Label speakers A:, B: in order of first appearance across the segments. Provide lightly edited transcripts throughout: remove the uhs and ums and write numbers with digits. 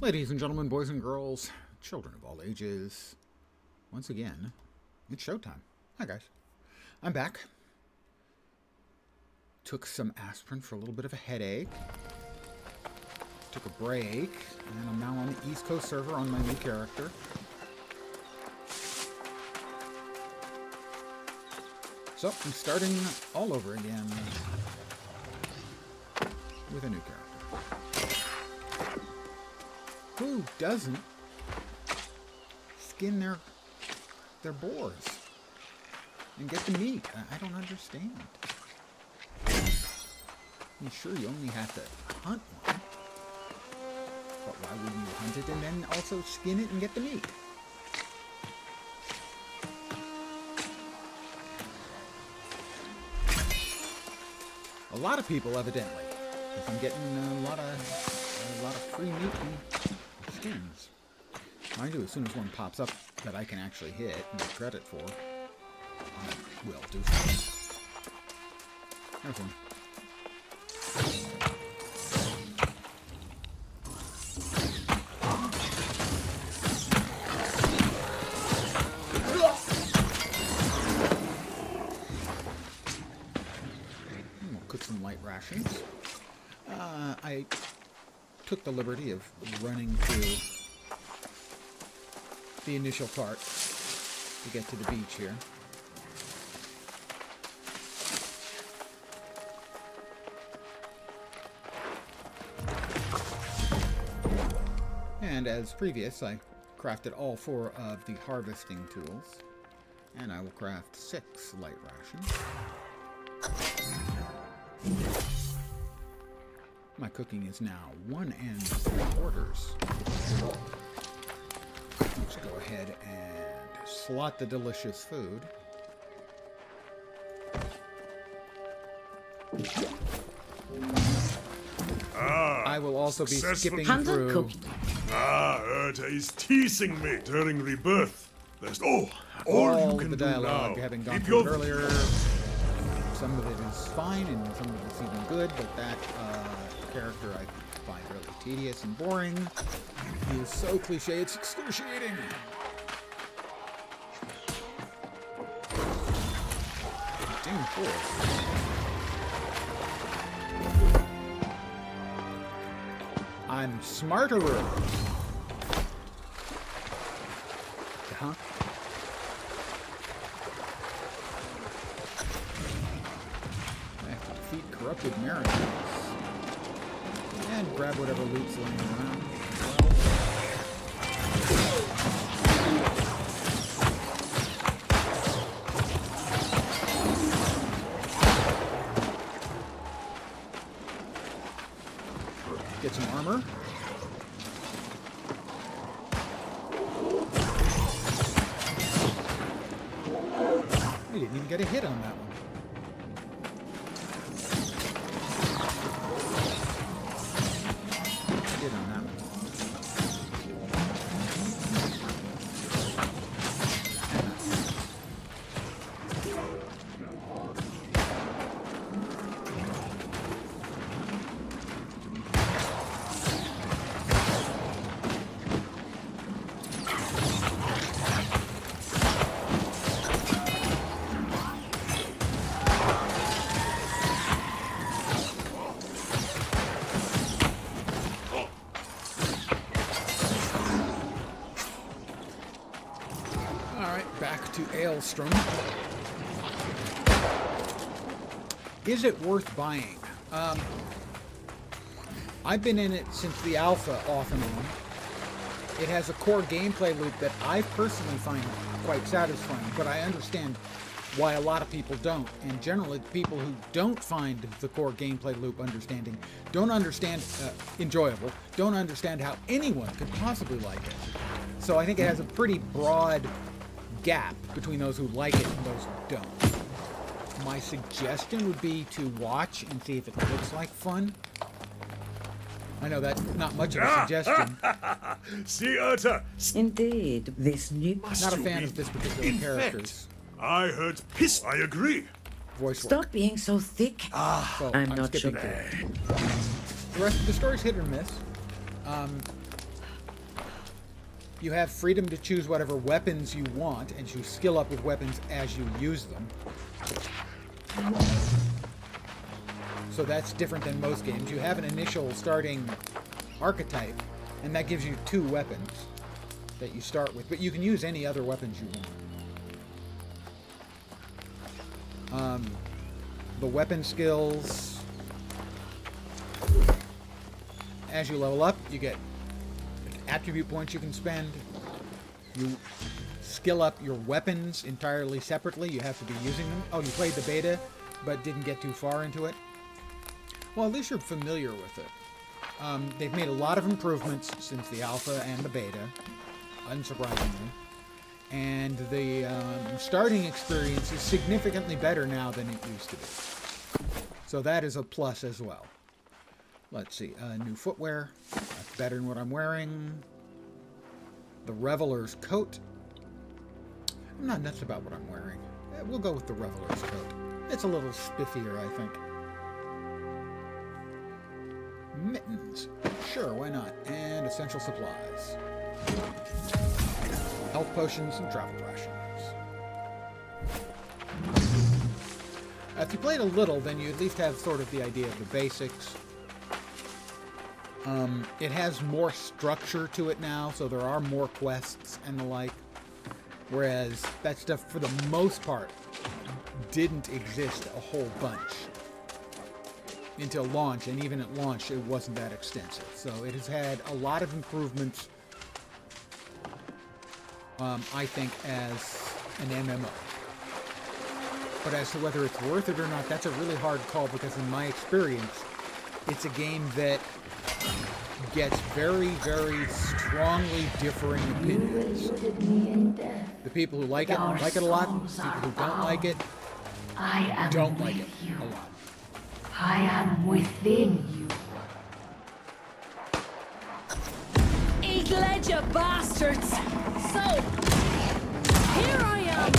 A: Ladies and gentlemen, boys and girls, children of all ages, once again, it's showtime. Hi guys, I'm back. Took some aspirin for a little bit of a headache. Took a break, and I'm now on the East Coast server on my new character. So, I'm starting all over again with a new character. Who doesn't skin their boars and get the meat? I don't understand. I'm sure you only have to hunt one, but why wouldn't you hunt it and then also skin it and get the meat? A lot of people, evidently, because I'm getting a lot of free meat and skins. Mind you, as soon as one pops up that I can actually hit and get credit for, I will do so. There's one. We'll cook some light rations. I took the liberty of running through the initial part to get to the beach here. And as previous, I crafted all 4 of the harvesting tools, and I will craft 6 light rations. My cooking is now 1 3/4. Let's go ahead and slot the delicious food. I will also be skipping through.
B: Urta is teasing me during rebirth. There's all you can
A: the
B: do
A: dialogue
B: now.
A: having gone
B: Keep
A: through it
B: your
A: earlier. Some of it is fine, and some of it's even good, but that character I find really tedious and boring. He is so cliche, it's excruciating. Dang fool. I'm smarterer. Huh? I have to defeat corrupted mariners. And grab whatever loot's laying around. Get some armor. We didn't even get a hit on that one. Hit on that one. Back to Aelstrom. Is it worth buying? I've been in it since the alpha off and on. It has a core gameplay loop that I personally find quite satisfying, but I understand why a lot of people don't. And generally, the people who don't find the core gameplay loop don't understand enjoyable, don't understand how anyone could possibly like it. So I think it has a pretty broad gap between those who like it and those who don't. My suggestion would be to watch and see if it looks like fun. I know that's not much of a suggestion.
B: See, Urta.
C: Indeed, this new...
A: Not a fan of this particular character's
B: I heard piss. I agree.
A: voice work.
C: Stop being so thick.
A: So
C: I'm not
A: skipping
C: sure.
A: through it. The rest of the story's hit or miss. You have freedom to choose whatever weapons you want, and you skill up with weapons as you use them. So that's different than most games. You have an initial starting archetype, and that gives you 2 weapons that you start with, but you can use any other weapons you want. The weapon skills, as you level up, you get attribute points you can spend. You skill up your weapons entirely separately. You have to be using them. Oh, you played the beta, but didn't get too far into it? Well, at least you're familiar with it. They've made a lot of improvements since the alpha and the beta, unsurprisingly. And the starting experience is significantly better now than it used to be. So that is a plus as well. Let's see, new footwear. That's better than what I'm wearing. The Reveler's coat. I'm not nuts about what I'm wearing. We'll go with the Reveler's coat. It's a little spiffier, I think. Mittens. Sure, why not? And essential supplies. Health potions and travel rations. If you played a little, then you at least have sort of the idea of the basics. It has more structure to it now, so there are more quests and the like. Whereas that stuff, for the most part, didn't exist a whole bunch until launch, and even at launch it wasn't that extensive. So it has had a lot of improvements, I think, as an MMO. But as to whether it's worth it or not, that's a really hard call, because in my experience, it's a game that gets very, very strongly differing opinions. The people who like it a lot. The people who don't like it don't like it a lot.
D: I am within you.
E: Eat lead, you bastards! So, here I am,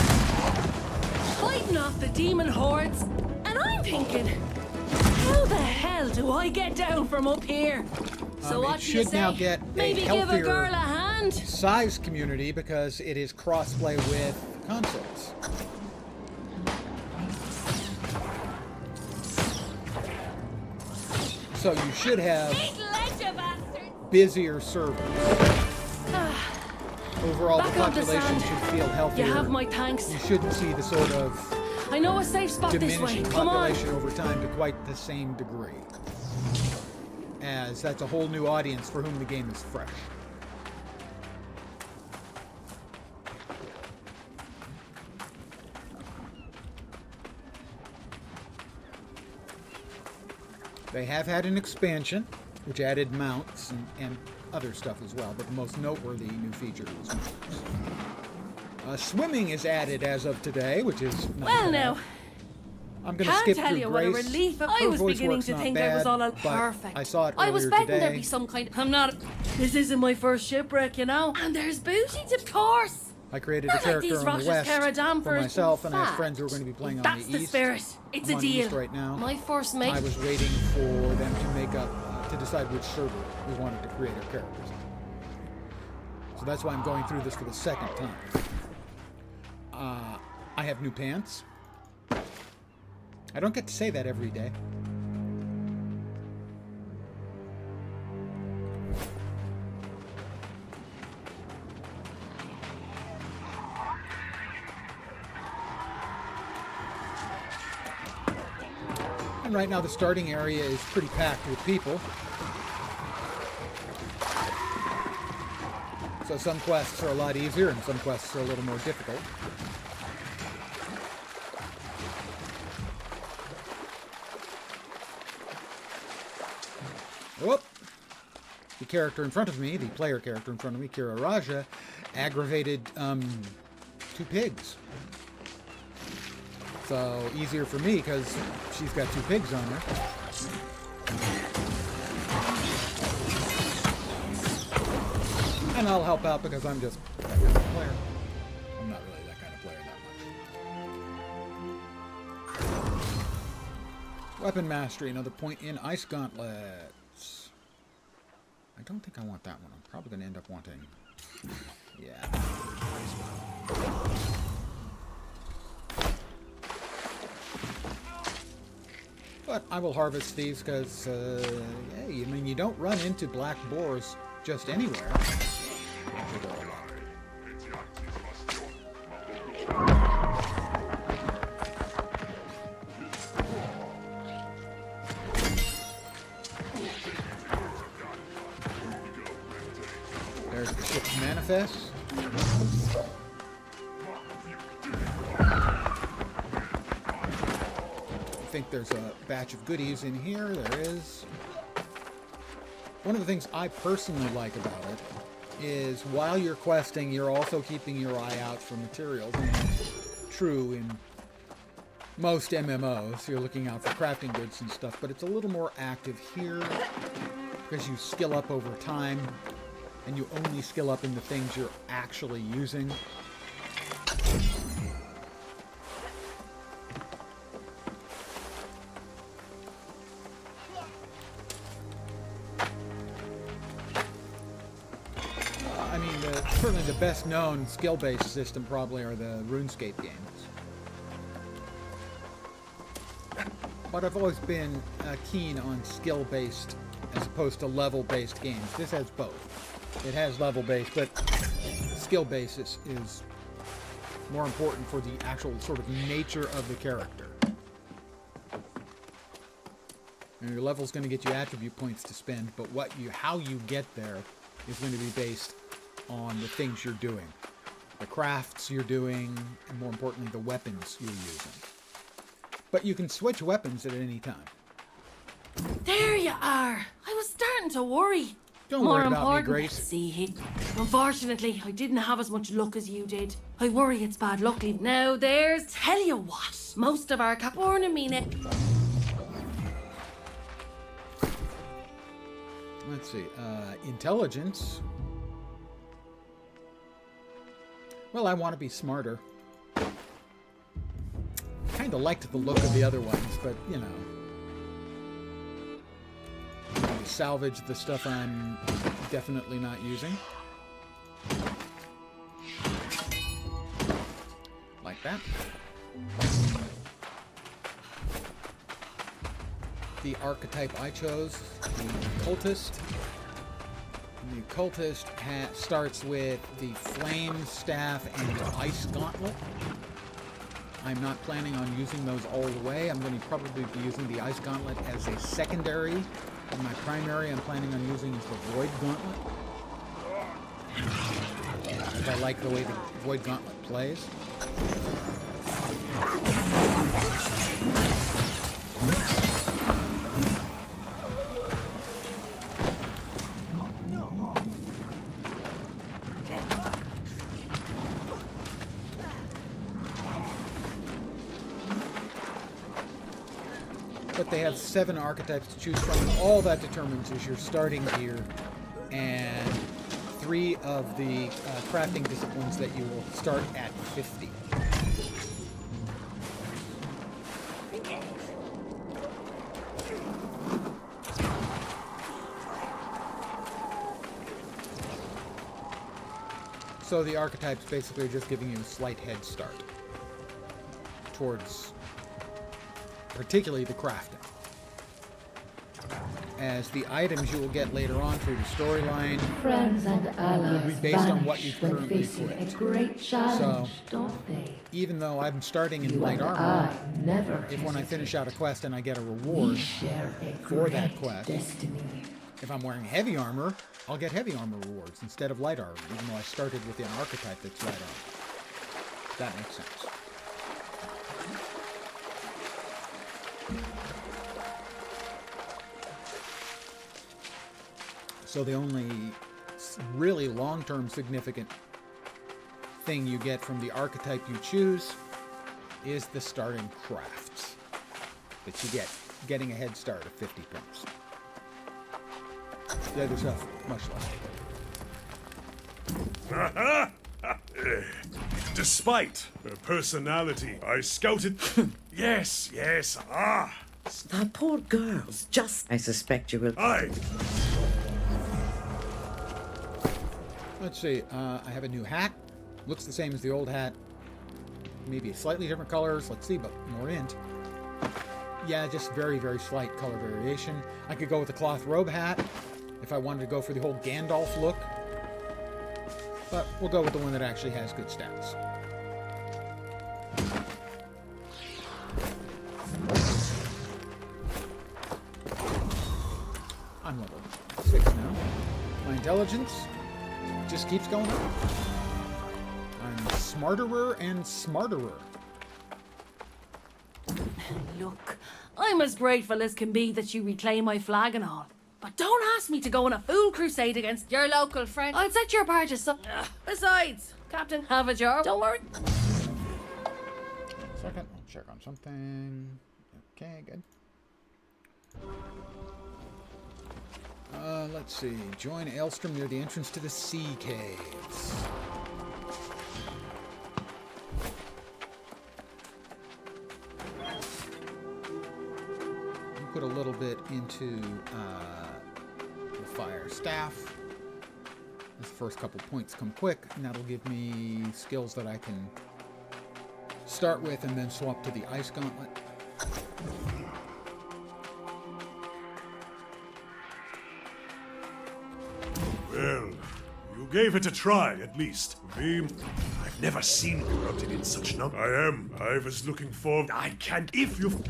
E: fighting off the demon hordes, and I'm thinking, how the hell do I get down from up here? So what do you
A: should now
E: say?
A: get
E: Maybe
A: a
E: give a girl
A: healthier
E: a hand?
A: size community, because it is crossplay with consoles. So you should have
E: Eat lead, you bastards!
A: busier servers. Overall,
E: Back
A: the
E: on the
A: population
E: sand.
A: should feel healthier.
E: You have my thanks.
A: You shouldn't see the sort of
E: I know a safe spot this way.
A: diminishing
E: Come on.
A: population over time to quite the same degree, as that's a whole new audience for whom the game is fresh. They have had an expansion, which added mounts and other stuff as well, but the most noteworthy new feature was mounts. Swimming is added as of today, which is nice.
E: Well
A: to
E: now,
A: have. I'm going to
E: can't
A: skip
E: tell
A: through
E: you what a
A: Grace.
E: relief. I
A: Her
E: was
A: voice
E: beginning
A: work's
E: to
A: not
E: think
A: bad,
E: I was all
A: but
E: perfect.
A: I saw it
E: I was
A: earlier
E: betting
A: today.
E: there'd be some kind. I'm not. This isn't my first shipwreck, you know. And there's booties, of course.
A: I created
E: Not
A: a
E: like
A: character
E: these
A: on the
E: Rosh's
A: west
E: Caradam
A: for
E: for
A: myself, and I have
E: fact.
A: friends who are going to be playing on
E: That's
A: the
E: the
A: east.
E: spirit. It's
A: I'm
E: a
A: on the
E: deal.
A: east right now.
E: My first mate.
A: I was waiting for them to make up, to decide which server we wanted to create our characters on. So that's why I'm going through this for the second time. I have new pants. I don't get to say that every day. And right now the starting area is pretty packed with people. So some quests are a lot easier and some quests are a little more difficult. Whoop! The character in front of me, the player character in front of me, Kira Raja, aggravated 2 pigs. So easier for me because she's got 2 pigs on her. And I'll help out because I'm just that kind of player. I'm not really that kind of player that much. Weapon mastery, another point in ice gauntlets. I don't think I want that one. I'm probably going to end up wanting Yeah. But I will harvest these because, hey, I mean, you don't run into black boars just anywhere. Actually, there are a lot. There's the ship's manifest. I think there's a batch of goodies in here. There is. One of the things I personally like about it is while you're questing, you're also keeping your eye out for materials. And that's true in most MMOs. You're looking out for crafting goods and stuff, but it's a little more active here because you skill up over time. And you only skill up in the things you're actually using. I mean, certainly the best known skill-based system probably are the RuneScape games. But I've always been keen on skill-based as opposed to level-based games. This has both. It has level-based, but skill-based is more important for the actual sort of nature of the character. And your level's going to get you attribute points to spend, but how you get there is going to be based on the things you're doing. The crafts you're doing, and more importantly, the weapons you're using. But you can switch weapons at any time.
E: There you are. I was starting to worry.
A: Don't
E: More
A: worry about me,
E: important,
A: Grace.
E: see, unfortunately, I didn't have as much luck as you did. I worry it's bad luck. Now, tell you what, most of our Caporna mean it.
A: Let's see, intelligence. Well, I want to be smarter. Kind of liked the look of the other ones, but, you know. Salvage the stuff I'm definitely not using. Like that. The archetype I chose, the cultist. The cultist starts with the flame staff and the ice gauntlet. I'm not planning on using those all the way. I'm going to probably be using the ice gauntlet as a secondary. And my primary I'm planning on using is the Void Gauntlet. Because I like the way the Void Gauntlet plays. But they have 7 archetypes to choose from, and all that determines is your starting gear and 3 of the crafting disciplines that you will start at 50. So the archetypes basically are just giving you a slight head start towards particularly the crafting. As the items you will get later on through the storyline
D: Friends and allies
A: will be based on what you've
D: when
A: currently
D: facing a
A: equipped.
D: great challenge,
A: So,
D: don't they?
A: even though I'm starting in
D: You
A: light
D: and
A: armor,
D: I never
A: if when I
D: hesitate.
A: finish out a quest and I get a
D: We
A: reward
D: share a
A: for that
D: great
A: quest,
D: destiny.
A: if I'm wearing heavy armor, I'll get heavy armor rewards instead of light armor, even though I started with an archetype that's light armor. That makes sense. So the only really long-term significant thing you get from the archetype you choose is the starting crafts that you get, getting a head start of 50 points. The other stuff, much less.
B: Despite her personality, I scouted. Yes,
C: The poor girls, just... I suspect you will...
B: aye.
A: Let's see. I have a new hat. Looks the same as the old hat. Maybe slightly different colors. Let's see, but more int. Yeah, just very, very slight color variation. I could go with a cloth robe hat if I wanted to go for the whole Gandalf look. But we'll go with the one that actually has good stats. I'm level 6 now. My intelligence just keeps going up. I'm smarterer and smarterer.
E: Look, I'm as grateful as can be that you reclaim my flag and all. But don't ask me to go on a fool crusade against your local friend. I'd set your barges so. Besides, Captain, have a jar. Don't worry.
A: Second, I'll check on something. Okay, good. Let's see. Join Aelstrom near the entrance to the sea caves. Put a little bit into the fire staff. Those first couple points come quick, and that'll give me skills that I can start with and then swap to the ice gauntlet.
B: Well, you gave it a try, at least. Me, I've never seen corrupted in such numbers. I was looking for... I can't... If you...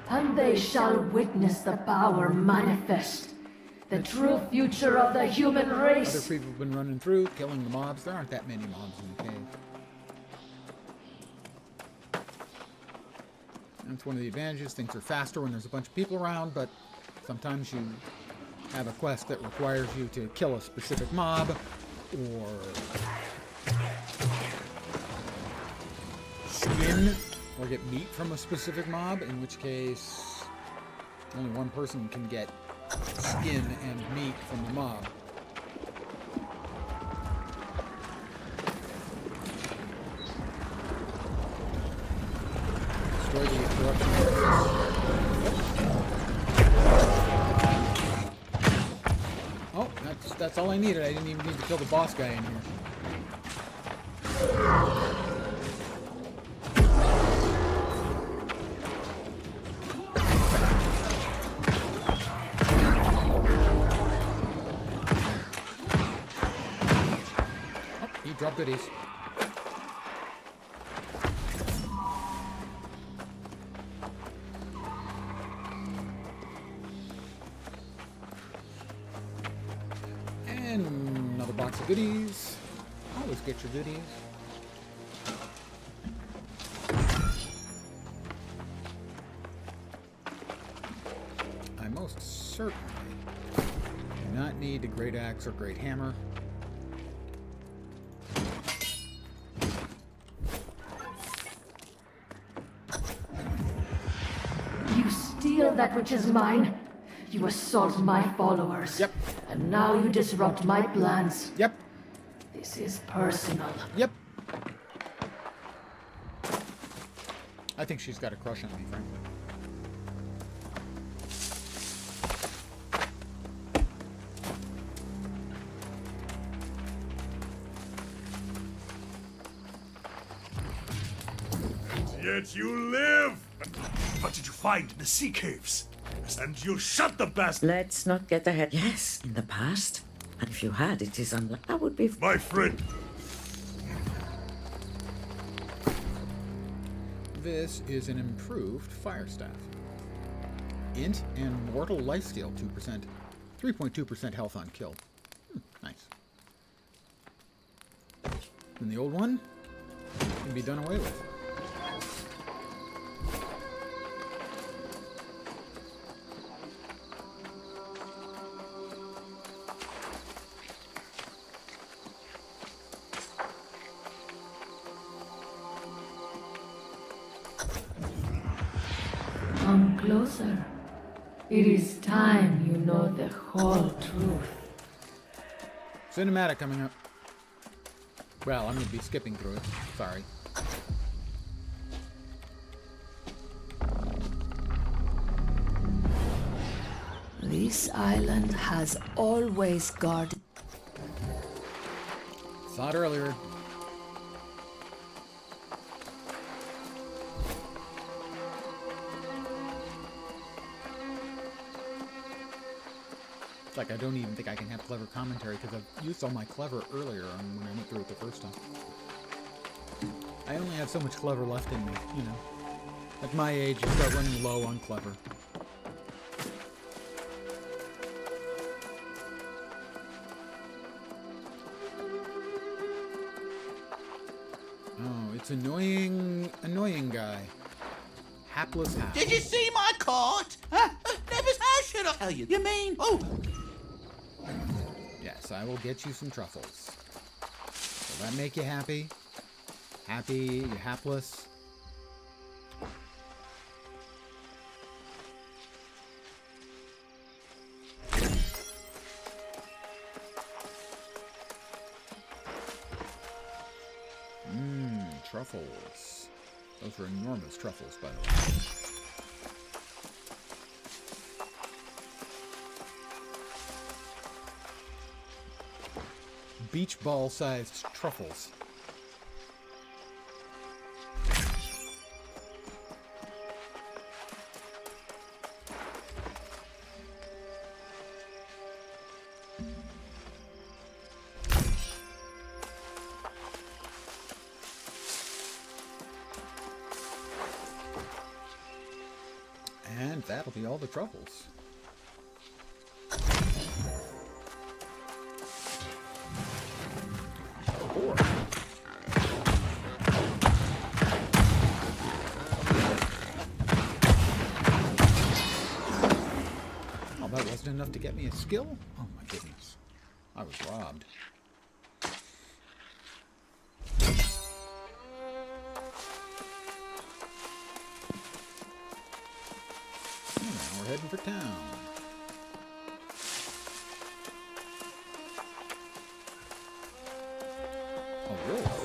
D: And they shall witness the power manifest. The true future of the human
A: Other
D: race.
A: people have been running through, killing the mobs. There aren't that many mobs in the cave. That's one of the advantages. Things are faster when there's a bunch of people around, but sometimes you have a quest that requires you to kill a specific mob, or skin, or get meat from a specific mob, in which case only one person can get skin and meat from the mob. Destroy the corruption. Oh, that's all I needed. I didn't even need to kill the boss guy in here. Drop goodies. And another box of goodies. Always get your goodies. I most certainly do not need a great axe or great hammer.
D: That which is mine. You assault my followers.
A: Yep.
D: And now you disrupt my plans.
A: Yep.
D: This is personal.
A: Yep. I think she's got a crush on me, frankly.
B: Yet you live! What did you find in the sea caves? And you shut the bastard!
C: Let's not get ahead. Yes, in the past. And if you had, it is unlikely. That would be...
B: My friend!
A: This is an improved fire staff. Int and mortal lifesteal 2%. 3.2% health on kill. Nice. And the old one can be done away with.
D: Come closer. It is time you know the whole truth.
A: Cinematic coming up. Well, I'm going to be skipping through it. Sorry.
D: This island has always guarded.
A: Saw it earlier. It's like I don't even think I can have clever commentary because I've used all my clever earlier when I went through it the first time. I only have so much clever left in me, you know. At my age, you start running low on clever. Oh, it's annoying guy. Hapless Hap.
F: Did you see my coat? Never, how should I tell you? You mean? Oh,
A: Yes, I will get you some truffles. Will that make you happy? Happy? You hapless? Truffles. Those are enormous truffles, by the way. Beach ball-sized truffles. And that'll be all the truffles. Four. Oh, that wasn't enough to get me a skill? Oh my goodness. I was robbed. We're heading for town. A wolf.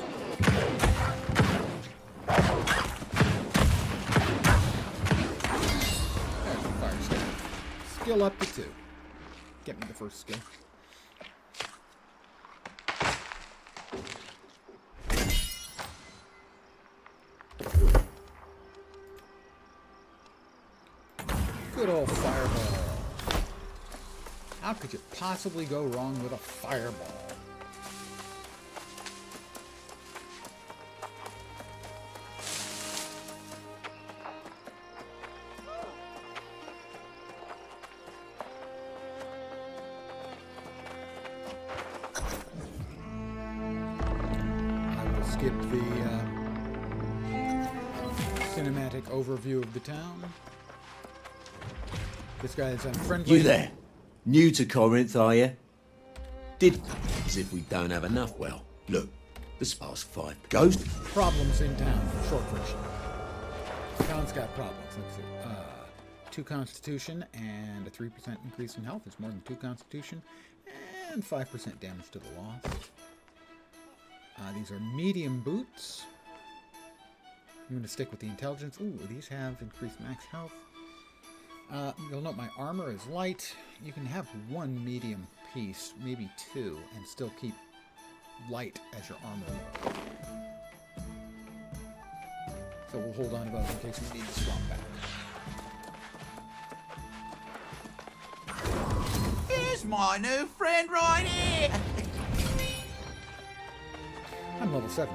A: There's a fire skill. Skill up to 2. Get me the first skill. Good old fireball. How could you possibly go wrong with a fireball? I will skip the cinematic overview of the town. This guy is unfriendly.
F: you there? New to Corinth, are you? Did as if we don't have enough. Well, look, the sparse 5 ghost.
A: Problems in town. Short version. Town's got problems. Let's see. 2 constitution and a 3% increase in health. It's more than 2 constitution. And 5% damage to the lost. These are medium boots. I'm going to stick with the intelligence. Ooh, these have increased max health. You'll note my armor is light. You can have 1 medium piece, maybe 2, and still keep light as your armor. So we'll hold on to those in case we need to swap back.
F: Here's my new friend right here.
A: I'm level 7.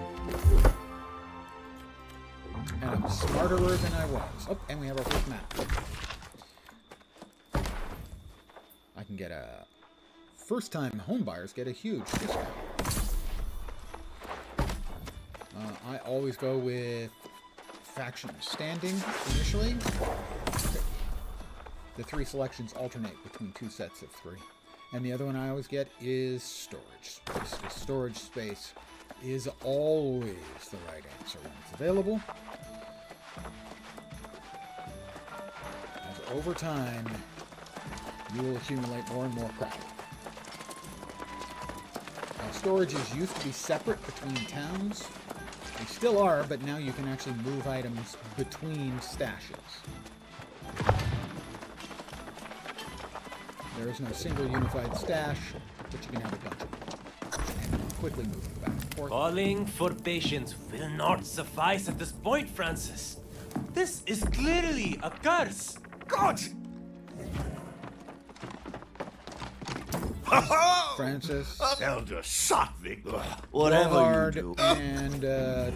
A: And I'm smarterer than I was. Oh, and we have our first map. I can get a... First-time homebuyers get a huge discount. I always go with faction standing initially. The 3 selections alternate between 2 sets of 3. And the other one I always get is storage. The storage space is always the right answer when it's available. As over time, you will accumulate more and more crap. storages used to be separate between towns. They still are, but now you can actually move items between stashes. There is no single unified stash, but you can have a bunch of them. And quickly move them back and forth.
G: Calling for patience will not suffice at this point, Francis. This is clearly a curse.
B: God!
A: Francis,
B: Elder Sotvic.
F: Whatever you do.
A: and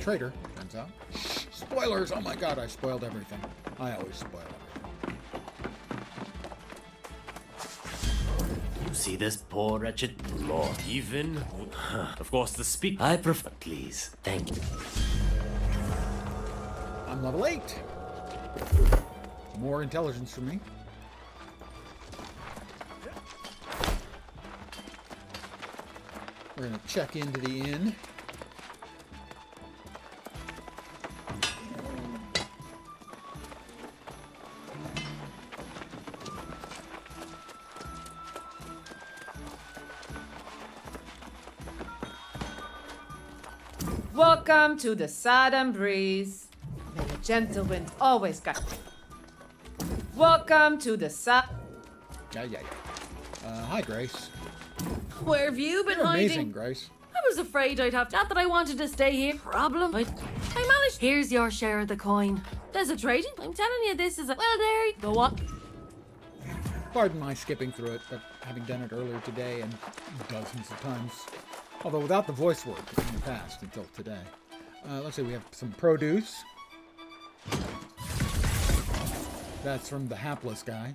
A: Traitor, turns out. Shh, spoilers! Oh my god, I spoiled everything. I always spoil everything.
G: You see this poor wretched lord, even... Of course, the speak... I prefer... Please, thank you.
A: I'm level 8. More intelligence for me. We're gonna check into the inn.
H: Welcome to the Southern Breeze. May the gentle wind always guide. Welcome to the
A: Yeah. Hi, Grace.
E: Where have you been
A: You're
E: hiding?
A: amazing, Grace.
E: I was afraid I'd have... Not that I wanted to stay here. Problem? I managed... Here's your share of the coin. There's a trading. I'm telling you, this is a... Well, there you go on.
A: Pardon my skipping through it, but having done it earlier today and dozens of times. Although without the voice work in the past until today. Let's see, we have some produce. That's from the hapless guy.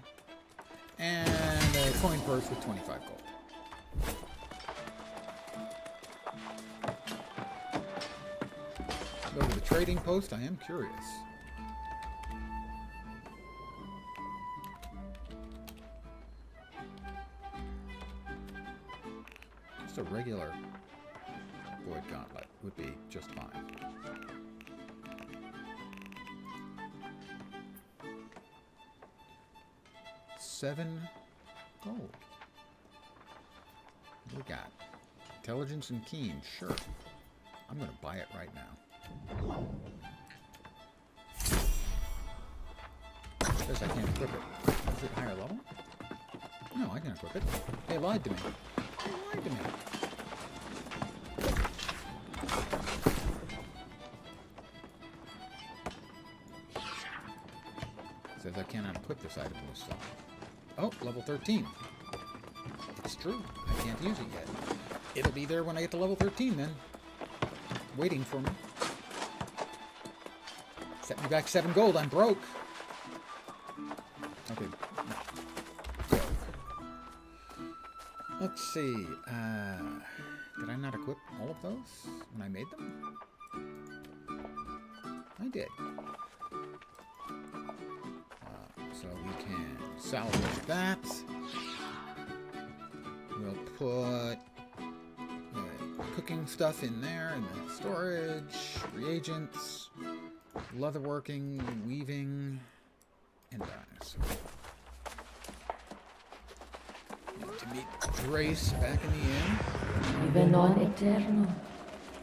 A: And a coin purse with 25 gold. Go to the trading post. I am curious. Just a regular void gauntlet would be just fine. $7 gold. What do we got? Intelligence and keen, sure. I'm gonna buy it right now. Says I can't equip it. Is it higher level? No, I can equip it. They lied to me. They lied to me. Says I cannot equip this item with stuff. Oh, level 13. It's true. I can't use it yet. It'll be there when I get to level 13 then. Waiting for me. Set me back 7 gold. I'm broke. Okay. So, let's see. Did I not equip all of those when I made them? I did. So we can salvage that. We'll put cooking stuff in there, and the storage, reagents, leatherworking, weaving, and dyes. Need to meet Grace back in the inn.
D: Even on Aeternum,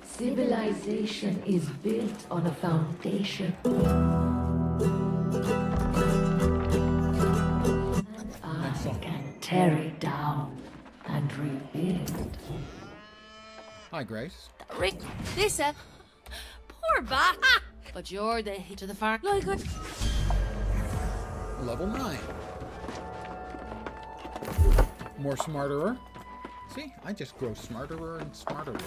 D: civilization is built on a foundation. And I can tear it down and rebuild.
A: Hi, Grace.
E: Rick, this, poor bat. But you're the hit of the farm. Like it.
A: Level 9. More smarterer. See, I just grow smarterer and smarterer.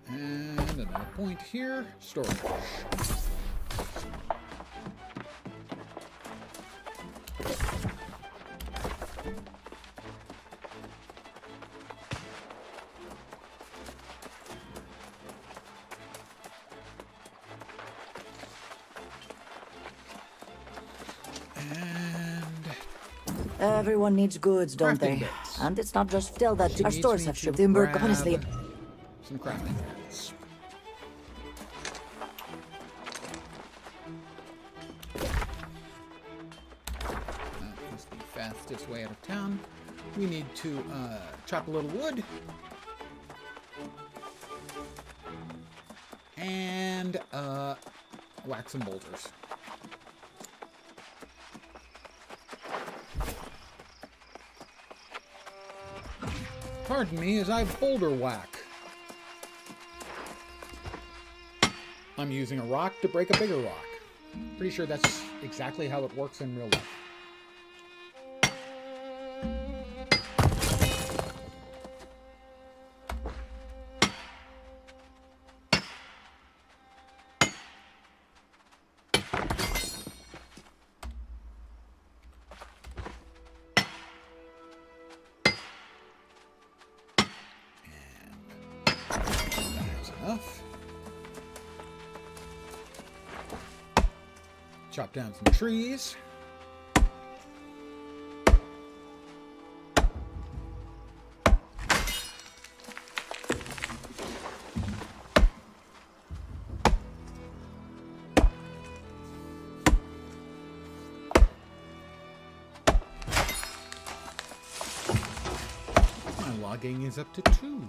A: And another point here. Storage.
I: Everyone needs goods, don't
A: Crafting
I: they?
A: bits.
I: And it's not just still that
A: She
I: our
A: needs
I: stores
A: me
I: have
A: to
I: shipped timber,
A: grab
I: honestly.
A: some crafting bits. That is the fastest way out of town. We need to chop a little wood. And whack some boulders. Pardon me as I boulder whack. I'm using a rock to break a bigger rock. Pretty sure that's exactly how it works in real life. Enough. Chop down some trees. My logging is up to 2.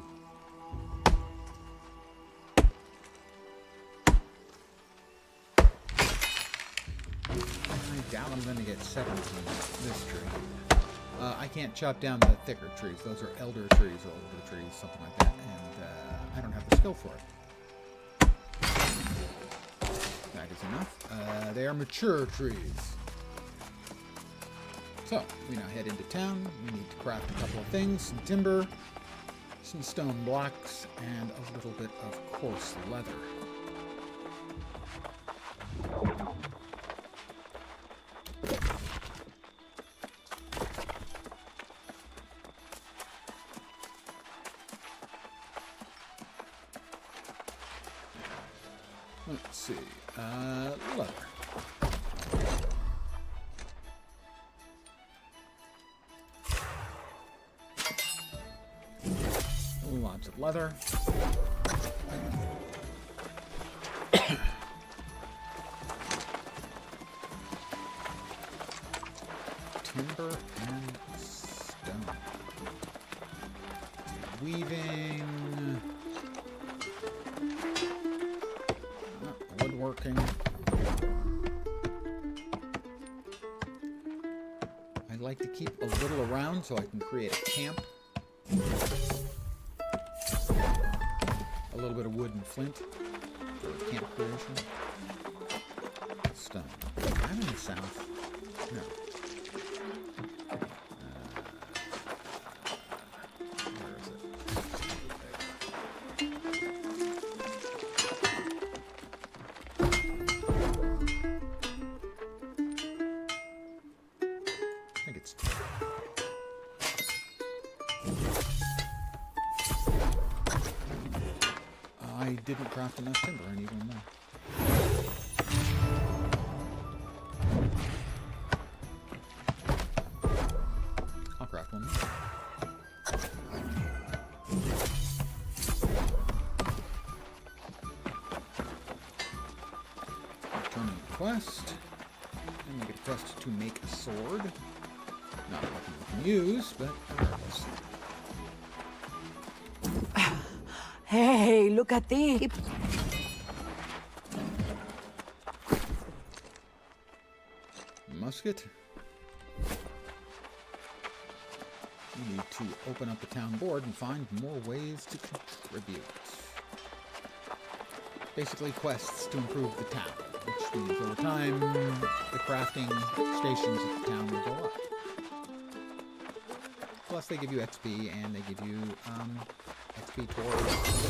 A: I doubt I'm going to get 7 from this tree. I can't chop down the thicker trees. Those are elder trees, or older trees, something like that, and I don't have the skill for it. That is enough. They are mature trees. So, we now head into town. We need to craft a couple of things, some timber, some stone blocks, and a little bit of coarse leather. Let's see, leather. Lots of leather. Timber and stone. Weaving. Woodworking. I'd like to keep a little around so I can create a camp. A little bit of wood and flint for camp creation. Stone. I'm in the south. No. Where is it? I think it's... I didn't craft enough timber. I need one more. I'll craft one more. Returning quest. And we get a quest to make a sword. Not what we can use, but regardless.
I: Hey, look at this.
A: Musket. We need to open up the town board and find more ways to contribute. Basically quests to improve the town, which means over time the crafting stations of the town will go up. Plus they give you XP and they give you XP towards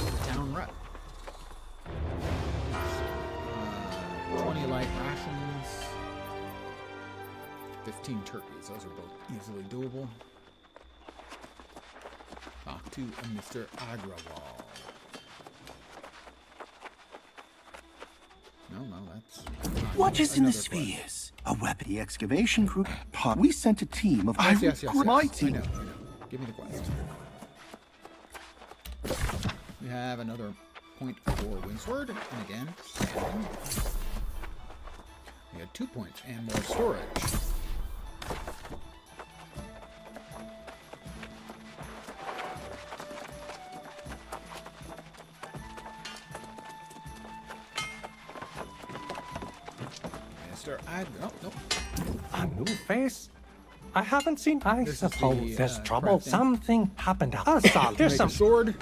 A: the town rep. 20 light rations. 15 turkeys. Those are both easily doable. Talk to Mr. Agrawal. No, that's...
J: What is in the
A: another quest.
J: spheres? A weapon. The excavation crew. We sent a team of...
A: Yes.
J: My
A: I
J: team.
A: know. Give me the quest. We have another point for Windsword, and again, sanding. We had 2 points and more storage. Master. Oh, no.
K: A new face? I haven't seen. I
A: This is
K: suppose
A: the,
K: there's trouble.
A: crafting.
K: Something happened.
A: To
K: There's
A: make
K: some.
A: a sword.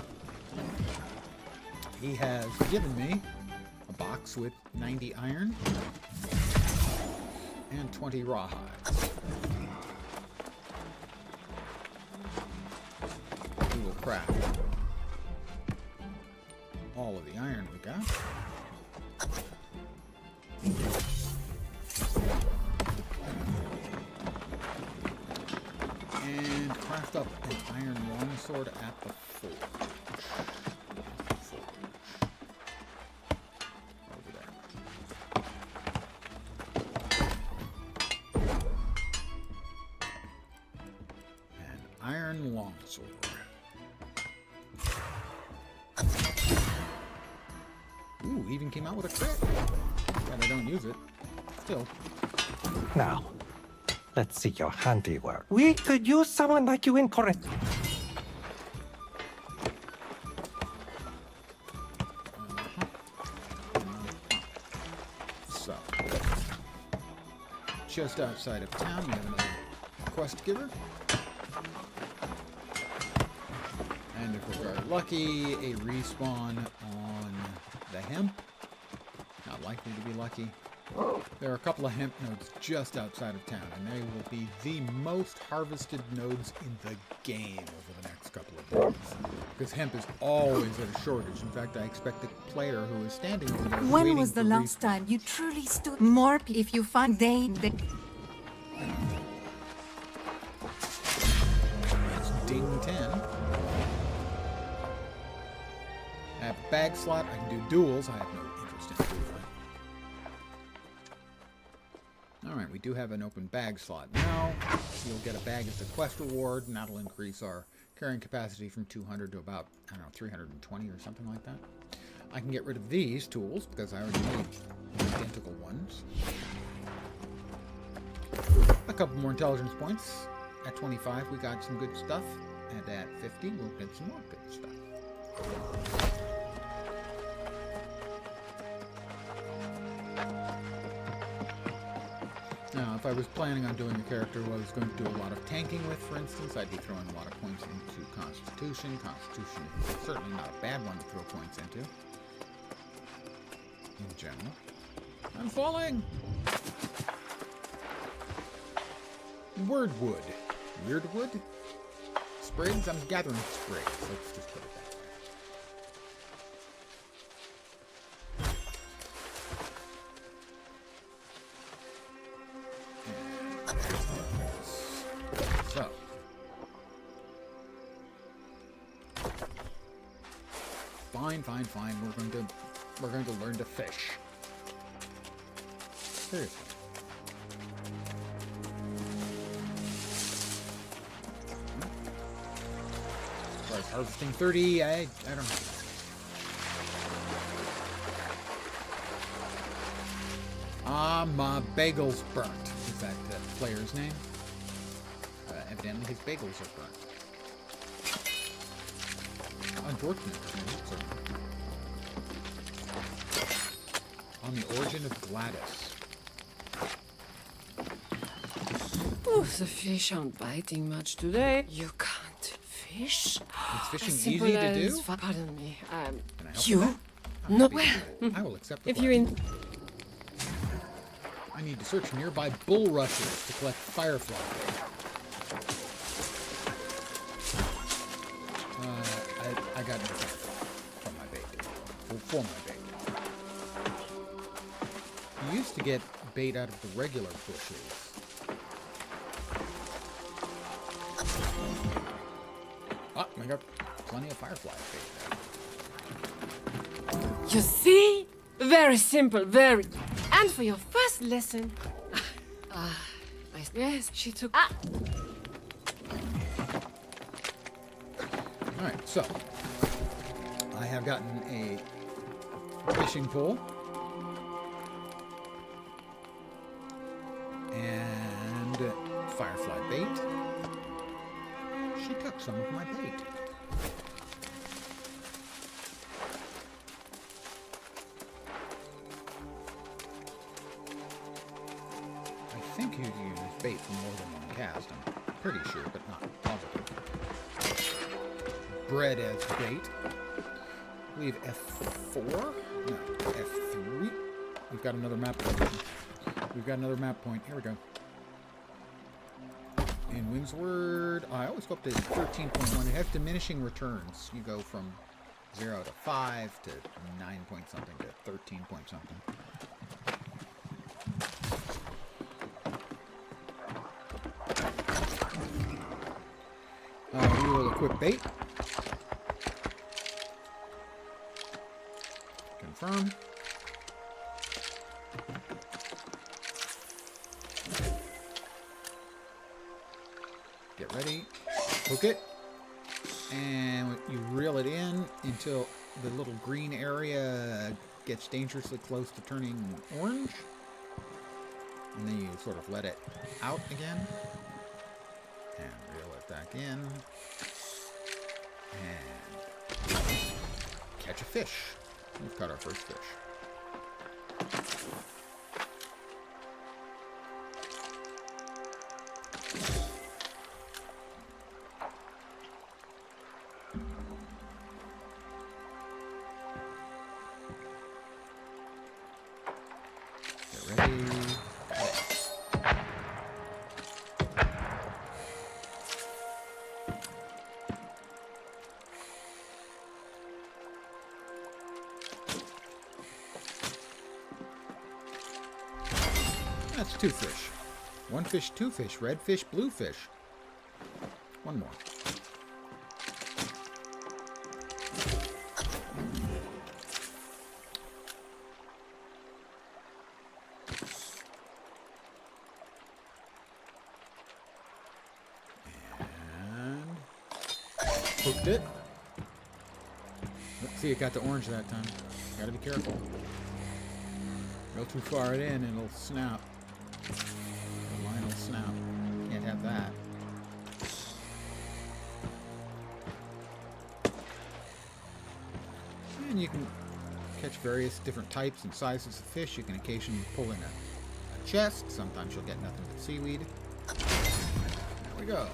A: He has given me a box with 90 iron and 20 rawhides. We will craft all of the iron we got. And craft up an iron longsword at the forge. Over there. An iron longsword. Ooh, even came out with a crit. And I don't use it. Still.
K: Now, let's see your handiwork. We could use someone like you in Corinth.
A: So, just outside of town, we have another quest giver. And if we're lucky, a respawn on the hemp. Not likely to be lucky. There are a couple of hemp nodes just outside of town, and they will be the most harvested nodes in the game over the next couple of days. Because hemp is always at a shortage. In fact, I expect the player who is standing over there
L: When
A: waiting
L: was the
A: for
L: last time you truly stood more if you find they
A: It's ding 10. I have a bag slot. I can do duels. I have no interest in dueling. Alright, we do have an open bag slot now. You'll get a bag as a quest reward, and that'll increase our carrying capacity from 200 to about, I don't know, 320 or something like that. I can get rid of these tools, because I already made identical ones. A couple more intelligence points. At 25, we got some good stuff. And at 50, we'll get some more good stuff. Now, if I was planning on doing a character who I was going to do a lot of tanking with, for instance, I'd be throwing a lot of points into Constitution. Constitution is certainly not a bad one to throw points into. In general. I'm falling! Wordwood. Weirdwood? Sprigs? I'm gathering sprigs. Let's just put it that way. So. Fine. We're going to learn to fish. Seriously. As far as harvesting 30, I don't know. My bagel's burnt. Is that the player's name? Evidently his bagels are burnt. Unfortunate, certainly. On the origin of Gladys.
E: Oh, the fish aren't biting much today. You can't fish?
A: Is fishing
E: As
A: easy
E: simple
A: to
E: as
A: do?
E: Pardon me.
A: Can I help
E: You?
A: with that? I'm
E: No.
A: happy to do it. I will accept the
E: If you're in...
A: question. I need to search nearby bulrushes to collect firefly bait. I got no firefly from my bait. For my bait. You used to get bait out of the regular bushes. Ah, I got plenty of firefly bait there.
E: You see? Very simple, very. And for your first lesson... yes, she took...
A: Alright, so. I have gotten a fishing pole. And firefly bait. She took some of my bait. think you can use bait for more than one cast. I'm pretty sure, but not positive. Bread as bait. I believe F4? No, F3. We've got another map point. We've got another map point. Here we go. In Wingsword, I always go up to 13.1. It has diminishing returns. You go from 0 to 5 to 9 point something to 13 point something. We will equip bait. Confirm. Get ready. Hook it. And you reel it in until the little green area gets dangerously close to turning orange. And then you sort of let it out again. And reel it back in. And catch a fish. We've caught our first fish. Get ready. That's 2 fish. 1 fish, 2 fish. Red fish, blue fish. 1 more. And hooked it. Let's see, it got the orange that time. Gotta be careful. Go too far in and it'll snap. The line will snap. Can't have that. And you can catch various different types and sizes of fish. You can occasionally pull in a chest. Sometimes you'll get nothing but seaweed. There we go.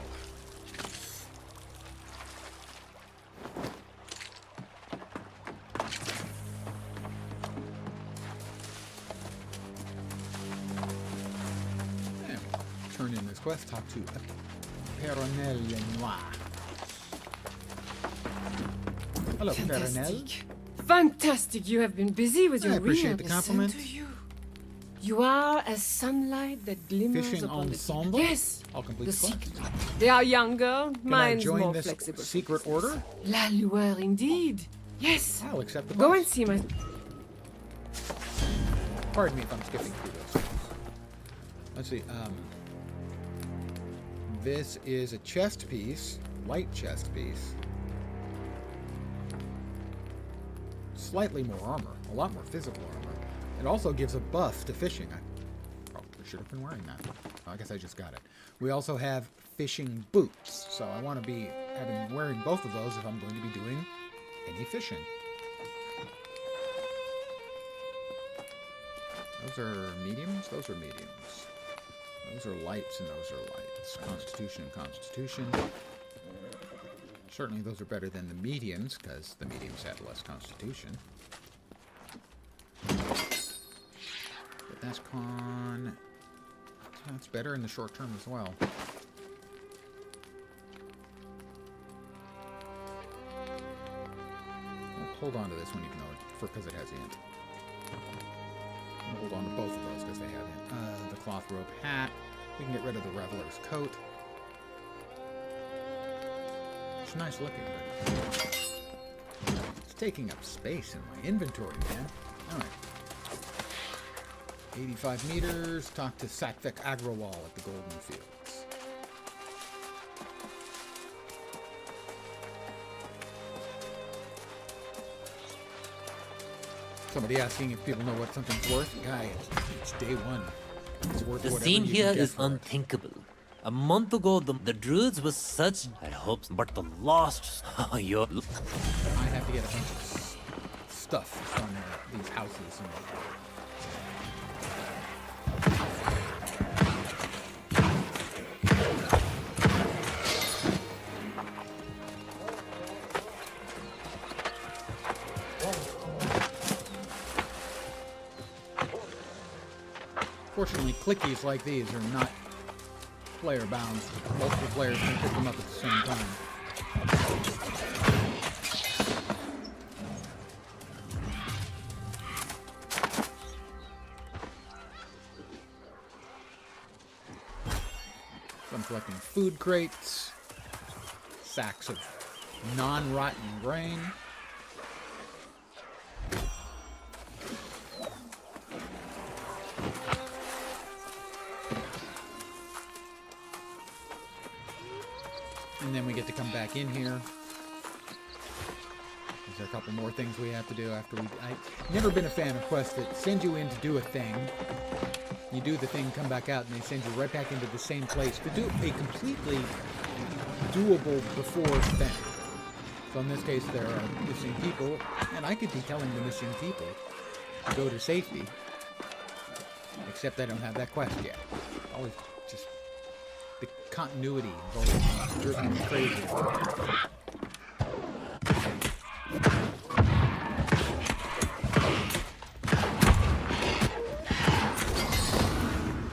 A: Turn in this quest, talk to Peronel Lenoir. Hello, Peronel.
H: Fantastic! You have been busy with your
A: I appreciate the
H: Listen
A: compliment.
H: to you. You are as sunlight that glimmers
A: Fishing
H: upon the
A: ensemble?
H: deep. Yes.
A: I'll complete
H: The
A: the quest.
H: secret. They are younger.
A: Can I
H: Mine's
A: join
H: more
A: this
H: flexible.
A: secret order?
H: La lueur, indeed. Yes.
A: I'll accept the
H: Go
A: quest.
H: and see my.
A: Pardon me if I'm skipping through those. Let's see. This is a chest piece, light chest piece. Slightly more armor, a lot more physical armor. It also gives a buff to fishing. I probably should have been wearing that. I guess I just got it. We also have fishing boots, so I want to be wearing both of those if I'm going to be doing any fishing. Those are mediums? Those are mediums. Those are lights and those are lights. Constitution and Constitution. Certainly those are better than the mediums, because the mediums had less Constitution. But that's con... That's better in the short term as well. We'll hold on to this one even though because it has int. We'll hold on to both of those because they have int. The cloth robe hat. We can get rid of the Reveler's coat. It's nice looking, but it's taking up space in my inventory, man. Alright. 85 meters. Talk to Sakvek Agrawal at the Golden Fields. Somebody asking if people know what something's worth. Guy, it's day one. It's worth
G: The
A: whatever
G: scene
A: you
G: here
A: can get
G: is
A: for it.
G: unthinkable. A month ago, the druids were such. I hope, but the lost. You're.
A: I have to get a bunch of stuff from these houses. And Fortunately, clickies like these are not player bound. Multiple players can pick them up at the same time. So I'm collecting food crates, sacks of non-rotten grain. And then we get to come back in here. Is there a couple more things we have to do after we... I've never been a fan of quests that send you in to do a thing. You do the thing, come back out, and they send you right back into the same place to do a completely doable before thing. So in this case, there are missing people, and I could be telling the missing people to go to safety. Except I don't have that quest yet. Always just... The continuity is always driven me crazy.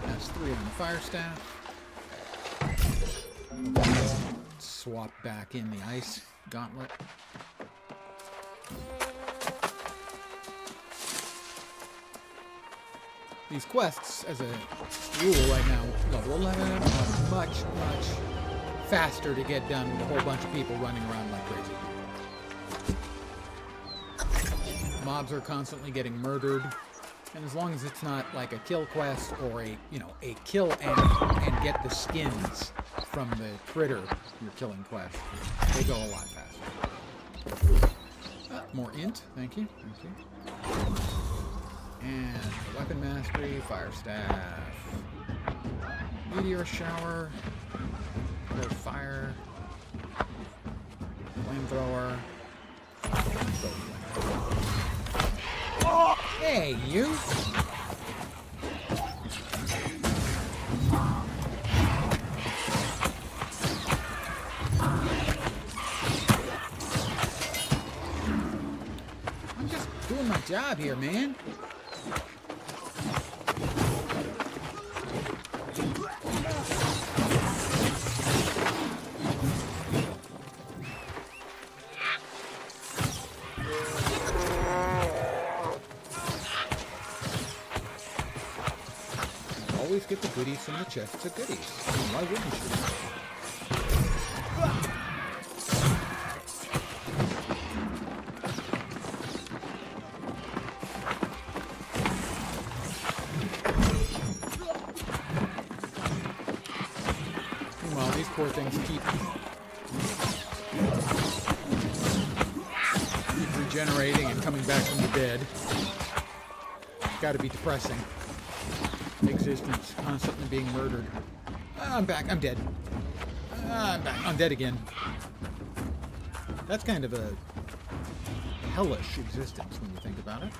A: That's 3 on the fire staff. Swap back in the ice gauntlet. These quests, as a rule right now, level 11, are much, much faster to get done with a whole bunch of people running around like crazy. Mobs are constantly getting murdered, and as long as it's not like a kill quest or a kill and get the skins from the critter you're killing quest, they go a lot faster. More int, thank you. And weapon mastery, fire staff, meteor shower, fire, flamethrower. Hey, you! I'm just doing my job here, man. Always get the goodies from the chests of goodies. I mean, why wouldn't you? Meanwhile, these poor things keep regenerating and coming back from the dead. Gotta be depressing. Existence, constantly being murdered. I'm back. I'm dead. I'm back. I'm dead again. That's kind of a hellish existence when you think about it.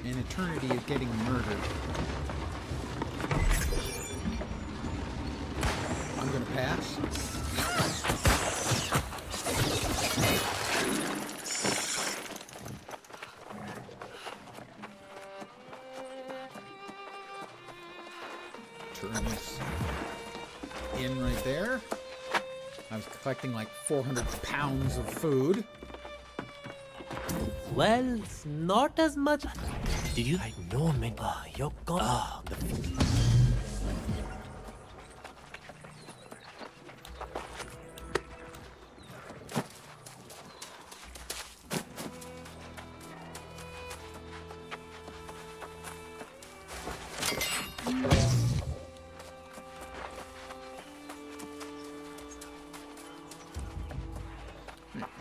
A: An eternity of getting murdered. I'm gonna pass. Turn this in right there. I was collecting like 400 pounds of food.
G: Well, it's not as much. Did you? I know, man. You're gone.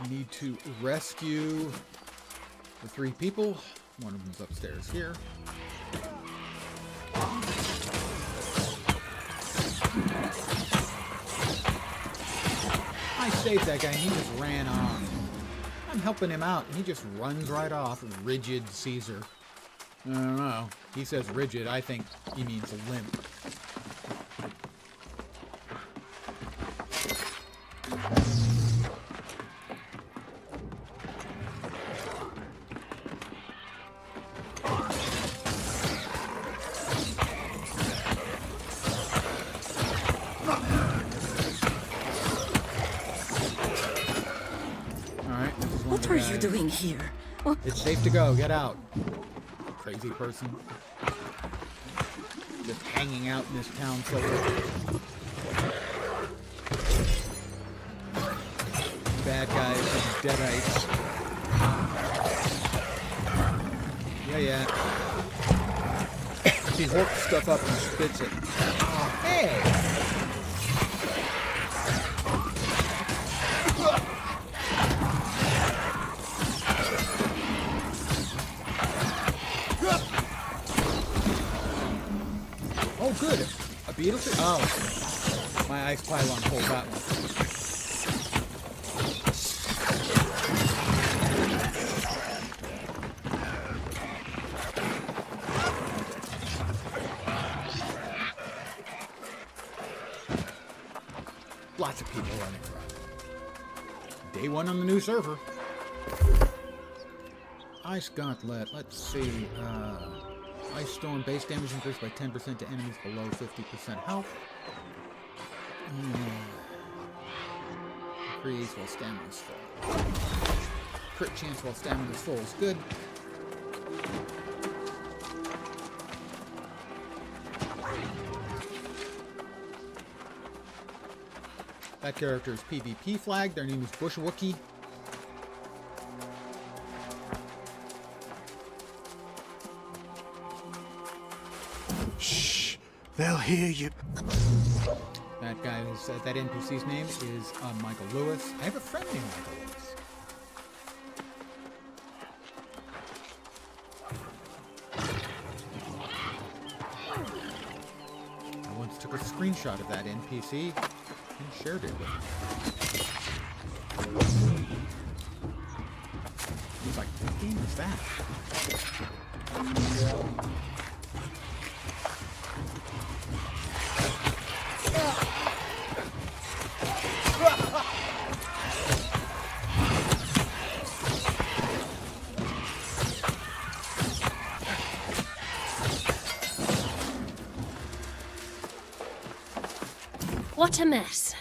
A: We need to rescue the 3 people. One of them's upstairs here. I saved that guy and he just ran off. I'm helping him out and he just runs right off. Rigid Caesar. I don't know. He says rigid. I think he means limp.
C: doing here? Oh.
A: It's safe to go. Get out. Crazy person. Just hanging out in this town so bad guys and deadites. Yeah. He horks stuff up and spits it. Hey! Oh, good. A beetle? Oh. My ice pylon pulled that one. Lots of people running around. Day one on the new server. Ice Gauntlet. Let's see. Ice Storm. Base damage increased by 10% to enemies below 50% health. Increase while stamina's full. Crit chance while stamina's full is good. That character is PvP flagged. Their name is Bush Wookie.
J: Shh. They'll hear you.
A: That guy is that NPC's name is Michael Lewis. I have a friend named Michael Lewis. I once took a screenshot of that NPC and shared it with him. He's like, what game is that?
E: What a mess.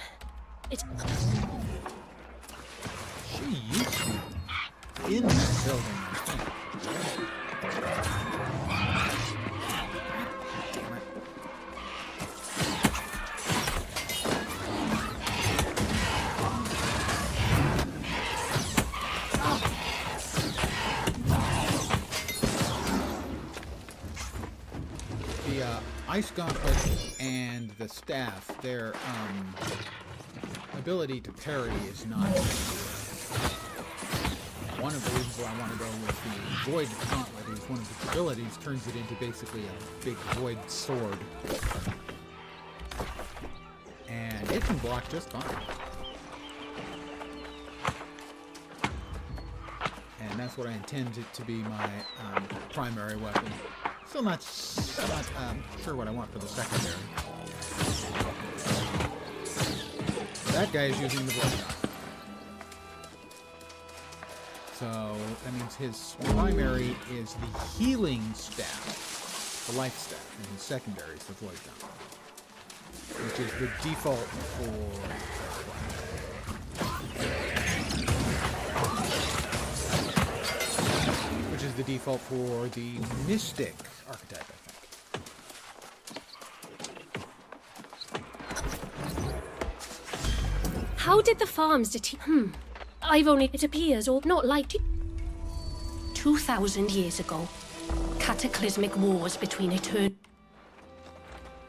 E: It.
A: She used to be in that building, I think. Damn it. The Ice Gauntlet and the staff, their ability to parry is not. One of the reasons why I want to go with the Void Gauntlet is one of its abilities turns it into basically a big void sword. And it can block just fine. And that's what I intend it to be my primary weapon. Still not sure what I want for the secondary. That guy is using the bloodshot. So that means his primary is the healing staff, the life staff, and his secondary is the void gun, which is the default for. Which is the default for the mystic archetype, I think.
E: How did the farms I've only, it appears, or not like 2,000 years ago. Cataclysmic wars between Aeternum.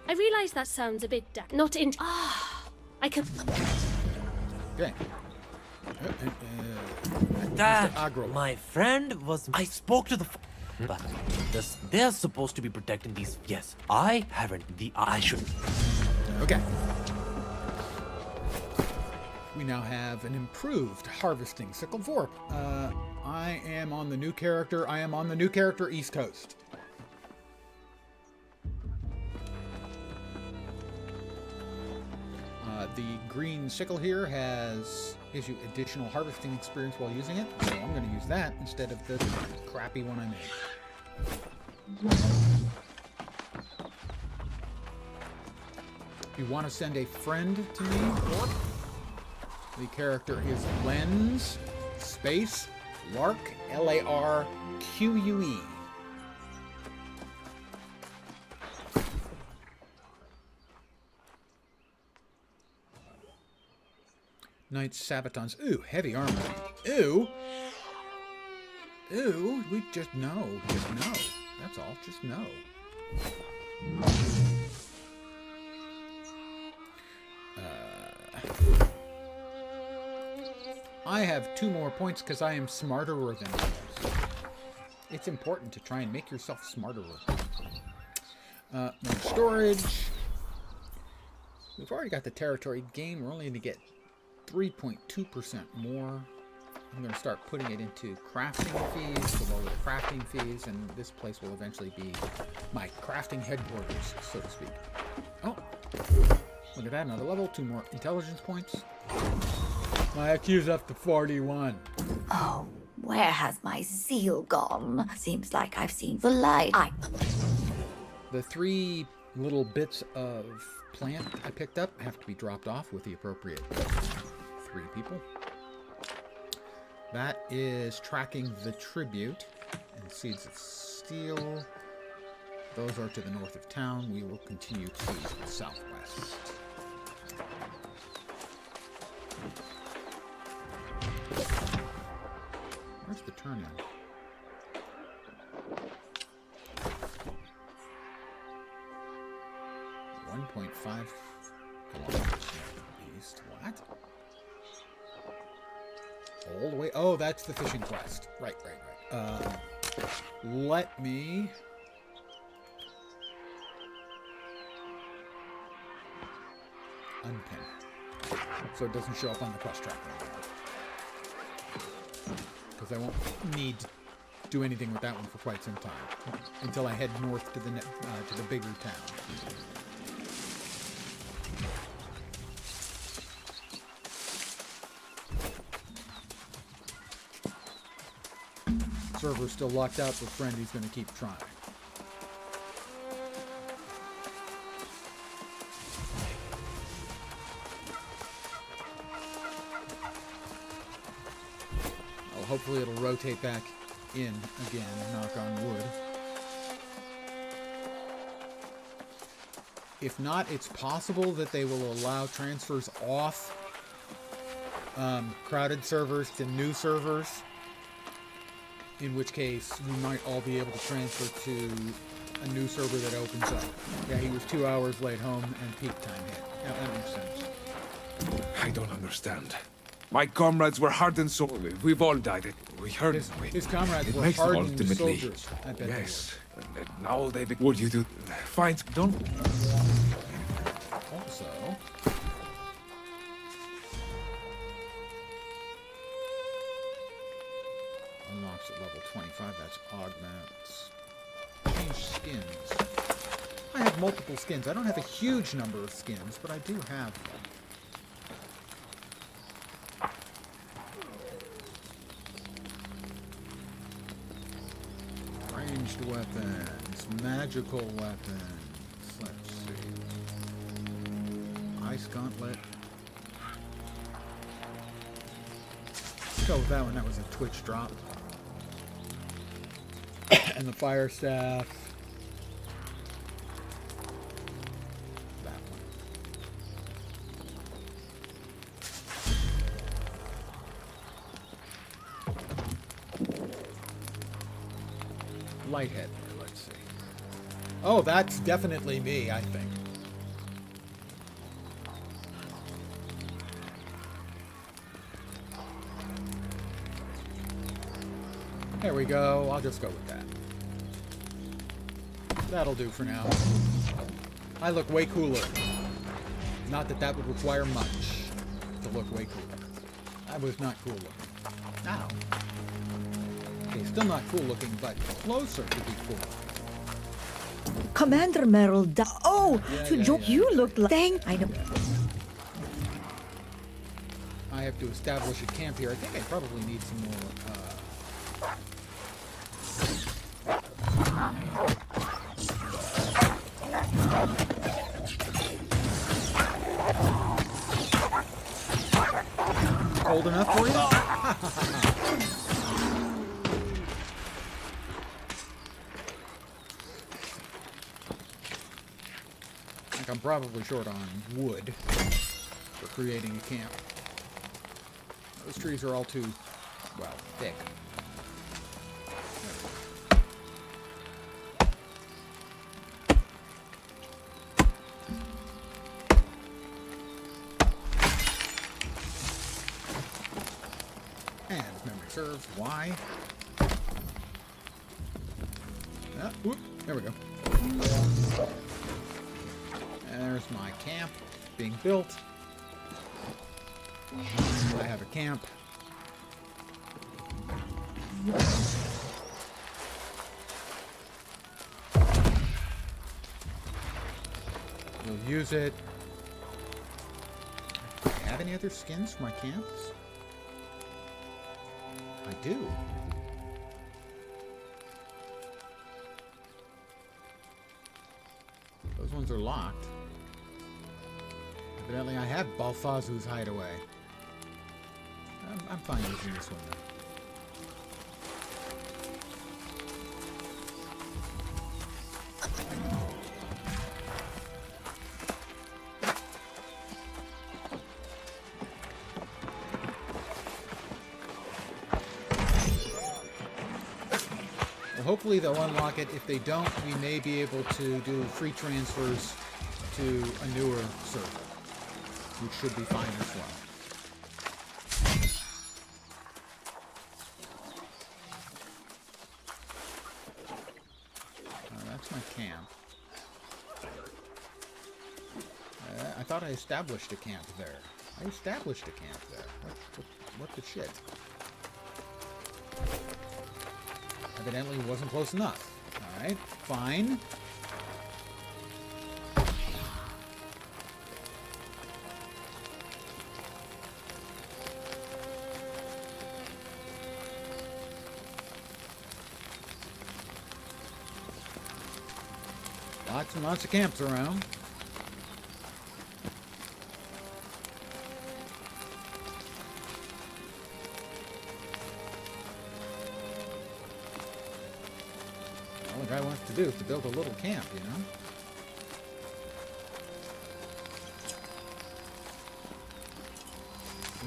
E: I realize that sounds a bit not in. I can.
A: Okay.
G: That my friend was. I spoke to the. But they're supposed to be protecting these. Yes, I haven't. I should.
A: Okay. We now have an improved harvesting sickle Vorp. I am on the new character. I am on the new character East Coast. The green sickle here gives you additional harvesting experience while using it, so I'm going to use that instead of the crappy one I made. If you want to send a friend to me, the character is Lens Space Lark, Larque. Knights, Sabatons. Ooh, heavy armor. Ooh. Ooh, we just know. Just know. That's all. Just know. I have 2 more points because I am smarterer than others. It's important to try and make yourself smarterer. More storage. We've already got the territory gain. We're only going to get 3.2% more. I'm going to start putting it into crafting fees to lower the crafting fees, and this place will eventually be my crafting headquarters, so to speak. Oh, look at that, another level, 2 more intelligence points. My IQ's up to 41.
M: Oh, where has my zeal gone? Seems like I've seen the light.
A: The 3 little bits of plant I picked up have to be dropped off with the appropriate 3 people. That is tracking the tribute and seeds of steel. Those are to the north of town. We will continue to the southwest. Where's the turn in? .5 kilometers east. What? All the way. Oh, that's the fishing quest. Right. Let me. Unpin. So it doesn't show up on the quest tracker anymore. Because I won't need to do anything with that one for quite some time. Until I head north to the bigger town. Server's still locked out, but Friendy's going to keep trying. Well, hopefully it'll rotate back in again, knock on wood. If not, it's possible that they will allow transfers off crowded servers to new servers. In which case, we might all be able to transfer to a new server that opens up. Yeah, he was 2 hours late home and peak time hit. Yeah, that makes sense.
N: I don't understand. My comrades were hardened soldiers. We've all died. We heard
A: his comrades were
N: makes them
A: hardened
N: ultimately.
A: soldiers. I bet
N: Yes. And now they would you do find don't
A: also. Unlocks at level 25, that's augments. Change skins. I have multiple skins. I don't have a huge number of skins, but I do have them. Ranged weapons, magical weapons. Let's see. Ice gauntlet. Let's go with that one. That was a Twitch drop. And the fire staff. That one. Lighthead. Let's see. Oh, that's definitely me, I think. There we go. I'll just go with that. That'll do for now. I look way cooler. Not that that would require much to look way cooler. I was not cool looking. Now. Okay, still not cool looking, but closer to be cool.
I: Commander Merrill. Oh, you look like. Dang, I know.
A: I have to establish a camp here. I think I probably need some more. Cold enough for you? I'm probably short on wood for creating a camp. Those trees are all too, well, thick. And if memory serves, why? Whoop, there we go. And there's my camp being built. I have a camp. We'll use it. Do I have any other skins for my camps? I do. Those ones are locked. Evidently I have Balfazu's hideaway. I'm fine using this one though. Well, hopefully they'll unlock it. If they don't, we may be able to do free transfers to a newer server, which should be fine as well. That's my camp. I thought I established a camp there. I established a camp there. What the shit? Evidently it wasn't close enough. Alright, fine. Lots and lots of camps around. All the guy wants to do is to build a little camp, you know?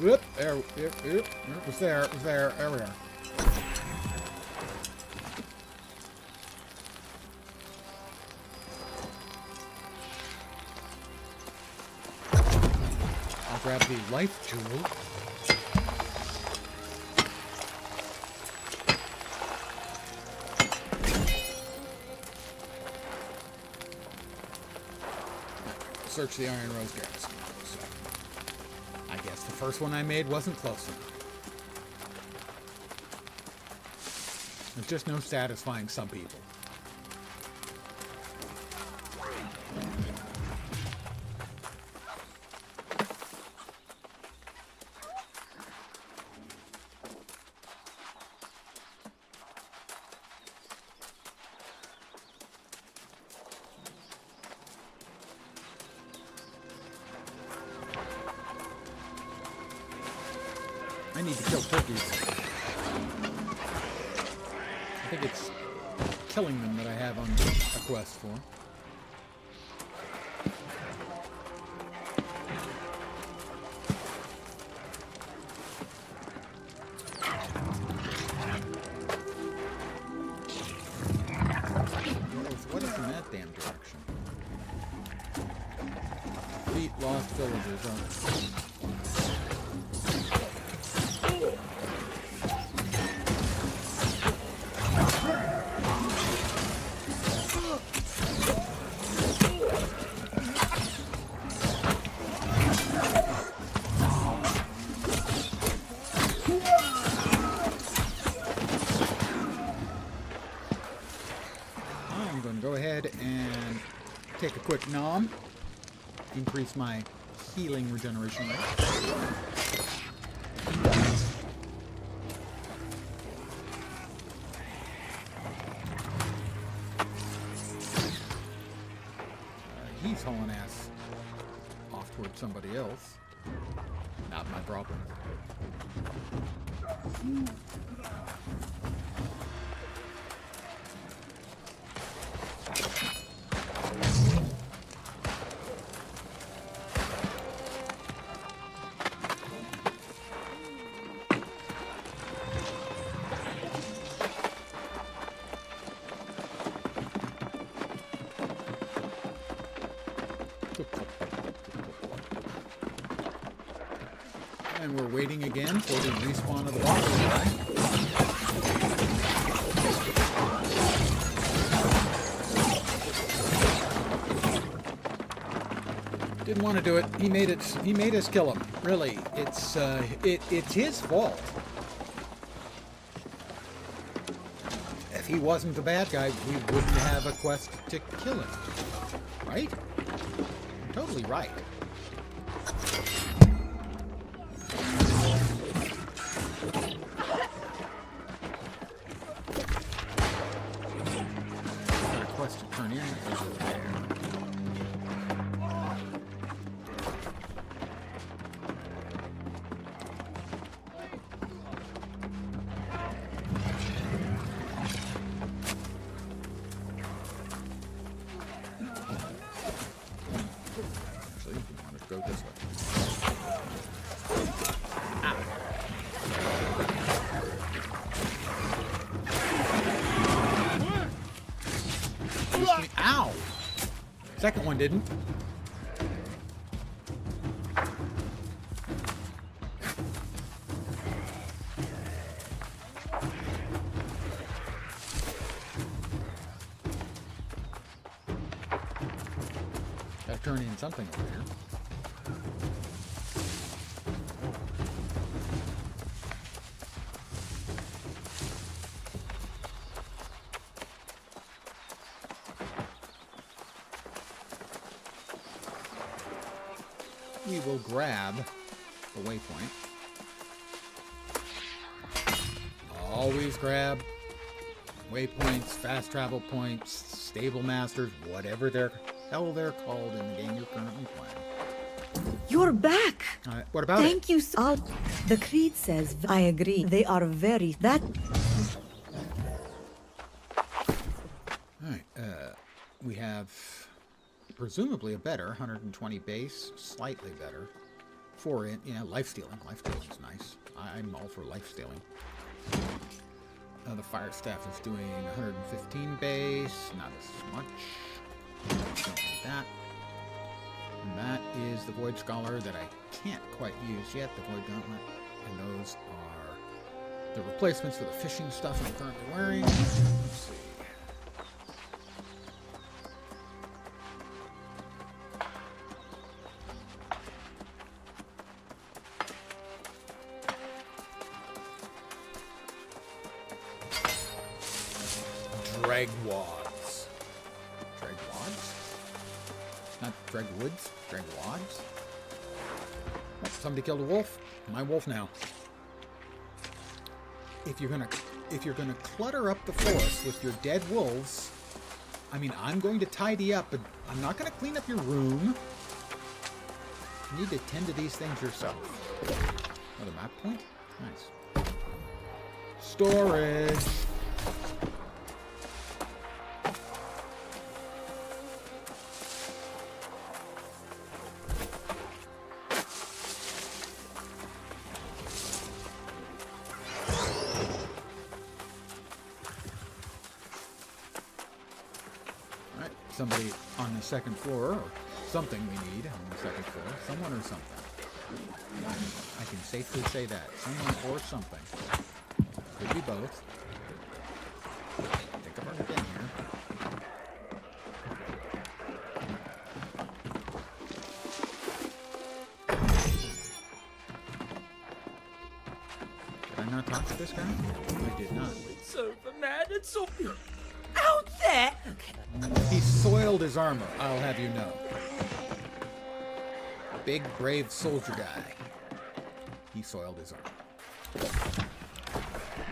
A: Whoop! There, it was there, there we are. Grab the life jewel. Search the Iron Rose Garrison. So, I guess the first one I made wasn't close enough. There's just no satisfying some people. I need to kill turkeys. I think it's killing them that I have on a quest for. What is in that damn direction? Feet lost villagers. Go ahead and take a quick nom. Increase my healing regeneration rate. He's hauling ass off towards somebody else. Not my problem. And we're waiting again for the respawn of the boss guy. Didn't want to do it. He made it. He made us kill him. Really, it's his fault. If he wasn't the bad guy, we wouldn't have a quest to kill him. Right? You're totally right. Got a quest to turn in over there. Go this way. Ow! Second one didn't. Gotta turn in something over here. We will grab the waypoint. Always grab waypoints, fast travel points, stable masters, whatever the hell they're called in the game you're currently playing.
I: You're back.
A: What about
I: Thank you. The creed says, I agree. They are very that.
A: All right. We have presumably a better 120 base, slightly better. 4 in, yeah, life stealing. Life stealing's nice. I'm all for life stealing. The fire staff is doing 115 base, not as much. Don't need that. And that is the Void Scholar that I can't quite use yet, the Void Gauntlet. And those are the replacements for the fishing stuff I'm currently wearing. Let's see. Dragwads. Dragwads? Not dragwoods? Dragwads? Oh, somebody killed a wolf. My wolf now. If you're gonna clutter up the forest with your dead wolves, I mean, I'm going to tidy up, but I'm not going to clean up your room. You need to tend to these things yourself. Another map point? Nice. Storage. Somebody on the second floor, or something we need on the second floor. Someone or something. I can safely say that. Someone or something. Could be both. I think I've already been here. Did I not talk to this guy? I did not.
G: It's over, man. It's so out there. Okay.
A: He soiled his armor, I'll have you know. Big, brave soldier guy. He soiled his armor.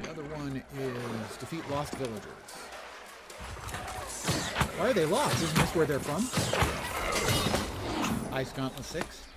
A: The other one is defeat lost villagers. Why are they lost? Isn't this where they're from? Ice Gauntlet 6.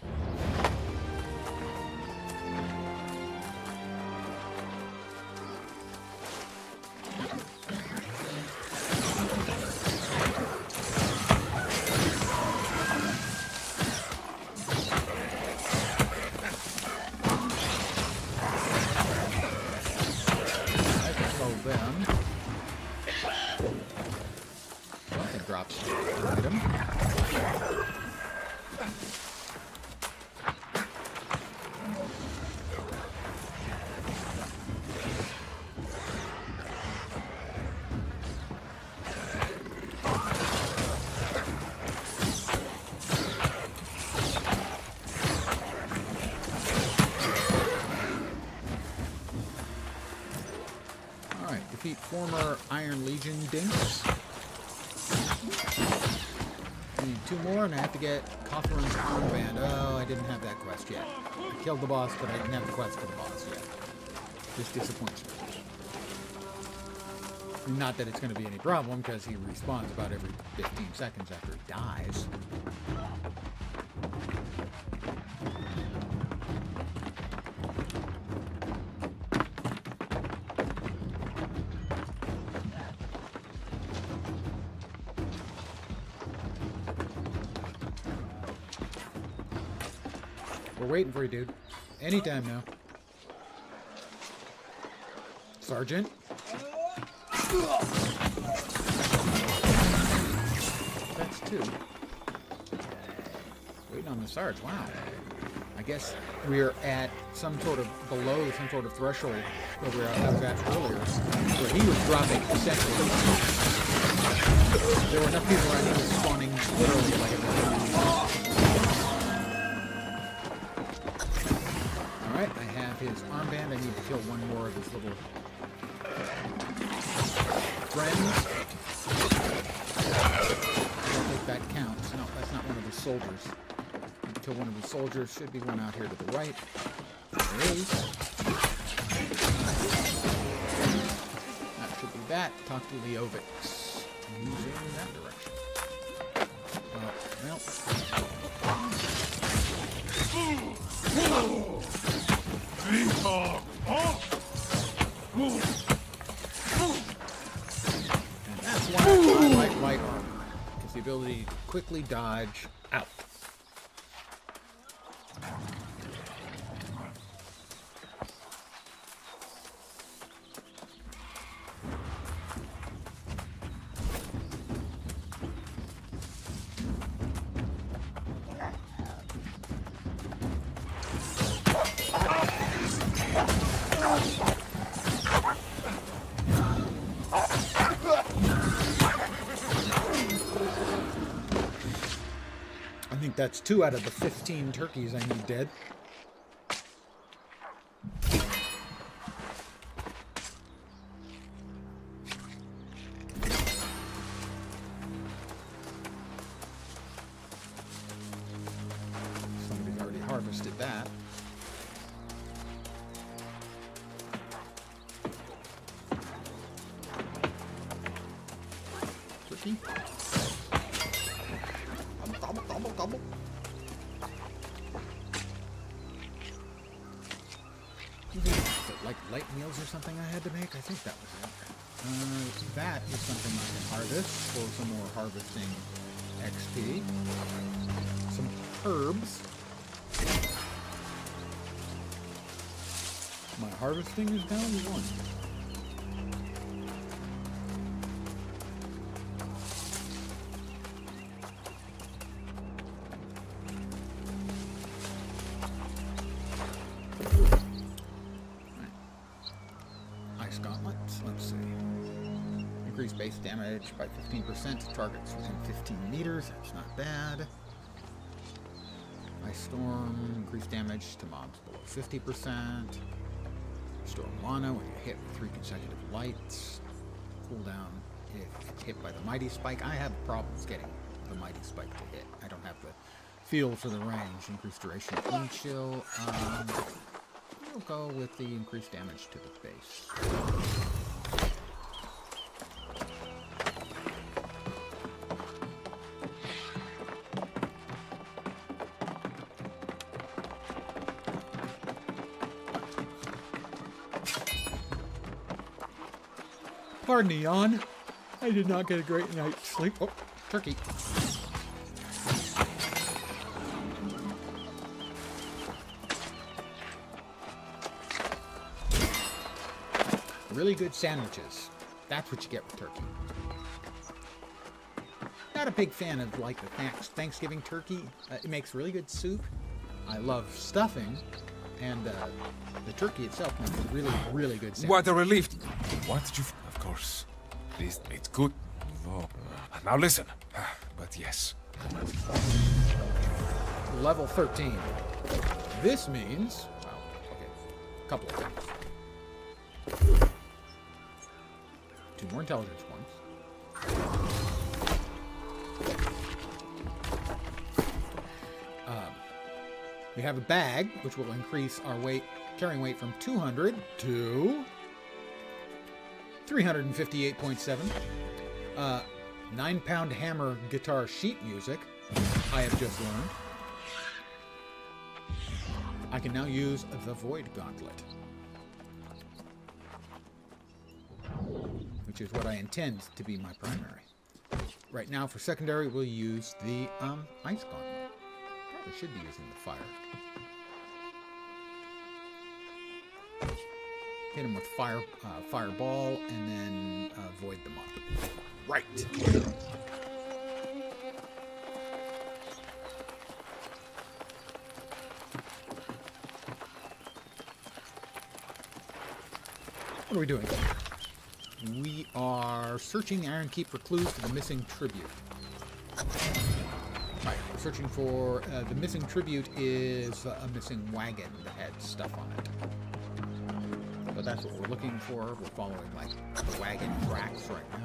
A: former Iron Legion dinks. I need 2 more, and I have to get Cothran's armband. Oh, I didn't have that quest yet. I killed the boss, but I didn't have the quest for the boss yet. This disappoints me. Not that it's going to be any problem, because he respawns about every 15 seconds after he dies. We're waiting for you, dude. Anytime now. Sergeant? That's 2. Waiting on the Sarge, wow. I guess we're at some sort of below some sort of threshold where I was at earlier, where he was dropping essentially. There were enough people around he was spawning literally like a Alright, I have his armband. I need to kill one more of his little friends. I don't think that counts. No, that's not one of his soldiers. Kill one of his soldiers. Should be one out here to the right. There is. That should be that. Talk to Leovix. Using that direction. Well. And that's why I like light armor. It's the ability to quickly dodge out. I think that's 2 out of the 15 turkeys I need dead. Somebody's already harvested that. Turkey. Gobble. Like light meals or something I had to make? I think that was it. That is something I can harvest for some more harvesting XP. Some herbs. My harvesting is down 1. Let's see. Increase base damage by 15% to targets within 15 meters. That's not bad. Ice Storm. Increase damage to mobs below 50%. Restore mana when you're hit with 3 consecutive lights. Cooldown if it's hit by the Mighty Spike. I have problems getting the Mighty Spike to hit. I don't have the feel for the range. Increased duration of wind chill. We'll go with the increased damage to the base. Pardon the yawn. I did not get a great night's sleep. Oh, turkey. Really good sandwiches. That's what you get with turkey. Not a big fan of like the Thanksgiving turkey. It makes really good soup. I love stuffing, and the turkey itself makes a really, really good sandwich.
N: What a relief! What did you? Of course, it's good. Oh. Now listen. But yes.
A: Level 13. This means, well, okay, a couple of things. 2 more intelligence points. We have a bag, which will increase our carrying weight from 200 to 358.7. 9-pound hammer guitar sheet music, I have just learned. I can now use the Void Gauntlet, which is what I intend to be my primary. Right now, for secondary, we'll use the Ice Gauntlet. Probably should be using the fire. Hit them with fireball, and then void them up. Right. What are we doing? We are searching the Iron Keep for clues to the missing tribute. Right, we're searching for the missing tribute is a missing wagon that had stuff on it. But that's what we're looking for. We're following like the wagon tracks right now.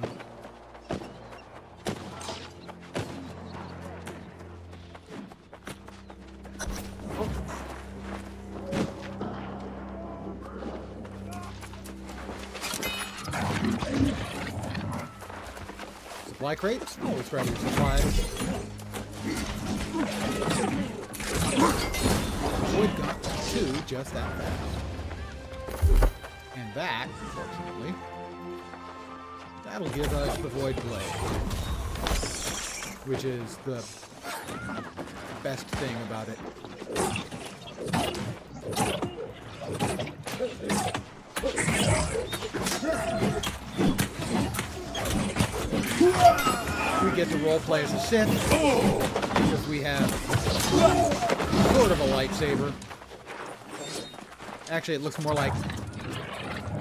A: Supply crates. Let's grab your supplies. Wood got 2 just that fast. And that, fortunately, that'll give us the Void Blade, which is the best thing about it. We get to roleplay as a Sith, because we have sort of a lightsaber. Actually, it looks more like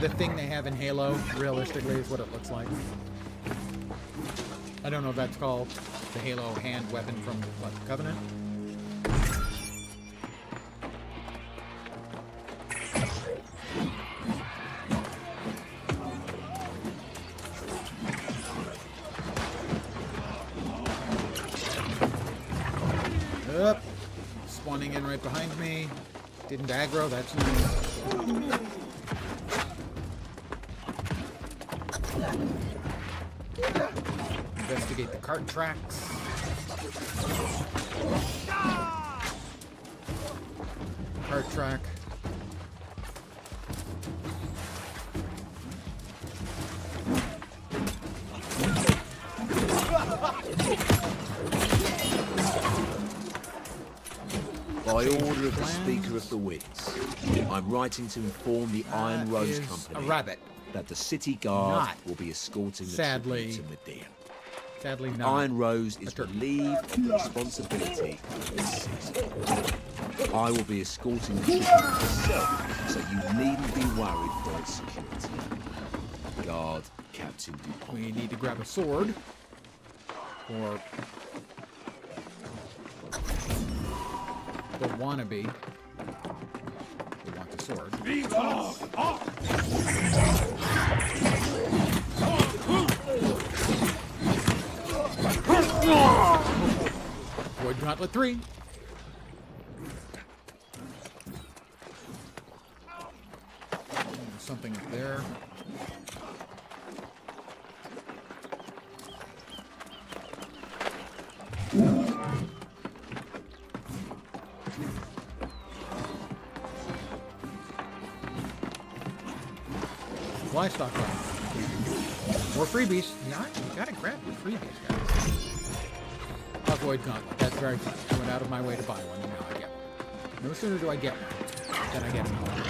A: the thing they have in Halo, realistically, is what it looks like. I don't know if that's called the Halo hand weapon from what, the Covenant. Up. Spawning in right behind me. Didn't aggro, that's nice. Investigate the cart tracks. Cart track.
F: By order of the Speaker of the Winds, I'm writing to inform the Iron Rose Company that the city guard will be escorting the tribute to Medea.
A: Sadly not.
F: Iron Rose is relieved of the responsibility of this season. I will be escorting the tribute myself, so you needn't be worried for its security. Guard, Captain Dupont.
A: We need to grab a sword. Or the wannabe. We want the sword. Void Gauntlet 3. There's something up there. Supply stock run. More freebies. You gotta grab your freebies, guys. A Void Gauntlet. That's very fun. I went out of my way to buy one, and now I get one. No sooner do I get one than I get another.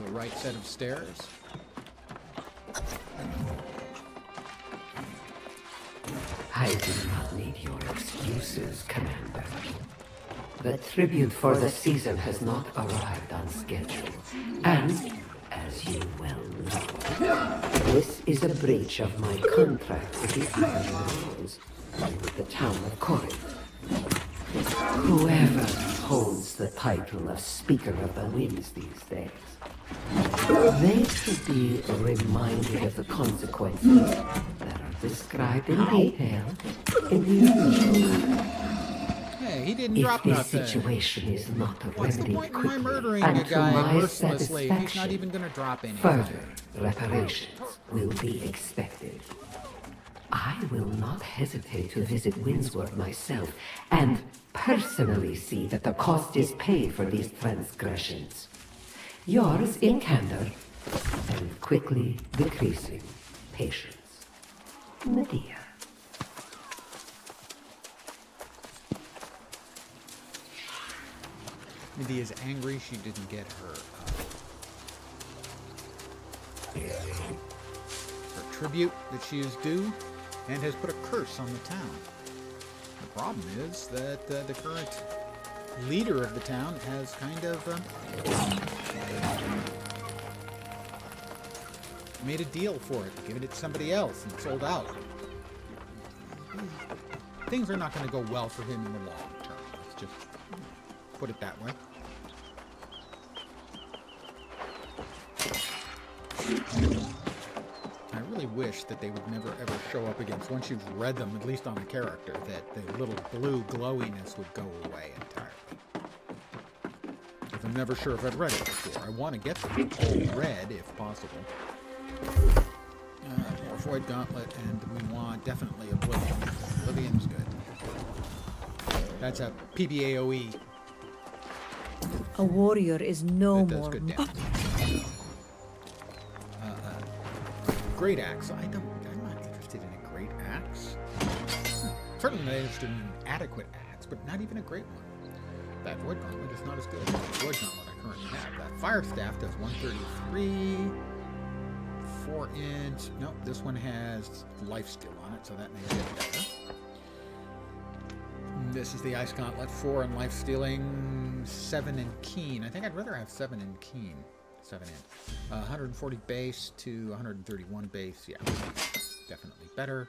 A: The right set of stairs.
O: I do not need your excuses, Commander. The tribute for the season has not arrived on schedule. And, as you well know, this is a breach of my contract with the Iron Rose and with the town of Corinth. Whoever holds the title of Speaker of the Winds these days. They should be reminded of the consequences that are described in detail in the original.
A: Hey, he didn't
O: If
A: drop
O: this
A: nothing.
O: situation is not
A: What's the
O: remedied
A: point in my
O: quickly
A: murdering
O: and
A: a
O: to
A: guy
O: my
A: mercilessly if he's not
O: satisfaction,
A: even going to drop anything?
O: further reparations will be expected. I will not hesitate to visit Windsworth myself and personally see that the cost is paid for these transgressions. Yours in candor and quickly decreasing patience. Medea.
A: Medea's angry she didn't get her tribute that she is due, and has put a curse on the town. The problem is that the current leader of the town has kind of made a deal for it, given it to somebody else, and sold out. Things are not going to go well for him in the long term. Let's just put it that way. I really wish that they would never ever show up against, once you've read them, at least on a character, that the little blue glowiness would go away entirely. Because I'm never sure if I've read it before. I want to get them all read, if possible. More Void Gauntlet, and we want definitely Oblivion. Oblivion's good. That's a PBAOE.
I: A warrior is no
A: That does
I: more.
A: good damage. Great Axe. I'm not interested in a Great Axe. Certainly not interested in an adequate axe, but not even a great one. That Void Gauntlet is not as good as the Void Gauntlet I currently have. That Fire Staff does 133, 4-inch. Nope, this one has lifesteal on it, so that makes it better. This is the Ice Gauntlet, 4 in lifestealing, 7 in keen. I think I'd rather have 7 in keen. 7 in. 140 base to 131 base. Yeah, definitely better.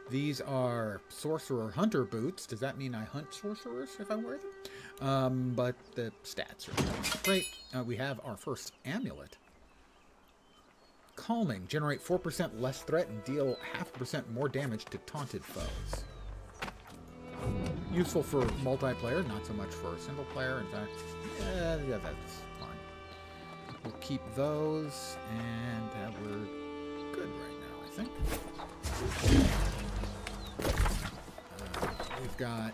A: These are Sorcerer Hunter boots. Does that mean I hunt sorcerers if I wear them? But the stats are great. We have our first amulet. Calming. Generate 4% less threat and deal 0.5% more damage to taunted foes. Useful for multiplayer, not so much for single player. In fact, yeah, that's fine. We'll keep those, and we're good right now, I think. We've got...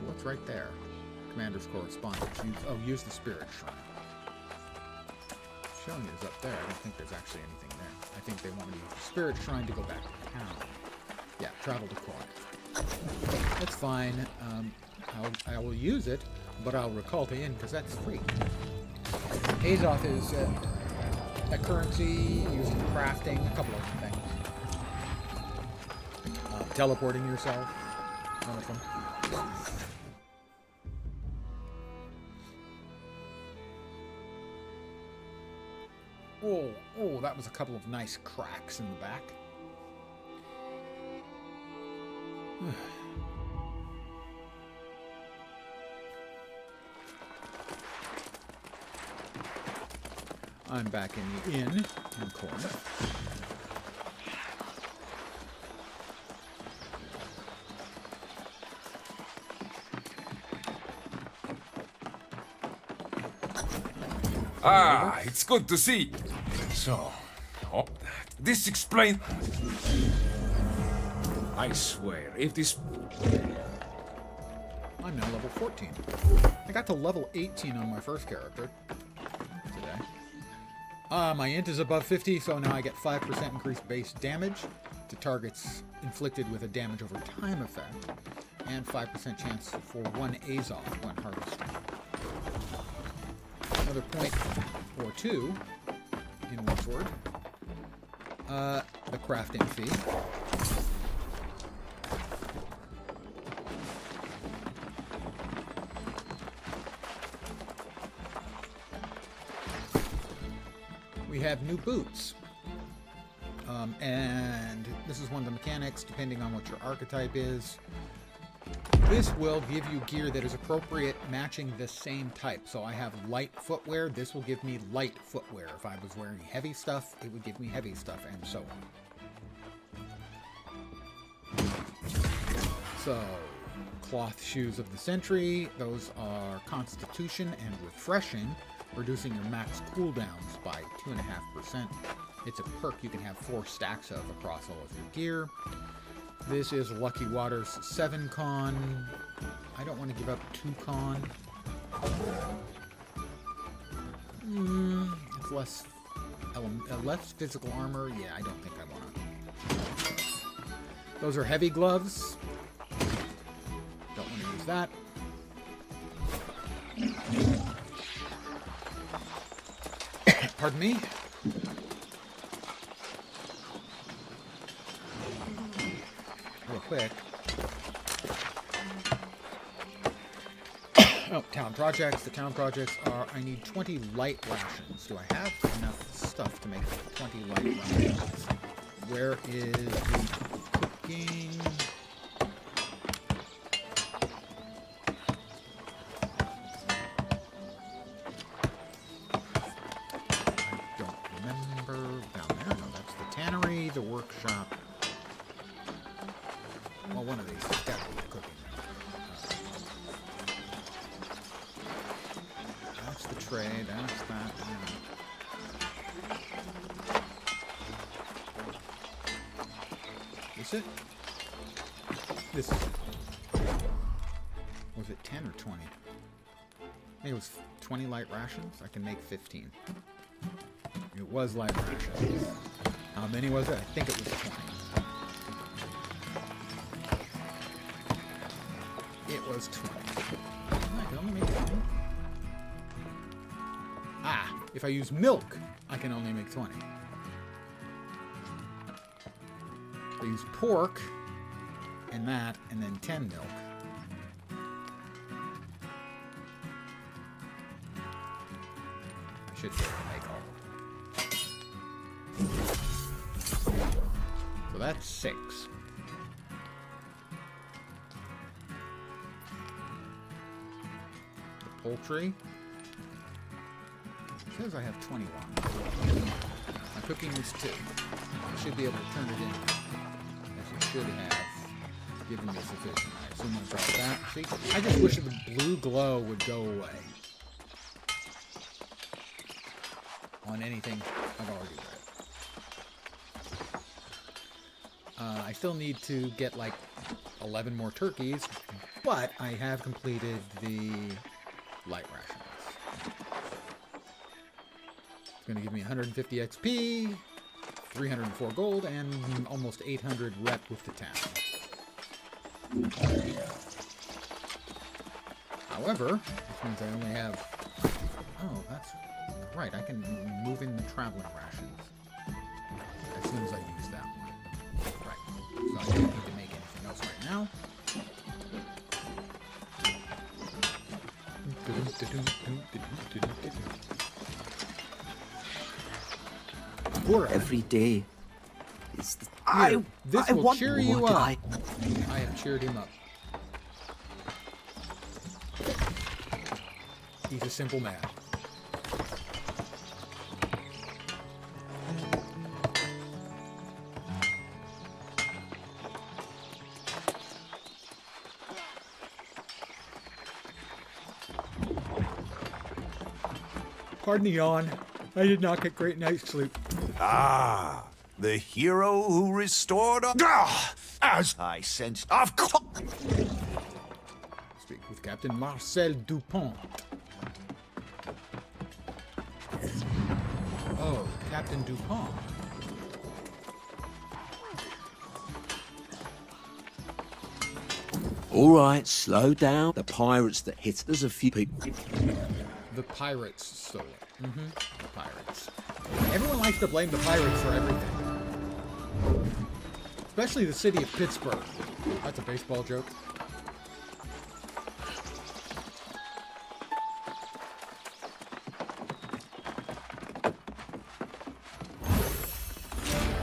A: What's right there? Commander's Correspondence. Use the Spirit Shrine. Showing is up there. I don't think there's actually anything there. I think they want to use the Spirit Shrine to go back to town. Yeah, travel to Corn. That's fine. I will use it, but I'll recall to inn because that's free. Azoth is a currency used in crafting, a couple of things. Teleporting yourself, one of them. Oh, that was a couple of nice cracks in the back. I'm back in the inn in Corinth.
N: Ah, it's good to see. So, this explains.
F: I swear, if this...
A: I'm now level 14. I got to level 18 on my first character today. My int is above 50, so now I get 5% increased base damage to targets inflicted with a damage over time effect, and 5% chance for 1 Azoth when harvesting. Another point or 2 in Wordsworth. The crafting fee. We have new boots. And this is one of the mechanics, depending on what your archetype is. This will give you gear that is appropriate, matching the same type. So I have light footwear. This will give me light footwear. If I was wearing heavy stuff, it would give me heavy stuff, and so on. So, cloth shoes of the century. Those are Constitution and Refreshing, reducing your max cooldowns by 2.5%. It's a perk you can have 4 stacks of across all of your gear. This is Lucky Waters 7 con. I don't want to give up 2 con. It's less physical armor. Yeah, I don't think I want to. Those are heavy gloves. Don't want to use that. Pardon me. Real quick. Oh, town projects. The town projects are, I need 20 light rations. Do I have enough stuff to make 20 light rations? Where is the cooking? I don't remember. Down there? No, that's the tannery, the workshop. Well, one of these has got to be the cooking room. That's the tray, that's that. Is it? This is it. Was it 10 or 20? I think it was 20 light rations. I can make 15. It was light rations. How many was it? I think it was 20. It was 20. I can only make 20. Ah, if I use milk, I can only make 20. I use pork and that, and then 10 milk. I should be able to make all of them. So that's 6. The poultry. It says I have 21. My cooking is 2. I should be able to turn it in. Should have given me sufficient. I assume I got that. See, I just wish the blue glow would go away on anything I've already read. I still need to get like 11 more turkeys, but I have completed the light rations. It's going to give me 150 XP. 304 gold and almost 800 rep with the town. However, this means I only have... Oh, that's right. I can move in the traveling rations as soon as I use that one. Right. So I don't need to make anything else right now.
F: Every day is the...
A: This will cheer you up. I have cheered him up. He's a simple man. Pardon the yawn. I did not get great night's sleep.
P: Ah, the hero who restored as I sensed. Of course.
A: Speak with Captain Marcel Dupont. Oh, Captain Dupont.
F: All right, slow down. The pirates that hit us, a few people.
A: The pirates stole it. The pirates. Everyone likes to blame the pirates for everything. Especially the city of Pittsburgh. That's a baseball joke.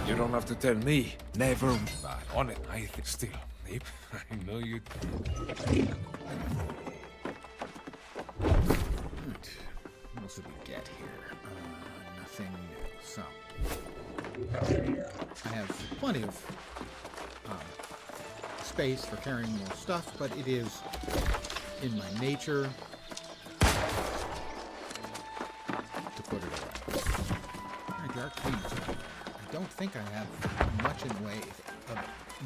N: You don't have to tell me. Never. But on it, I think still. Yep, I know you.
A: What else did we get here? Nothing new. So, I have plenty of space for carrying more stuff, but it is in my nature to put it away. Alright, the arcane is over there. I don't think I have much in the way of,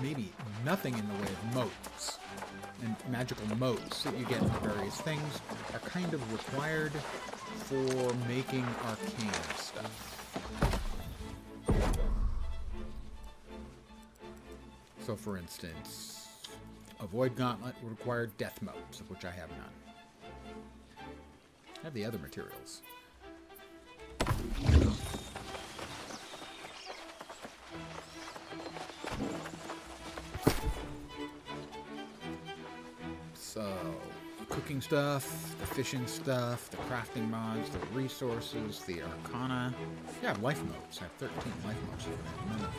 A: maybe nothing in the way of motes. And magical motes that you get for various things are kind of required for making arcane stuff. So, for instance, a Void Gauntlet would require death motes, of which I have none. I have the other materials. So, the cooking stuff, the fishing stuff, the crafting mods, the resources, the arcana. Yeah, life motes. I have 13 life motes. None of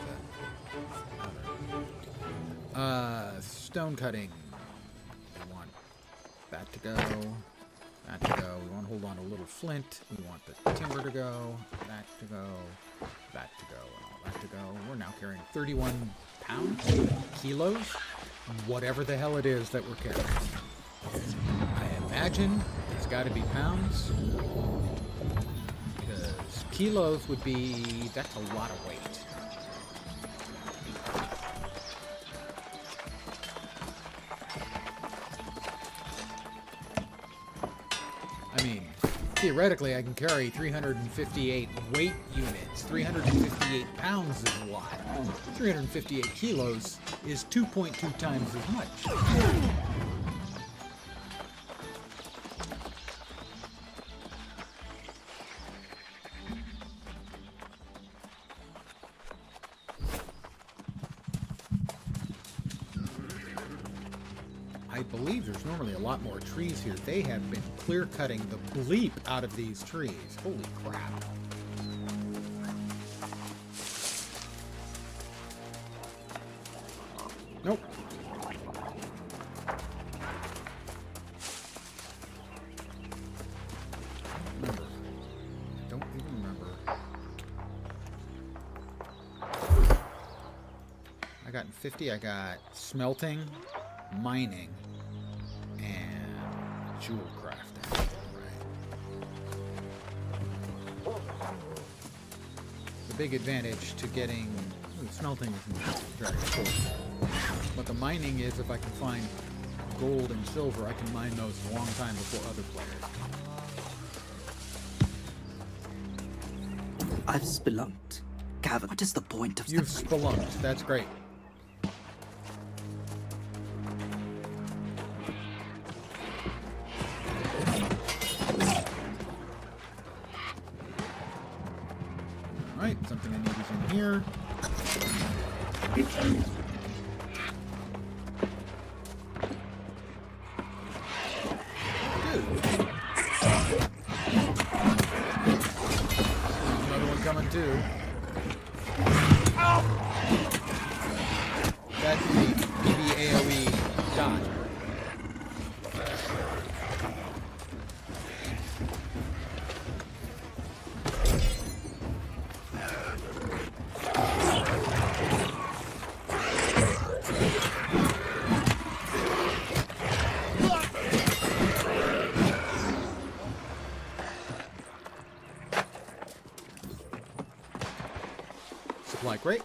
A: that. Stone cutting. We want that to go. That to go. We want to hold on to a little flint. We want the timber to go. That to go. That to go. And all that to go. We're now carrying 31 pounds? Kilos? Whatever the hell it is that we're carrying. I imagine it's got to be pounds. Because kilos would be... that's a lot of weight. I mean, theoretically, I can carry 358 weight units. 358 pounds is a lot. 358 kilos is 2.2 times as much. I believe there's normally a lot more trees here. They have been clear-cutting the bleep out of these trees. Holy crap. Nope. Don't even remember. I got 50, I got smelting, mining, and jewel crafting. Right. The big advantage to getting smelting isn't very important. But the mining is if I can find gold and silver, I can mine those a long time before other players.
Q: I've spelunked. Gavin, what is the point of...
A: You've spelunked. That's great. Alright, something I need is in here. Another one coming too. That's the BB AoE dot. Supply crate.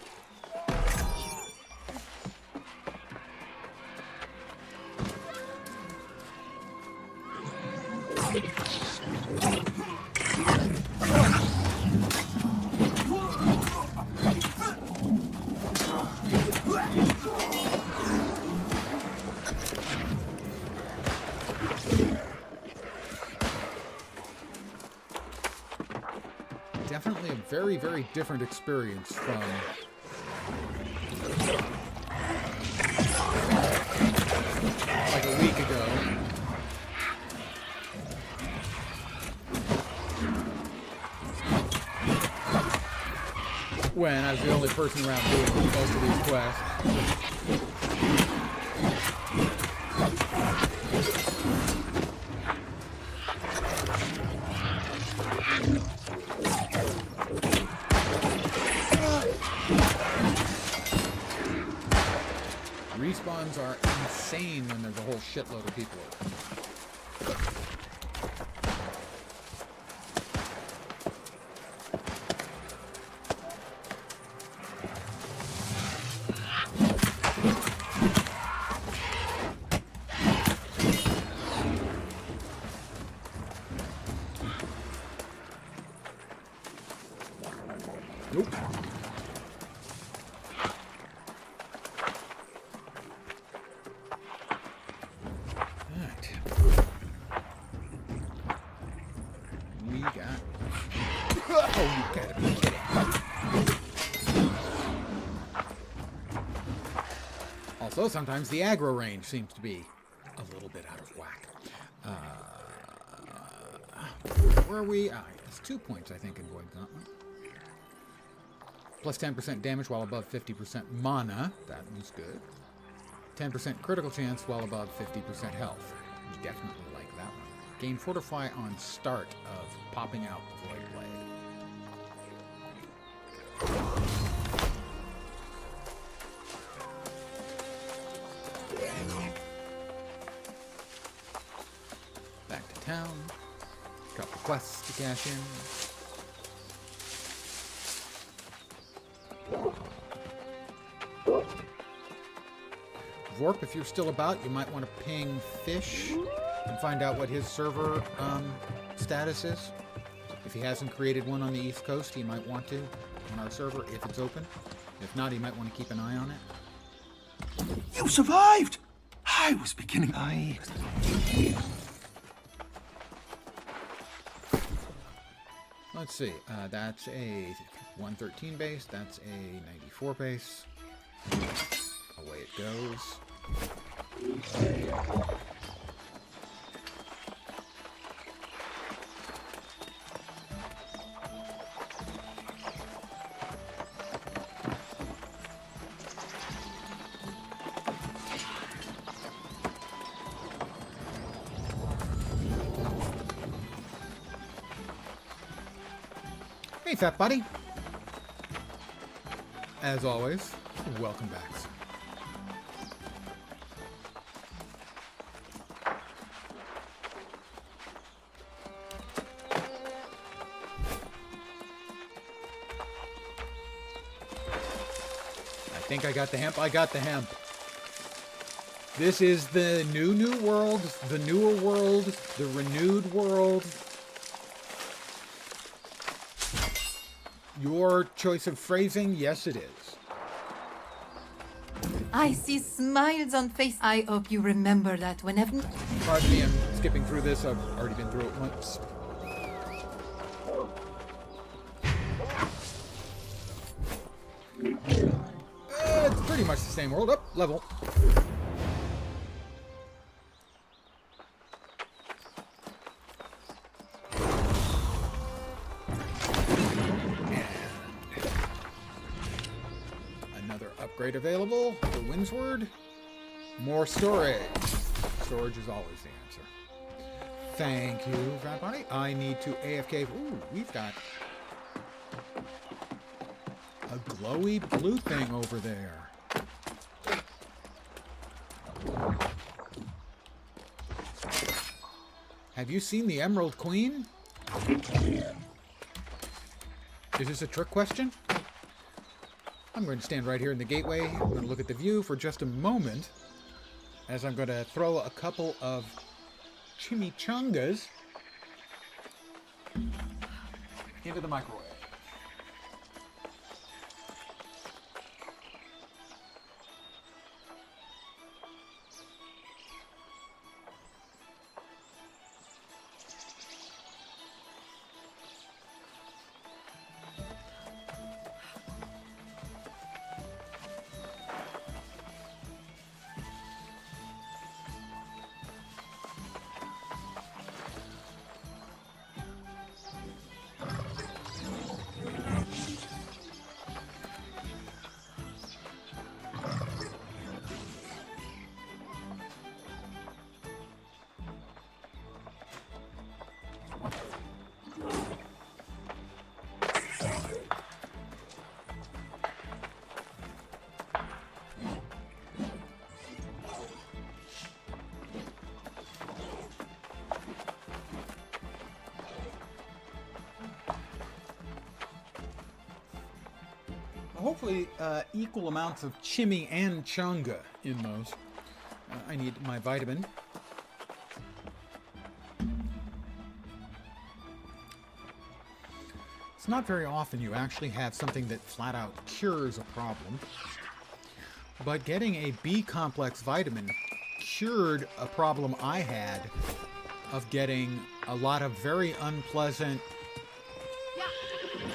A: Definitely a very, very different experience from like a week ago. when I was the only person around doing most of these quests. Respawns are insane when there's a whole shitload of people over. Nope. Alright. We got... Oh, you gotta be kidding. Also, sometimes the aggro range seems to be a little bit out of whack. Where are we? It's 2 points, I think, in Void Gauntlet. Plus 10% damage while above 50% mana. That was good. 10% critical chance while above 50% health. Definitely like that one. Gain Fortify on start of popping out the Void Blade. Back to town. Couple quests to cash in. Vorp, if you're still about, you might want to ping Fish and find out what his server status is. If he hasn't created one on the East Coast, he might want to on our server if it's open. If not, he might want to keep an eye on it.
J: You survived! I was beginning...
A: Let's see. That's a 113 base. That's a 94 base. Away it goes. Hey, fat buddy. As always, welcome back. I think I got the hemp. I got the hemp. This is the new world, the newer world, the renewed world. Your choice of phrasing, yes it is.
L: I see smiles on face. I hope you remember that whenever...
A: Pardon me, I'm skipping through this. I've already been through it once. It's pretty much the same world. Up, level. Another upgrade available for Windsward. More storage. Storage is always the answer. Thank you, Fat Bunny. I need to AFK. Ooh, we've got a glowy blue thing over there. Have you seen the Emerald Queen? Is this a trick question? I'm going to stand right here in the gateway. I'm going to look at the view for just a moment as I'm going to throw a couple of chimichangas into the microwave. hopefully equal amounts of chimmy and chunga in those. I need my vitamin. It's not very often you actually have something that flat out cures a problem. But getting a B complex vitamin cured a problem I had of getting a lot of very unpleasant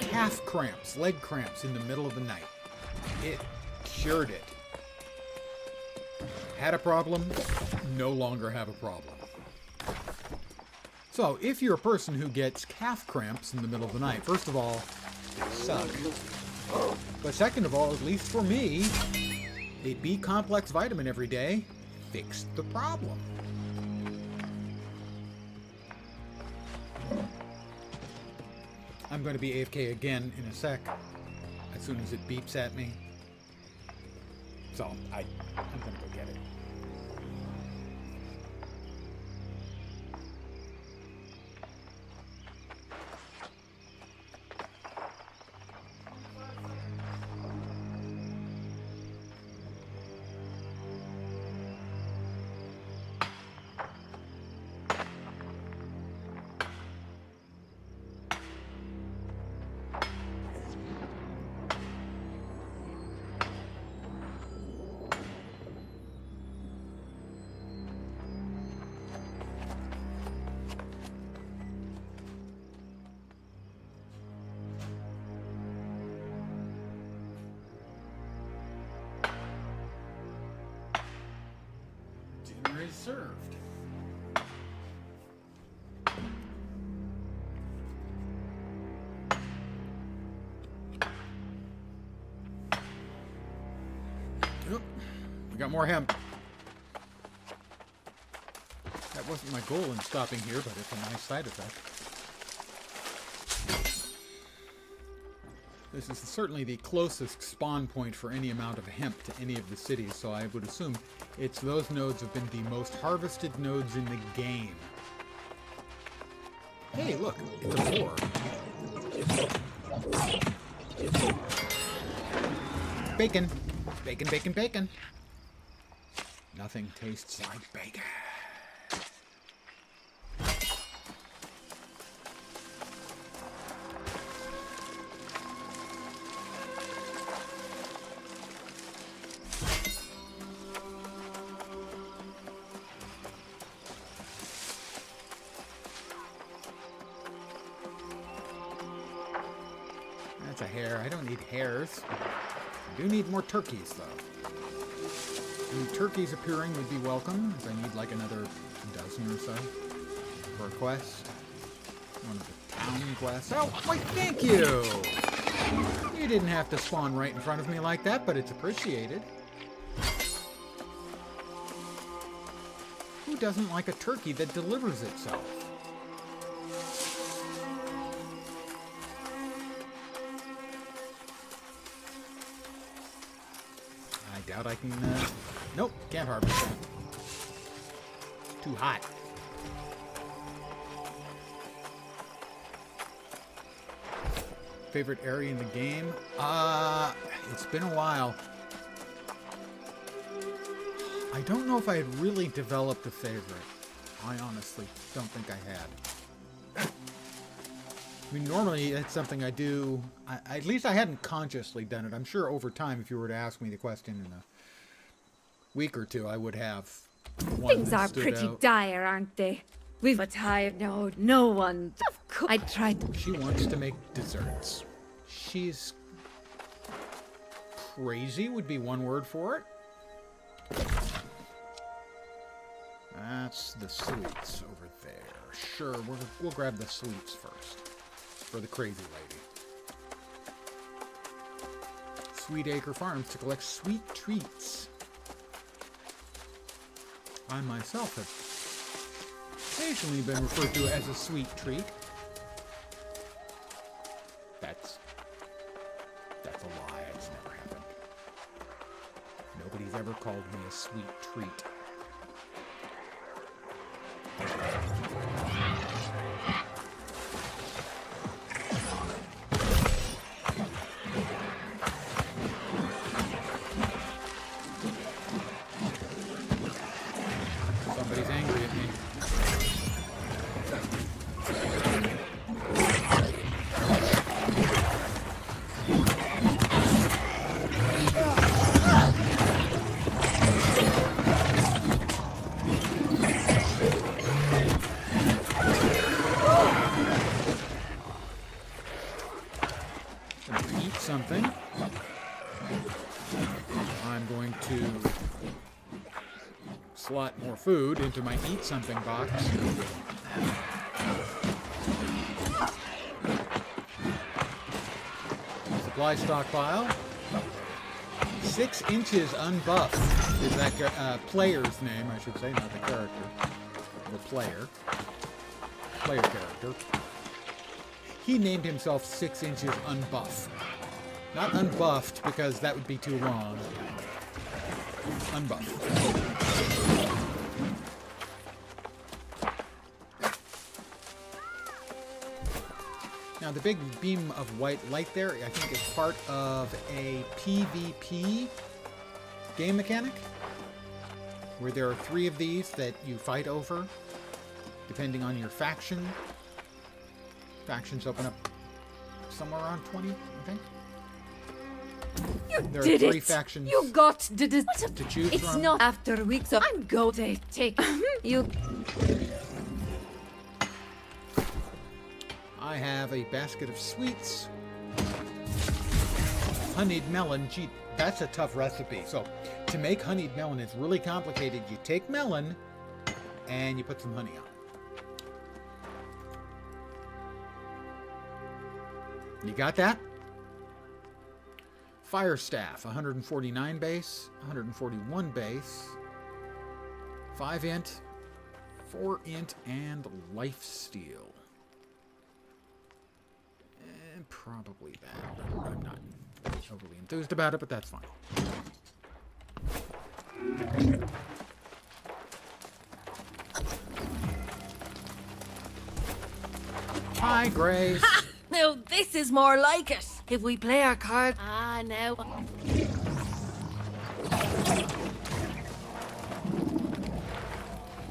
A: calf cramps, leg cramps in the middle of the night. It cured it. Had a problem, no longer have a problem. So, if you're a person who gets calf cramps in the middle of the night, first of all, they suck. But second of all, at least for me, a B complex vitamin every day fixed the problem. I'm going to be AFK again in a sec, as soon as it beeps at me. So, I'm going to go get it. Dinner is served. Yep. We got more hemp. That wasn't my goal in stopping here, but it's a nice side effect. This is certainly the closest spawn point for any amount of hemp to any of the cities, so I would assume those nodes have been the most harvested nodes in the game. Hey, look, it's a boar. Bacon. Bacon, bacon, bacon. Nothing tastes like bacon. That's a hare. I don't need hares. I do need more turkeys, though. And turkeys appearing would be welcome, as I need like another dozen or so for a quest. One of the town quests. Oh, why, thank you! You didn't have to spawn right in front of me like that, but it's appreciated. Who doesn't like a turkey that delivers itself? I doubt I can, nope, can't harvest that. Too hot. Favorite area in the game? It's been a while. I don't know if I had really developed a favorite. I honestly don't think I had. I mean, normally it's something I do, at least I hadn't consciously done it. I'm sure over time, if you were to ask me the question in a week or two, I would have one
R: Things
A: that
R: are
A: stood
R: pretty
A: out.
R: dire, aren't they? We've a tired no one. Of course, I tried to.
A: She wants to make desserts. She's crazy would be one word for it. That's the sweets over there. Sure, we'll grab the sweets first. For the crazy lady. Sweet Acre Farms to collect sweet treats. I myself have occasionally been referred to as a sweet treat. That's a lie. It's never happened. Nobody's ever called me a sweet treat. something. I'm going to slot more food into my eat something box. Supply stockpile. 6 inches unbuffed is that player's name, I should say, not the character. The player. Player character. He named himself 6 inches unbuffed. Not unbuffed, because that would be too long. Unbuffed. Now, the big beam of white light there, I think, is part of a PvP game mechanic, where there are 3 of these that you fight over, depending on your faction. Factions open up somewhere around 20, I think.
R: You
A: There
R: did
A: are 3
R: it.
A: factions
R: You got to
A: choose
R: It's
A: from.
R: not after weeks of I'm go to take you.
A: I have a basket of sweets. Honeyed melon. Gee, that's a tough recipe. So, to make honeyed melon, it's really complicated. You take melon and you put some honey on it. You got that? Fire Staff, 149 base, 141 base, 5 int, 4 int, and life steal. And probably that. I'm not overly enthused about it, but that's fine. Hi, Grace.
E: Ha! Now this is more like it. If we play our card... Ah, no.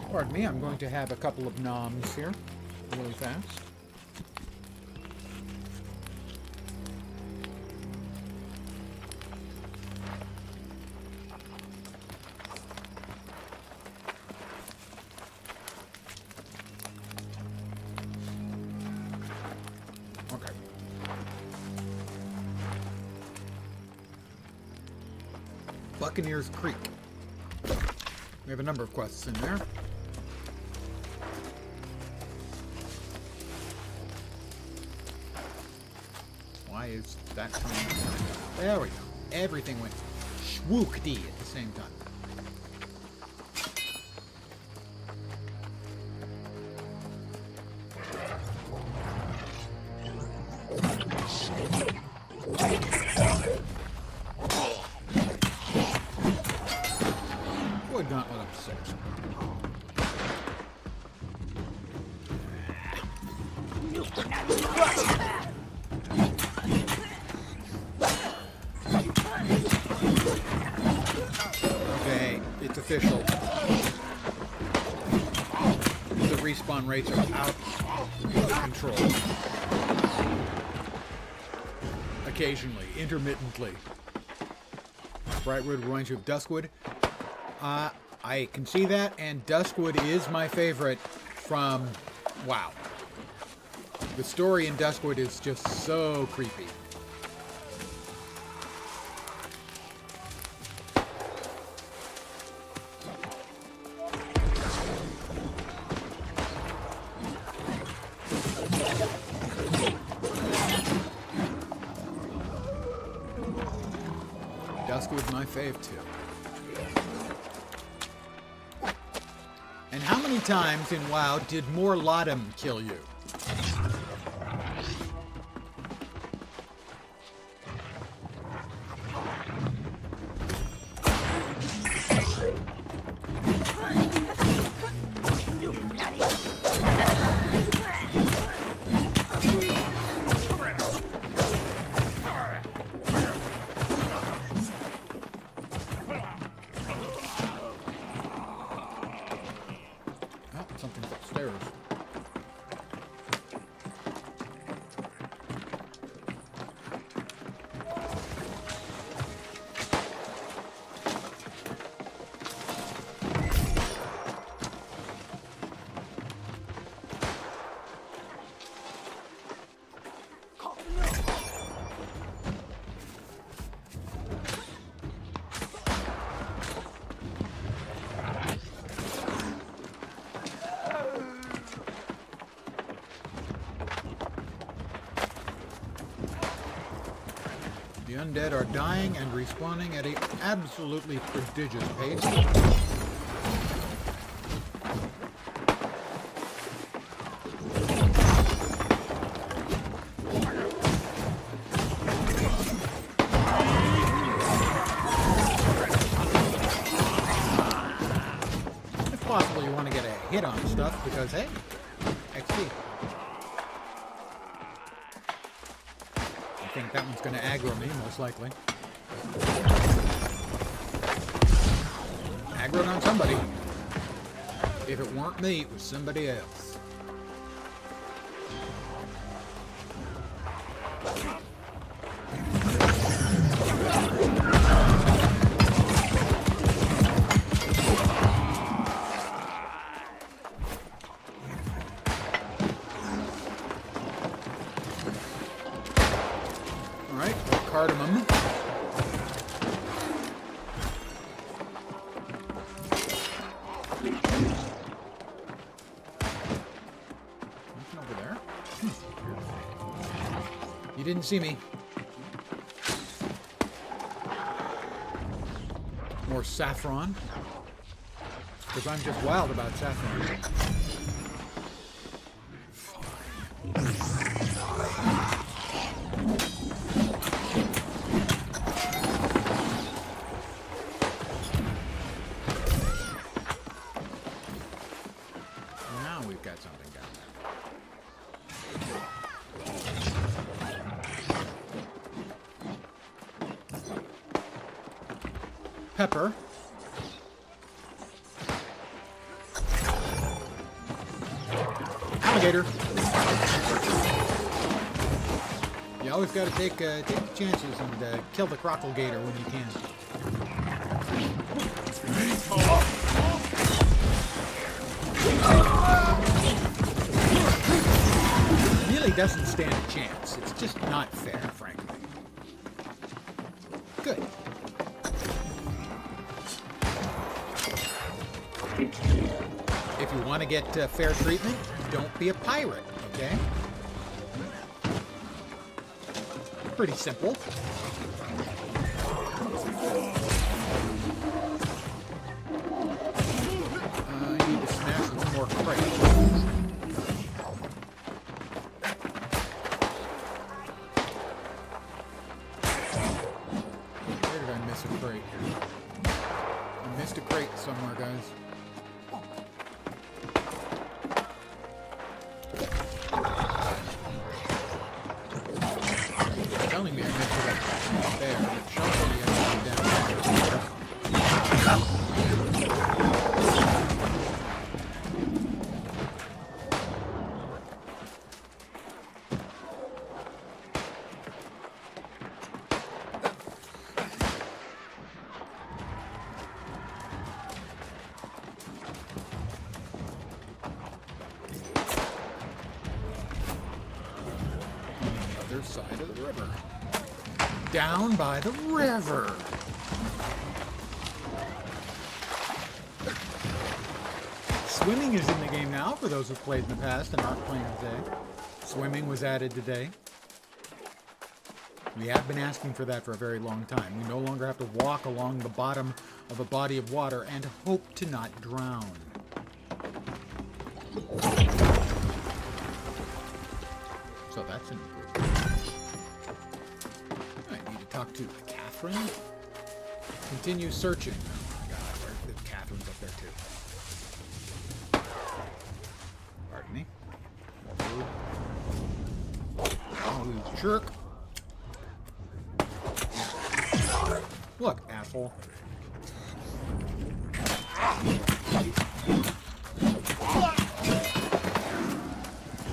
A: Pardon me, I'm going to have a couple of noms here, really fast. Okay. Buccaneers Creek. We have a number of quests in there. Why is that coming? There we go. Everything went swookedy at the same time. Would not let him sit. Okay, it's official. The respawn rates are out of control. Occasionally, intermittently. Brightwood reminds you of Duskwood. I can see that, and Duskwood is my favorite from WoW. The story in Duskwood is just so creepy. Duskwood's my fave too. And how many times in WoW did Morlatum kill you? Something's upstairs. The undead are dying and respawning at an absolutely prodigious pace. If possible, you want to get a hit on stuff because, hey, XP. I think that one's going to aggro me, most likely. Aggroed on somebody. If it weren't me, it was somebody else. Alright, cardamom. Nothing over there. You didn't see me. More saffron. Because I'm just wild about saffron. Now we've got something down there. Pepper. Alligator. You always got to take chances and kill the crocodile when you can. It really doesn't stand a chance. It's just not fair, frankly. Good. If you want to get fair treatment, don't be a pirate, okay? Pretty simple. I need to smash some more crates. Where did I miss a crate? I missed a crate somewhere, guys. Telling me I missed it up there, but showing me I down there. Other side of the river. Down by the river. Swimming is in the game now for those who've played in the past and aren't playing today. Swimming was added today. We have been asking for that for a very long time. We no longer have to walk along the bottom of a body of water and hope to not drown. So that's an improvement. I need to talk to Catherine. Continue searching. Oh my god, Catherine's up there too. Pardon me. Oh, you jerk. Look, asshole. I'll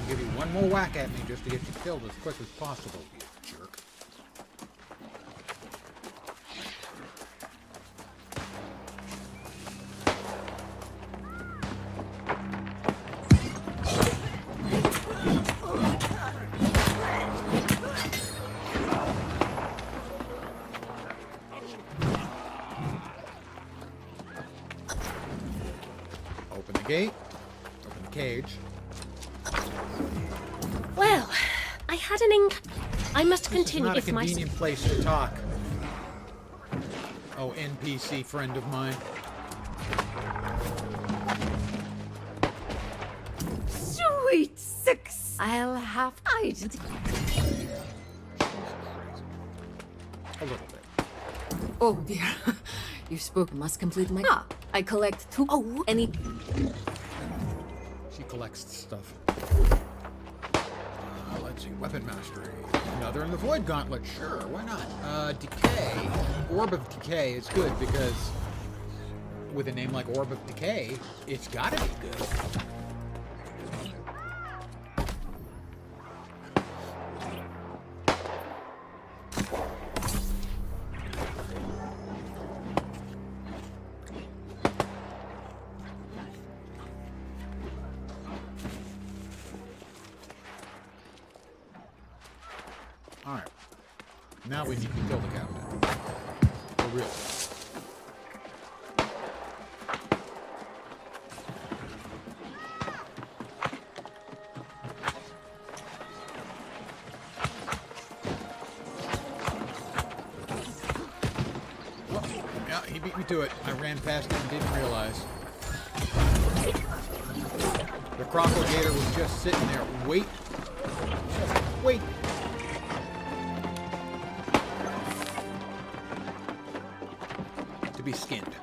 A: give you one more whack at me just to get you killed as quick as possible, you jerk. Open the gate. Open the cage.
E: Well, I had an I must
A: This is
E: continue
A: not a
E: if my...
A: convenient place to talk. Oh, NPC friend of mine.
R: Sweet six. I'll have I.
A: A little bit.
R: Oh dear. You spoke. Must complete my. Ah, I collect two. Oh, any.
A: She collects stuff. Let's see, weapon mastery. Another in the Void Gauntlet. Sure, why not? Decay. Orb of Decay is good because with a name like Orb of Decay, it's gotta be good. Alright. Now we need to kill the captain. For real. Well, yeah, he beat me to it. I ran past him and didn't realize. The crocodile was just sitting there. Wait. Wait. To be skinned.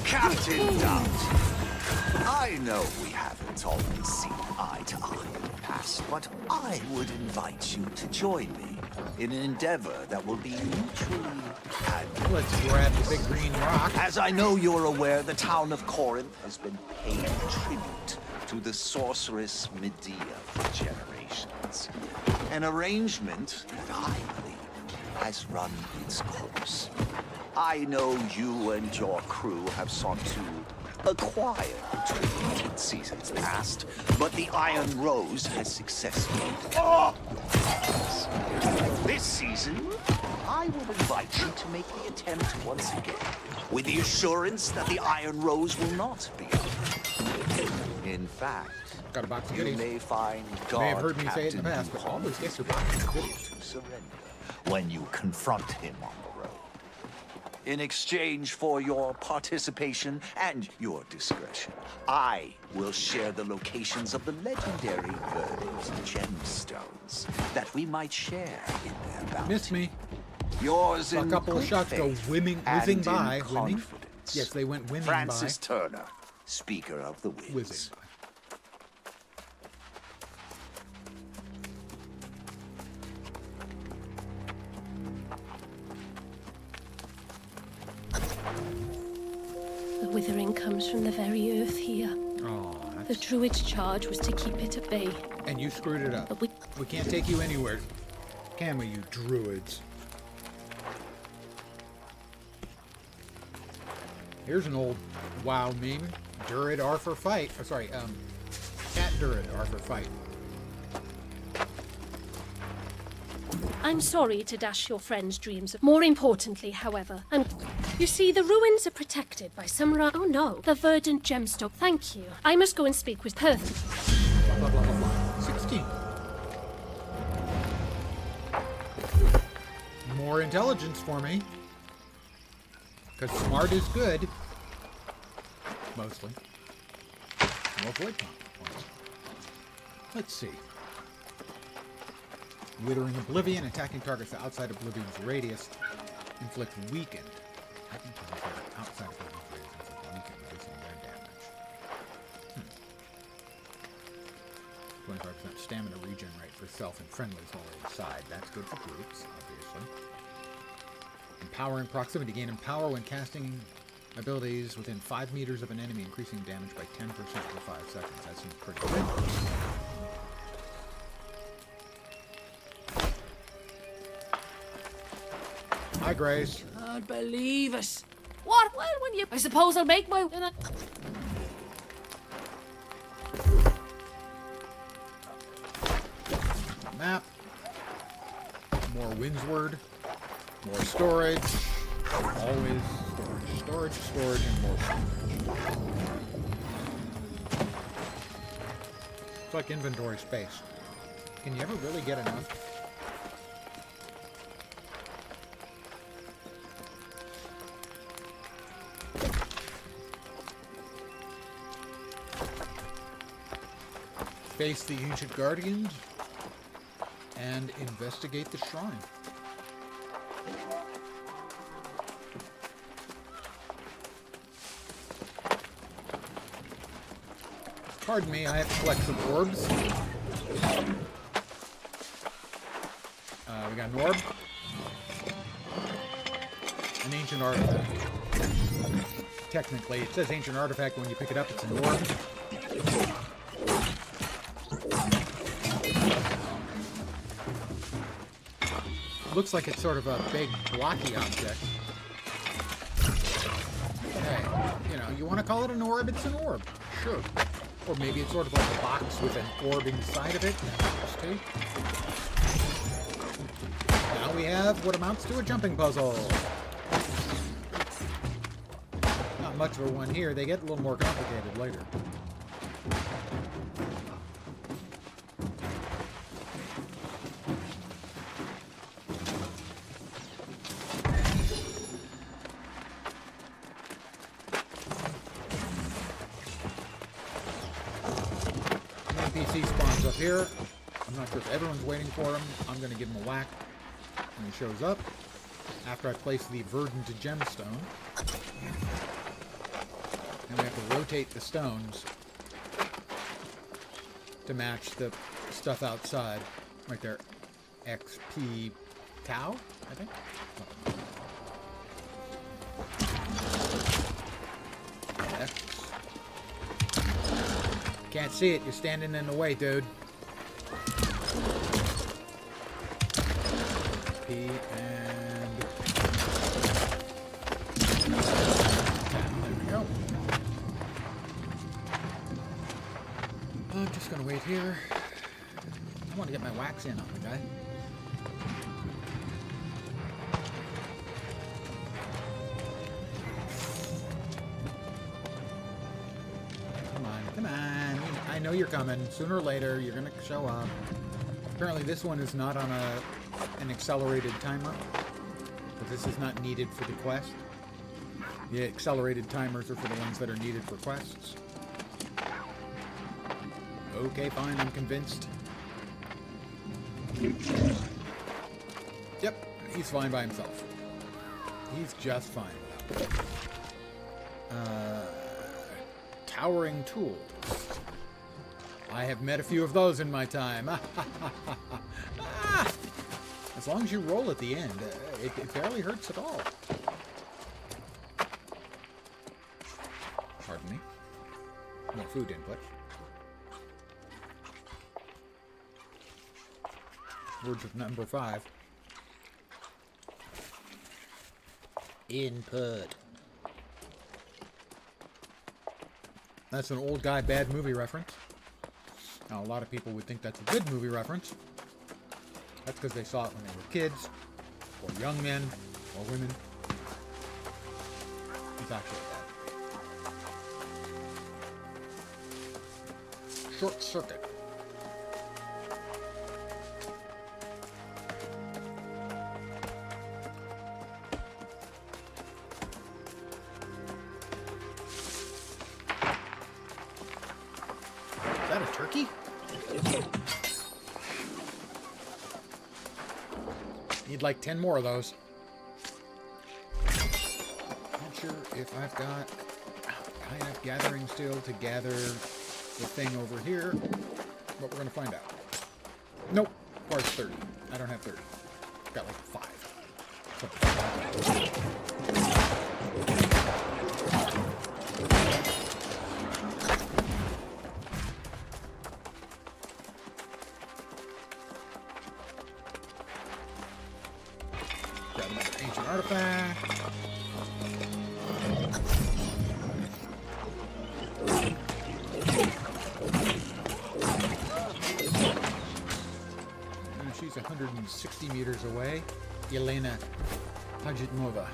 P: Captain Dart, I know we haven't always seen eye to eye in the past, but I would invite you to join me in an endeavor that will be mutually admirable.
A: Let's grab the big green rock.
P: As I know you're aware, the town of Corinth has been paying tribute to the sorceress Medea for generations. An arrangement that I believe has run its course. I know you and your crew have sought to acquire the tribute in seasons past, but the Iron Rose has successfully. This season, I will invite you to make the attempt once again, with the assurance that the Iron Rose will not be open. In fact,
A: got a box of
P: you
A: goodies.
P: may find
A: You may have
P: God
A: heard me say it in the past, but
P: Captain
A: always gets your box of goodies.
P: to surrender when you confront him on the road. In exchange for your participation and your discretion, I will share the locations of the legendary verdant gemstones that we might share in their bounty.
A: Missed me.
P: Yours
A: A
P: in
A: couple of
P: good
A: shots go
P: faith
A: whizzing
P: and
A: by.
P: in
A: Whizzing?
P: confidence.
A: Yes, they went whizzing
P: Francis
A: by.
P: Turner, Speaker of the Winds.
A: Whizzing by.
E: The withering comes from the very earth here.
A: Oh,
E: The druid's charge was to keep it at bay.
A: and you screwed it up.
E: But
A: We can't take you anywhere, can we, you druids? Here's an old WoW meme. Druid are for fight. Oh, sorry, cat druid are for fight.
E: I'm sorry to dash your friend's dreams of. More importantly, however, you see, the ruins are protected by some Oh no, the verdant gemstone. Thank you. I must go and speak with Perth.
A: Blah, blah, blah, blah. 16. More intelligence for me. Because smart is good. Mostly. More void points. Let's see. Withering Oblivion, attacking targets outside Oblivion's radius. Inflict weakened. Attacking targets outside Oblivion's radius. Inflict weakened, reducing their damage. 25% stamina regen rate for self and friendlies while inside. That's good for groups, obviously. Empowering proximity. Gain empower when casting abilities within 5 meters of an enemy, increasing damage by 10% for 5 seconds. That seems pretty good. Hi, Grace.
E: Can't believe it. What? Well, when you. I suppose I'll make my.
A: Map. More Windsward. More storage. Always Storage, storage, and more storage. It's like inventory space. Can you ever really get enough? Face the ancient guardians and investigate the shrine. Pardon me, I have to collect some orbs. We got an orb. An ancient artifact. Technically, it says ancient artifact when you pick it up, it's an orb. Looks like it's sort of a big blocky object. Hey, you know, you want to call it an orb, it's an orb. Sure. Or maybe it's sort of like a box with an orb inside of it. That works too. Now we have what amounts to a jumping puzzle. Not much of a one here. They get a little more complicated later. NPC spawns up here. I'm not sure if everyone's waiting for him. I'm going to give him a whack when he shows up. After I place the verdant gemstone. And we have to rotate the stones to match the stuff outside. Right there. XP tau, I think. X. Can't see it. You're standing in the way, dude. P and... There we go. I'm just gonna wait here. I want to get my wax in on the guy. Come on. I know you're coming. Sooner or later, you're going to show up. Apparently, this one is not on an accelerated timer. But this is not needed for the quest. The accelerated timers are for the ones that are needed for quests. Okay, fine. I'm convinced. Yep. He's fine by himself. He's just fine without me. Towering tools. I have met a few of those in my time. As long as you roll at the end, it barely hurts at all. Pardon me. No food input. Words of number 5. Input. That's an old guy bad movie reference. Now, a lot of people would think that's a good movie reference. That's because they saw it when they were kids, or young men, or women. It's actually that. Short Circuit. Is that a turkey? Need like 10 more of those. Not sure if I've got high enough gathering still to gather the thing over here, but we're gonna find out. Nope, requires 30. I don't have 30. I've got like 5. Grab another ancient artifact. She's 160 meters away. Elena Pajitnova.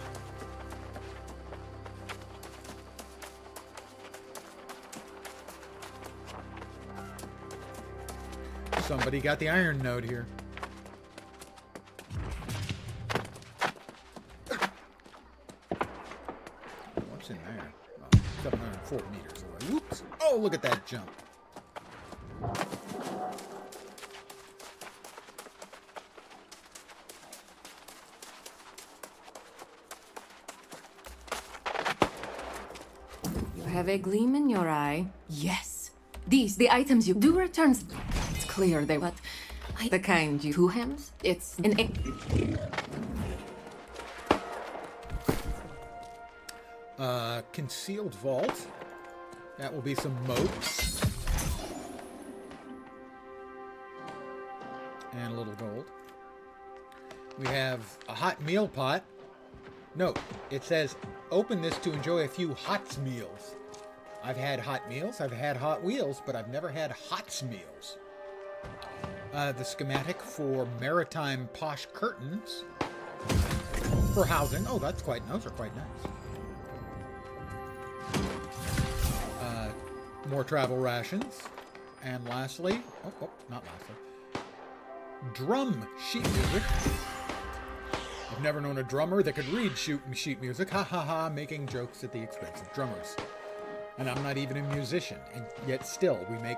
A: Somebody got the iron node here. What's in there? Oh, 704 meters away. Whoops. Oh, look at that jump.
R: You have a gleam in your eye. Yes. The items you do return. It's clear they, but the kind you two hems. It's an.
A: Concealed vault. That will be some moats. And a little gold. We have a hot meal pot. Note, it says, open this to enjoy a few hot meals. I've had hot meals, I've had hot wheels, but I've never had hot meals. The schematic for maritime posh curtains for housing. Oh, those are quite nice. More travel rations. And lastly, not lastly, drum sheet music. I've never known a drummer that could read sheet music. Ha ha ha, making jokes at the expense of drummers. And I'm not even a musician, and yet still we make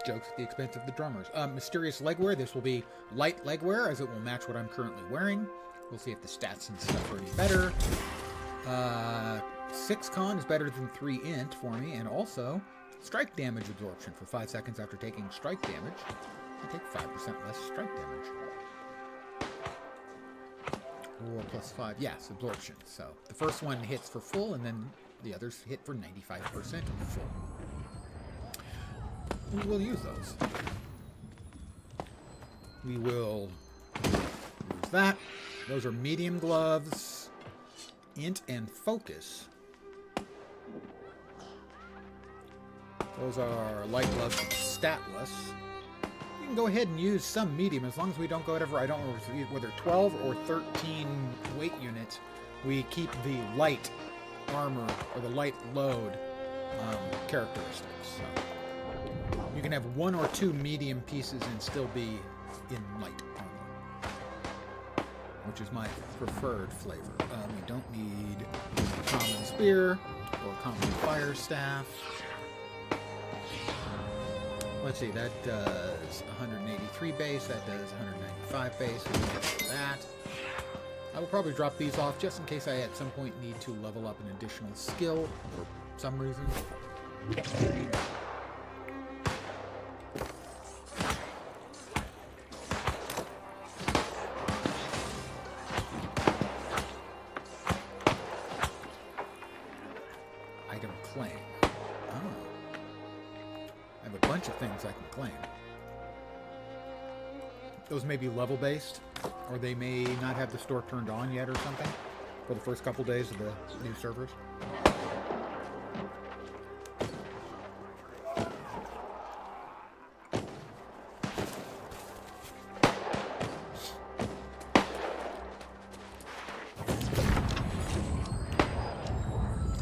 A: jokes at the expense of the drummers. Mysterious legwear. This will be light legwear, as it will match what I'm currently wearing. We'll see if the stats and stuff are any better. 6 con is better than 3 int for me, and also strike damage absorption for 5 seconds after taking strike damage. I take 5% less strike damage. Or plus 5, yes, absorption. So the first one hits for full, and then the others hit for 95% of full. We will use those. We will use that. Those are medium gloves, int and focus. Those are light gloves, statless. You can go ahead and use some medium as long as we don't go whatever, I don't know whether 12 or 13 weight units. We keep the light armor or the light load characteristics. So you can have 1 or 2 medium pieces and still be in light armor, which is my preferred flavor. We don't need common spear or common fire staff. Let's see, that does 183 base, that does 195 base, we can get that. I will probably drop these off just in case I at some point need to level up an additional skill for some reason. Item claim. Oh. I have a bunch of things I can claim. Those may be level based, or they may not have the store turned on yet or something for the first couple days of the new servers.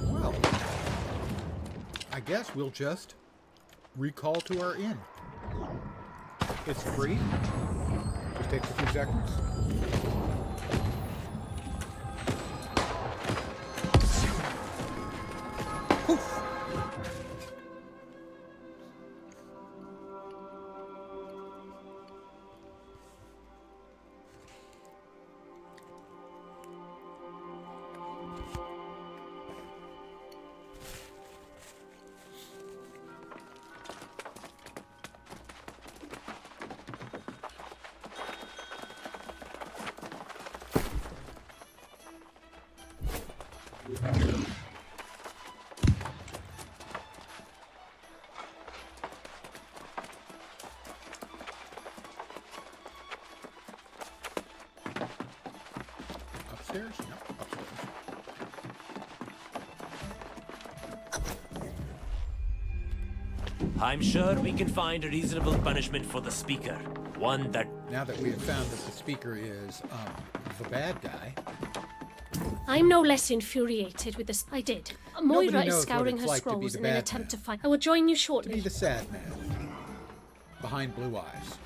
A: Well, I guess we'll just recall to our inn. It's free. Just takes a few seconds. Poof. Upstairs? No, upstairs.
G: I'm sure we can find a reasonable punishment for the speaker. One that...
A: Now that we have found that the speaker is the bad guy.
S: I'm no less infuriated with this. I did.
A: Nobody
S: Moira is
A: knows
S: scouring
A: what
S: her
A: it's like to be
S: scrolls
A: the
S: in an
A: bad
S: attempt
A: man.
S: to find. I will join you
A: To
S: shortly.
A: be the sad man behind blue eyes.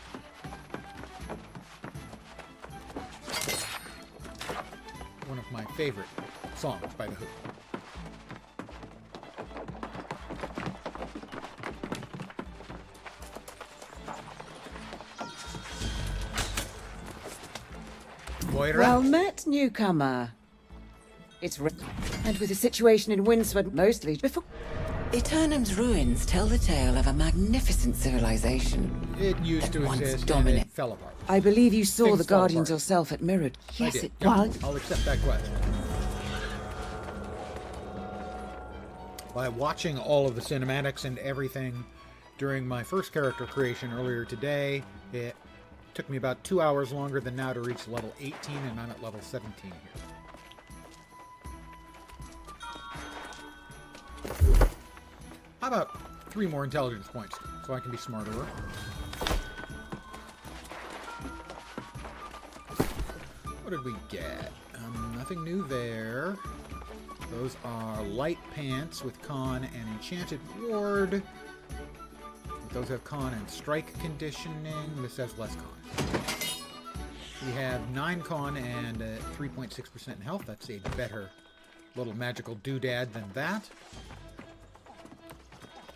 A: one of my favorite songs by The Who. Moira?
T: Well met, newcomer. And with the situation in Winsford mostly before... Aeternum's ruins tell the tale of a magnificent civilization.
A: It used to
T: Once
A: exist and
T: dominant.
A: it fell apart.
T: I believe you saw
A: Things
T: the
A: fell
T: Guardians
A: apart.
T: yourself at Mirrored.
A: I
T: Yes,
A: did.
T: it
A: Yep,
T: was.
A: I'll accept that question. By watching all of the cinematics and everything during my first character creation earlier today, it took me about 2 hours longer than now to reach level 18, and I'm at level 17 here. How about 3 more intelligence points so I can be smarter? What did we get? Nothing new there. Those are light pants with con and enchanted ward. Those have con and strike conditioning. This has less con. We have 9 con and 3.6% in health. That's a better little magical doodad than that.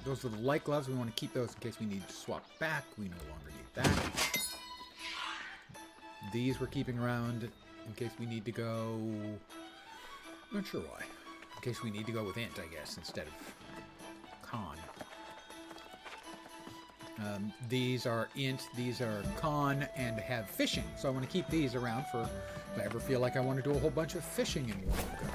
A: Those are the light gloves. We want to keep those in case we need to swap back. We no longer need that. These we're keeping around in case we need to go... Not sure why. In case we need to go with int, I guess, instead of con. These are int, these are con, and have fishing. So I want to keep these around for if I ever feel like I want to do a whole bunch of fishing in one go.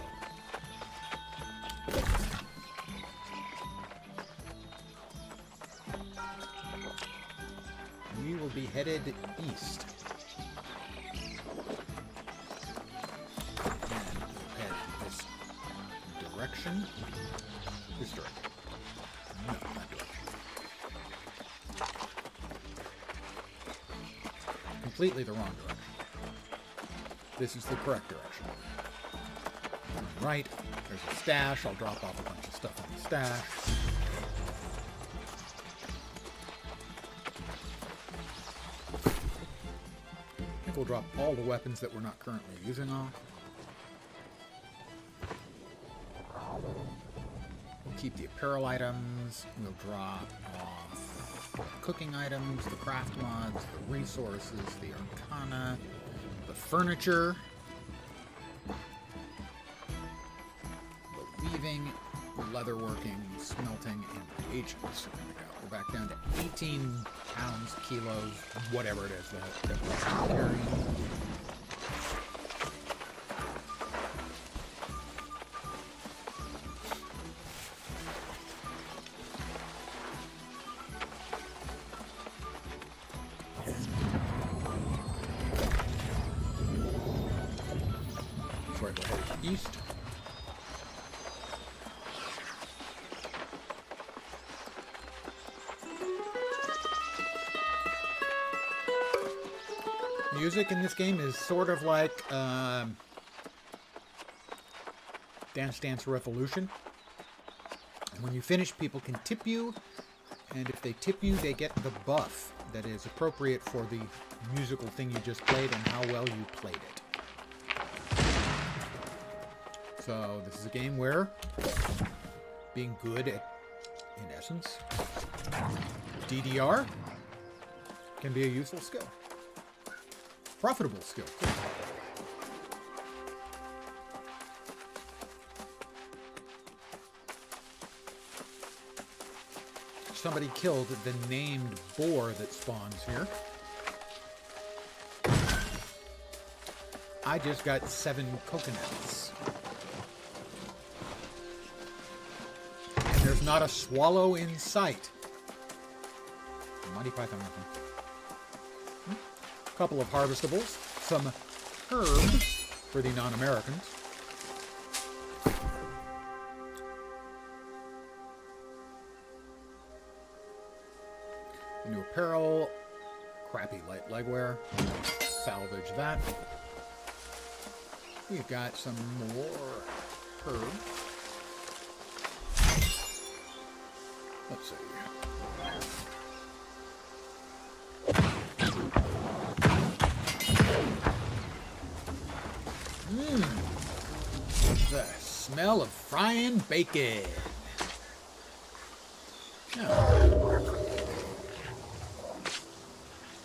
A: We will be headed east. And we'll head this direction. This direction. No, that direction. Completely the wrong direction. This is the correct direction. Right, there's a stash. I'll drop off a bunch of stuff in the stash. I think we'll drop all the weapons that we're not currently using off. We'll keep the apparel items. We'll drop off cooking items, the craft mods, the resources, the arcana, the furniture, the weaving, leatherworking, smelting, and agents. We're back down to 18 pounds, kilos, whatever it is that we're carrying. So we're headed east. Music in this game is sort of like Dance Dance Revolution. And when you finish, people can tip you, and if they tip you, they get the buff that is appropriate for the musical thing you just played and how well you played it. So this is a game where being good at, in essence, DDR can be a useful skill. Profitable skill. Somebody killed the named boar that spawns here. I just got 7 coconuts. And there's not a swallow in sight. Monty Python nothing. Couple of harvestables, some herbs for the non-Americans. New apparel, crappy light legwear, salvage that. We've got some more herbs. Let's see. The smell of frying bacon. Now,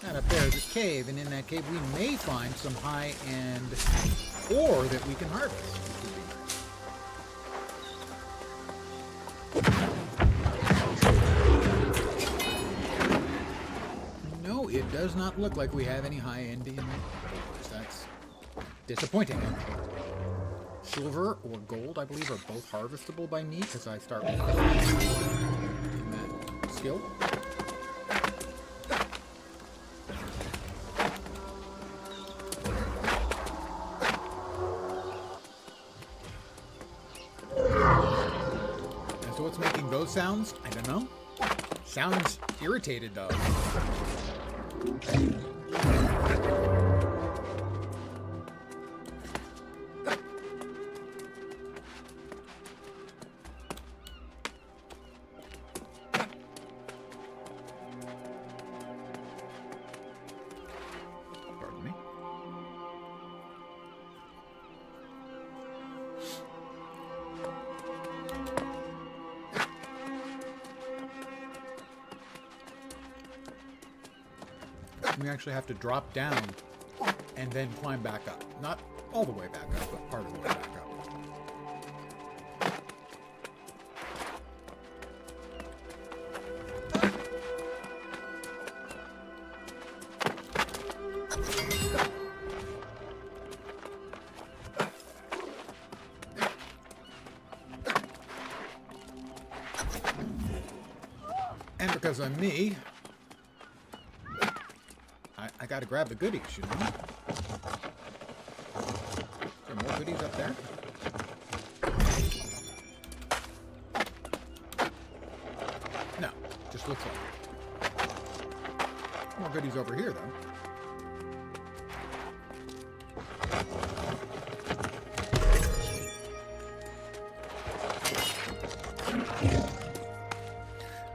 A: that up there is a cave, and in that cave we may find some high-end ore that we can harvest. No, it does not look like we have any high-end in ores. That's disappointing. Silver or gold, I believe, are both harvestable by me because I start with that skill. And so what's making those sounds? I don't know. Sounds irritated though. Pardon me. We actually have to drop down and then climb back up. Not all the way back up, but part of the way back up. And because I'm me, I gotta grab the goodies, you know? Is there more goodies up there? No, just looks like it. More goodies over here, though.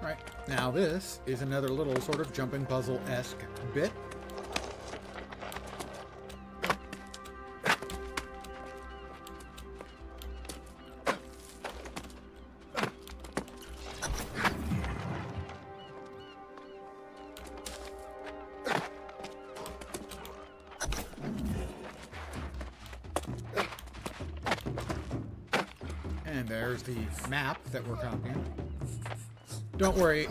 A: Right, now this is another little sort of jumping puzzle-esque bit. And there's the map that we're copying. Don't worry,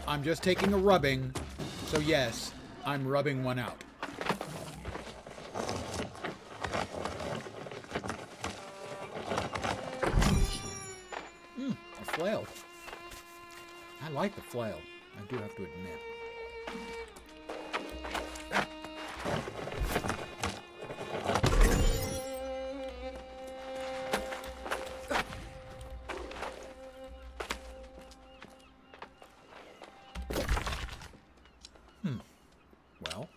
A: I'm just taking a rubbing, so yes, I'm rubbing one out. A flail. I like the flail, I do have to admit. Well,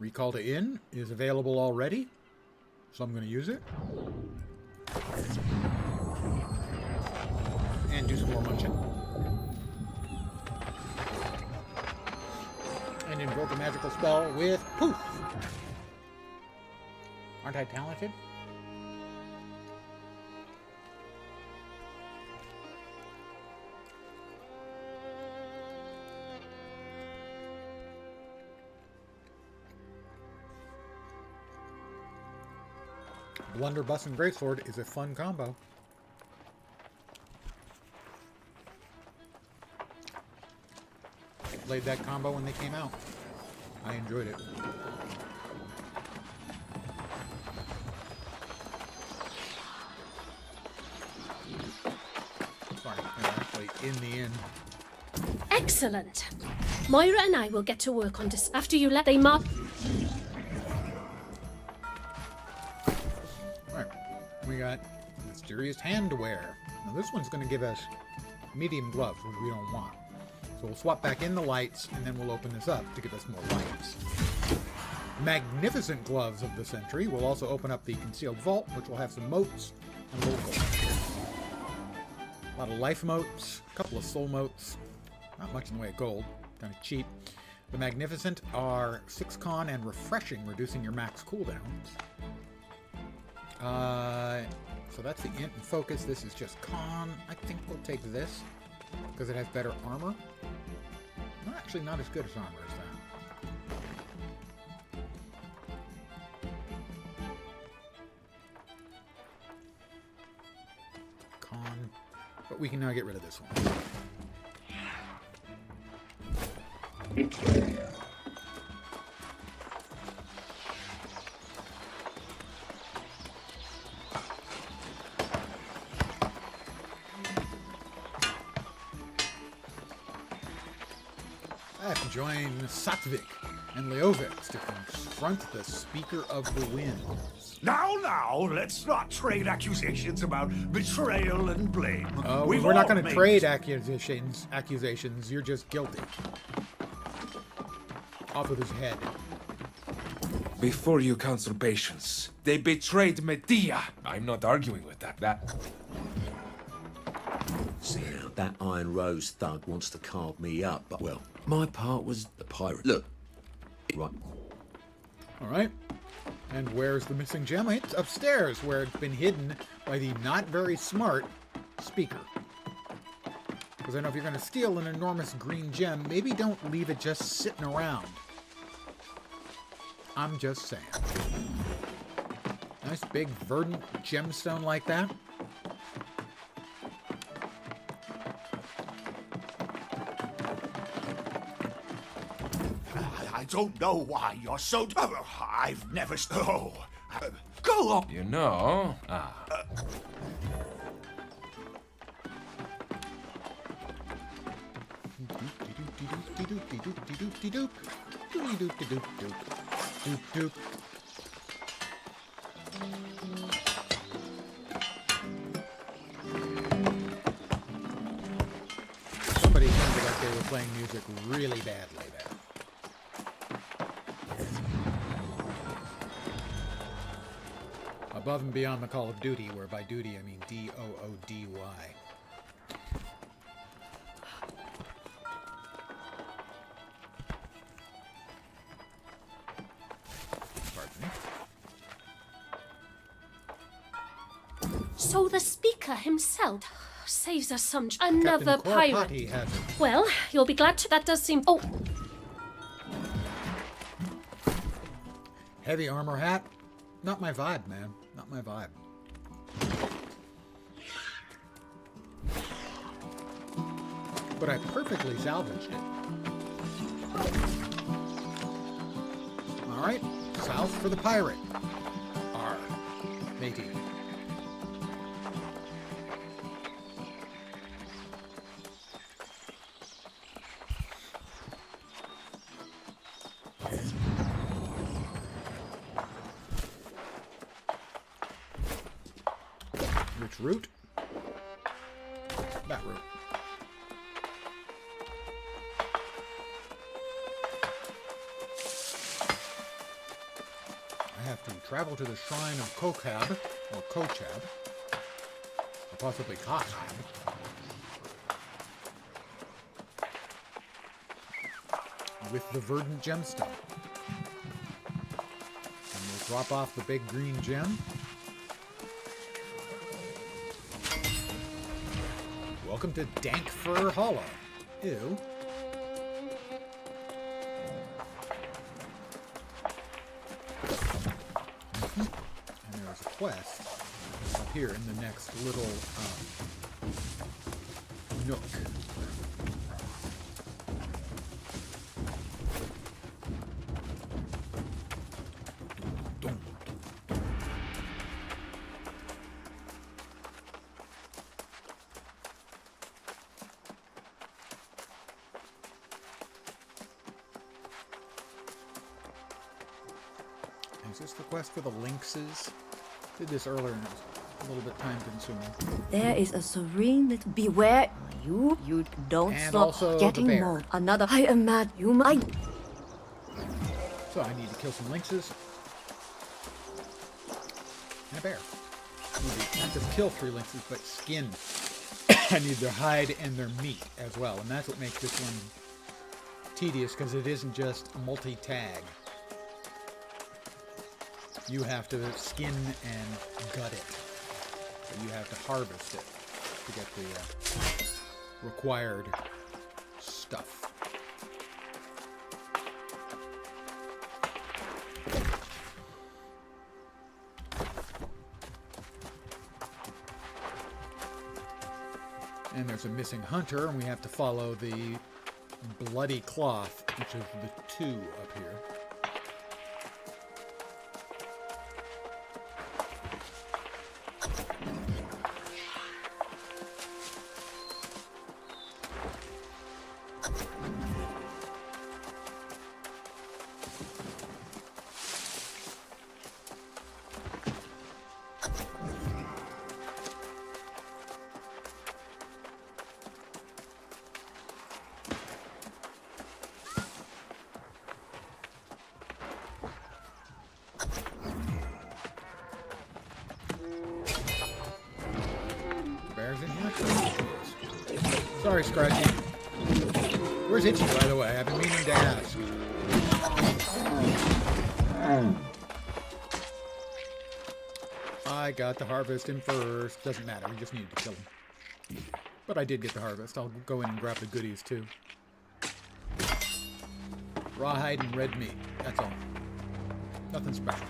A: recall to inn is available already, so I'm going to use it. And do some more munching. And invoke a magical spell with poof. Aren't I talented? Blunderbuss and Greatsword is a fun combo. Played that combo when they came out. I enjoyed it. Sorry, they're actually in the inn.
S: Excellent. Moira and I will get to work on this after you let they mark.
A: Alright, we got mysterious handwear. Now this one's going to give us medium gloves, which we don't want. So we'll swap back in the lights, and then we'll open this up to give us more lights. Magnificent gloves of the century will also open up the concealed vault, which will have some moats and a little gold. A lot of life moats, a couple of soul moats. Not much in the way of gold, kind of cheap. The Magnificent are 6 con and refreshing, reducing your max cooldowns. So that's the int and focus. This is just con. I think we'll take this because it has better armor. Well, actually, not as good as armor as that. Con. But we can now get rid of this one. I have to join Satvik and Leovix to confront the Speaker of the Winds.
B: Now, let's not trade accusations about betrayal and blame.
A: We're not going to trade accusations. You're just guilty. Off with his head.
N: Before you counsel patience, they betrayed Medea. I'm not arguing with that.
F: See, now, that Iron Rose thug wants to carve me up, but, well, my part was the pirate. Look. Right.
A: All right. And where's the missing gem? It's upstairs, where it's been hidden by the not very smart Speaker. Because I know if you're going to steal an enormous green gem, maybe don't leave it just sitting around. I'm just saying. Nice big verdant gemstone like that.
B: I don't know why you're so... I've never... Oh, go on.
N: You know...
A: Somebody sounded like they were playing music really badly there. Above and beyond the Call of Duty, where by duty I mean D-O-O-D-Y. Pardon me.
S: So the Speaker himself saves us some... Another
A: Captain
S: pirate.
A: Corpati has it.
S: Well, you'll be glad to... That does seem... Oh!
A: Heavy armor hat? Not my vibe, man. Not my vibe. But I perfectly salvaged it. Alright, south for the pirate. Arr, matey. Which route? That route. I have to travel to the shrine of Kochab, or Kochab, or possibly Kochab. With the verdant gemstone. And we'll drop off the big green gem. Welcome to Dank Fur Hollow. Ew. And there's a quest up here in the next little nook. Is this the quest for the lynxes? Did this earlier and it was a little bit time consuming.
I: There is a serene little... Beware. You don't
A: And
I: stop
A: also
I: getting
A: the bear.
I: more. Another... I am mad. You might...
A: So I need to kill some lynxes. And a bear. Maybe not just kill 3 lynxes, but skin. I need their hide and their meat as well. And that's what makes this one tedious, because it isn't just multi-tag. you have to skin and gut it. So you have to harvest it to get the required stuff. And there's a missing hunter, and we have to follow the bloody cloth, which is the 2 up here. Bears in here? Sorry, Scratchy. Where's Itchy, by the way? I've been meaning to ask. I got to harvest him first. Doesn't matter, we just needed to kill him. But I did get the harvest. I'll go in and grab the goodies, too. Rawhide and red meat. That's all. Nothing special.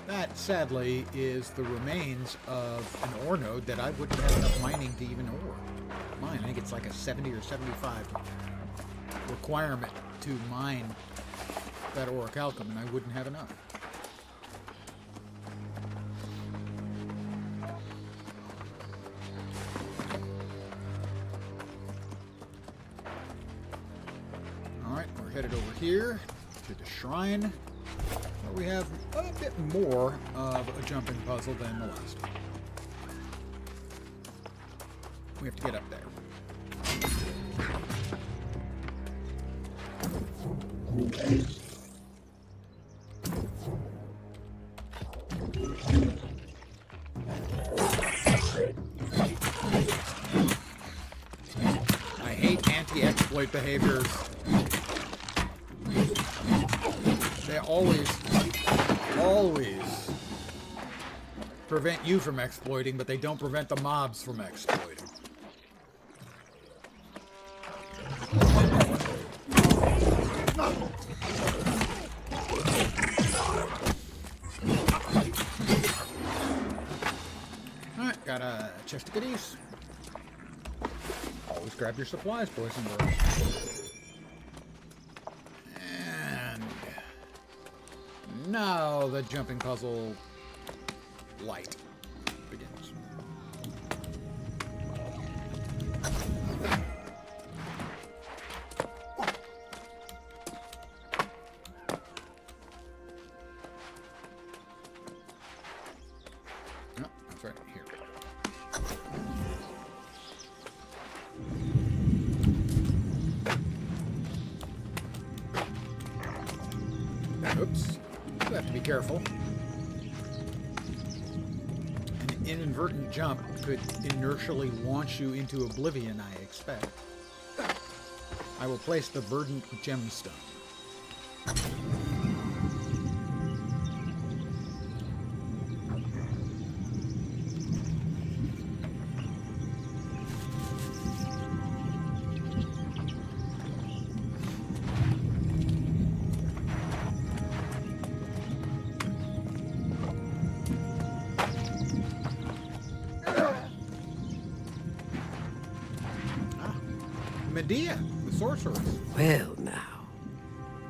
A: That, sadly, is the remains of an ore node that I wouldn't have enough mining to even ore. Mine, I think it's like a 70 or 75 requirement to mine that orichalcum, and I wouldn't have enough. Alright, we're headed over here to the shrine, where we have a bit more of a jumping puzzle than the last one. We have to get up there. I hate anti-exploit behaviors. They always prevent you from exploiting, but they don't prevent the mobs from exploiting. Alright, got a chest of goodies. Always grab your supplies, boys and girls. And now the jumping puzzle light begins. No, that's right here. Oops. You have to be careful. An inadvertent jump could inertially launch you into oblivion, I expect. I will place the verdant gemstone. Medea, the sorceress.
O: Well, now.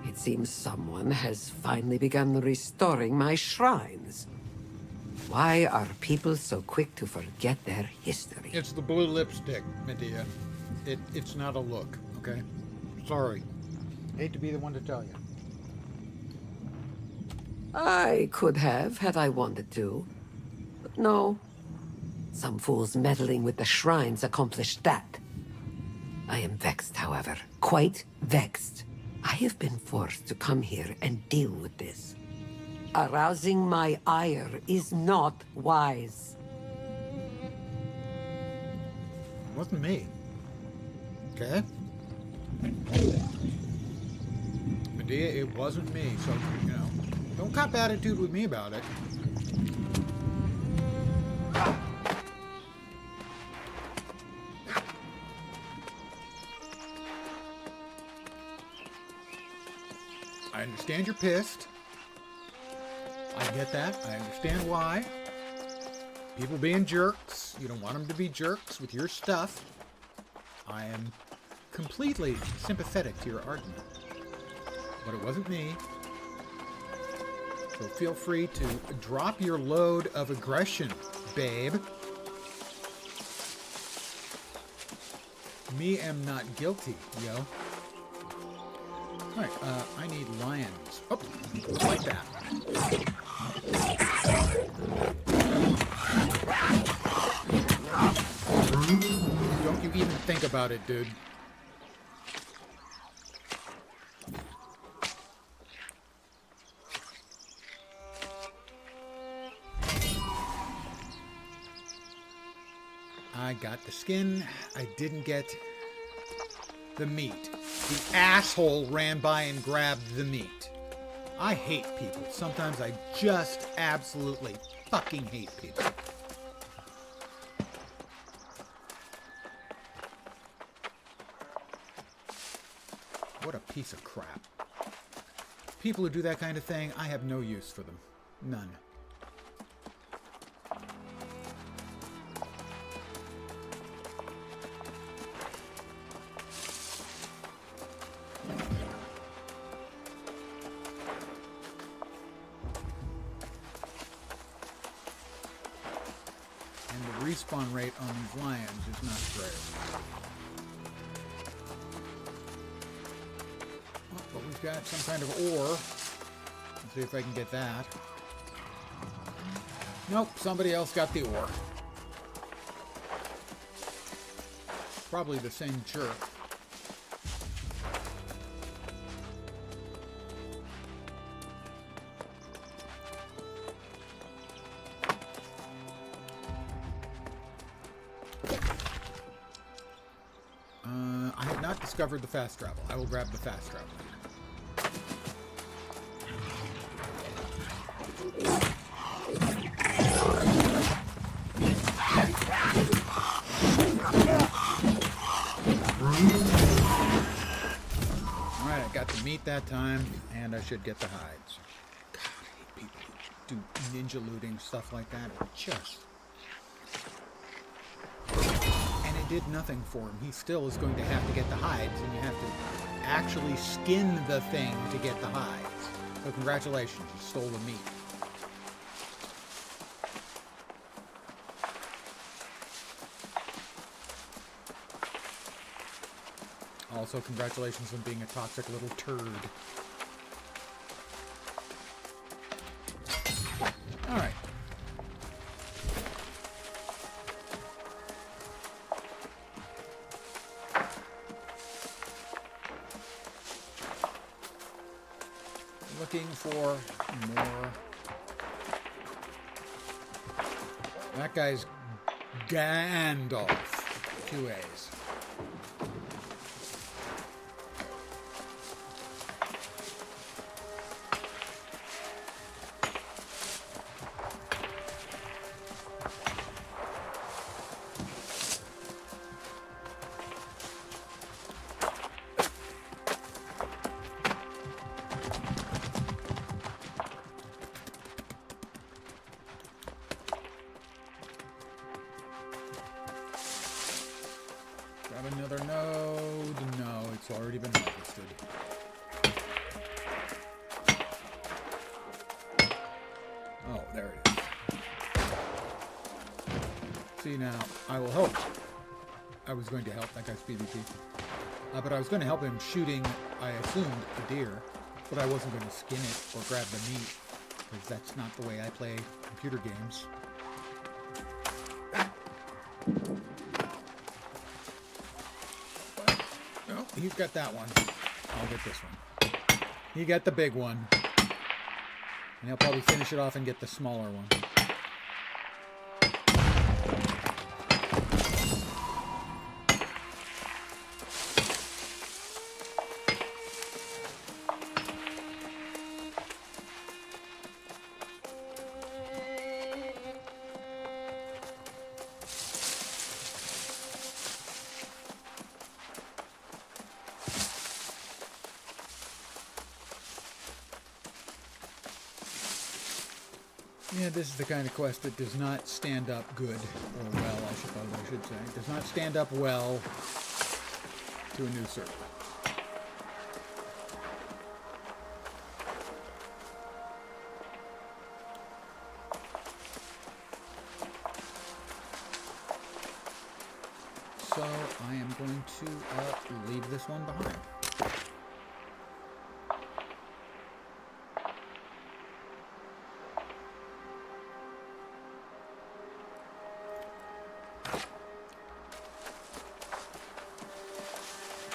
O: It seems someone has finally begun restoring my shrines. Why are people so quick to forget their history?
A: It's the blue lipstick, Medea. It's not a look, okay? Sorry. Hate to be the one to tell you.
O: I could have, had I wanted to. But no. Some fools meddling with the shrines accomplished that. I am vexed, however. Quite vexed. I have been forced to come here and deal with this. Arousing my ire is not wise.
A: wasn't me. Okay? Medea, it wasn't me, so, you know, don't cop attitude with me about it. I understand you're pissed. I get that. I understand why. People being jerks. You don't want them to be jerks with your stuff. I am completely sympathetic to your argument. But it wasn't me. So feel free to drop your load of aggression, babe. Me am not guilty, yo. Alright, I need lions. Oh, like that. Don't you even think about it, dude. I got the skin. I didn't get the meat. The asshole ran by and grabbed the meat. I hate people. Sometimes I just absolutely fucking hate people. What a piece of crap. People who do that kind of thing, I have no use for them. None. Respawn rate on these lions is not great. Oh, but we've got some kind of ore. Let's see if I can get that. Nope, somebody else got the ore. Probably the same jerk. Discovered the fast travel. I will grab the fast travel. Alright, I got the meat that time, and I should get the hides. God, I hate people who do ninja looting, stuff like that. It just... did nothing for him. He still is going to have to get the hides, and you have to actually skin the thing to get the hides. So congratulations, you stole the meat. Also, congratulations on being a toxic little turd. Alright. Looking for more. That guy's Gandalf. 2 A's. Another node. No, it's already been harvested. Oh, there it is. See, now, I will help. I was going to help that guy's PvP. But I was going to help him shooting, I assumed, a deer. But I wasn't going to skin it or grab the meat. Because that's not the way I play computer games. He's got that one. I'll get this one. He got the big one. And he'll probably finish it off and get the smaller one. Yeah, this is the kind of quest that does not stand up good, or well, I suppose I should say. It does not stand up well to a new server. So I am going to leave this one behind.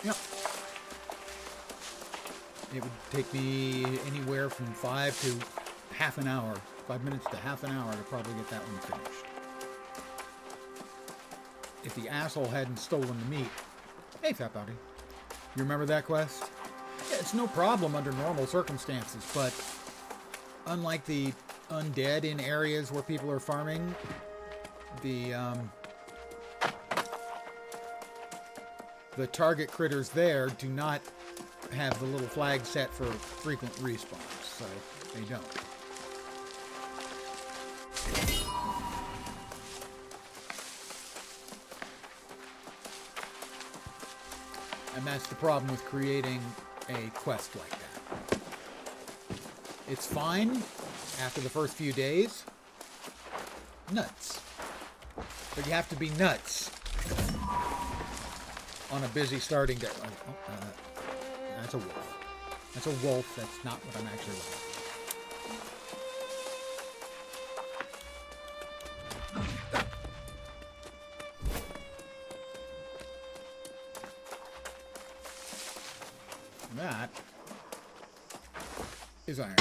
A: Yep. It would take me anywhere from 5 to half an hour, 5 minutes to half an hour to probably get that one finished. If the asshole hadn't stolen the meat. Hey, Fat Body. You remember that quest? Yeah, it's no problem under normal circumstances, but unlike the undead in areas where people are farming, the target critters there do not have the little flag set for frequent respawns, so they don't. And that's the problem with creating a quest like that. It's fine after the first few days. Nuts. But you have to be nuts on a busy starting day. That's a wolf. That's a wolf. That's not what I'm actually looking for. That is iron.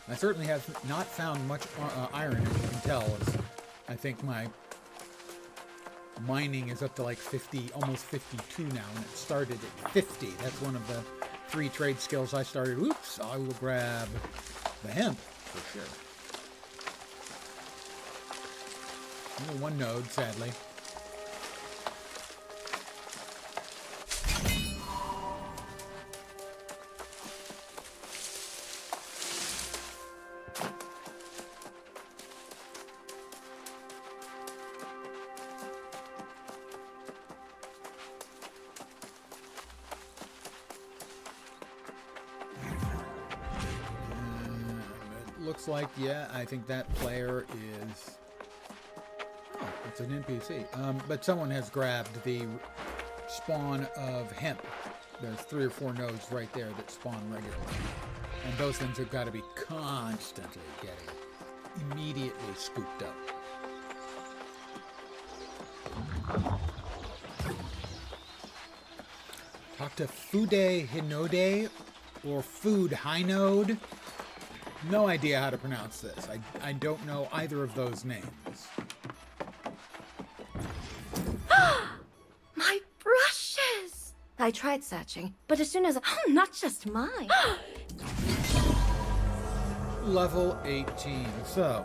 A: I certainly have not found much iron, as you can tell, as I think my mining is up to like 50, almost 52 now, and it started at 50. That's one of the 3 trade skills I started. Oops, I will grab the hemp, for sure. Only 1 node, sadly. Looks like, yeah, I think that player is... Oh, it's an NPC. But someone has grabbed the spawn of hemp. There's 3 or 4 nodes right there that spawn regularly. And those things have got to be constantly getting immediately scooped up. Talk to Fude Hinode or Food Hinode. No idea how to pronounce this. I don't know either of those names.
M: My brushes! I tried searching, but as soon as not just mine.
A: Level 18. So,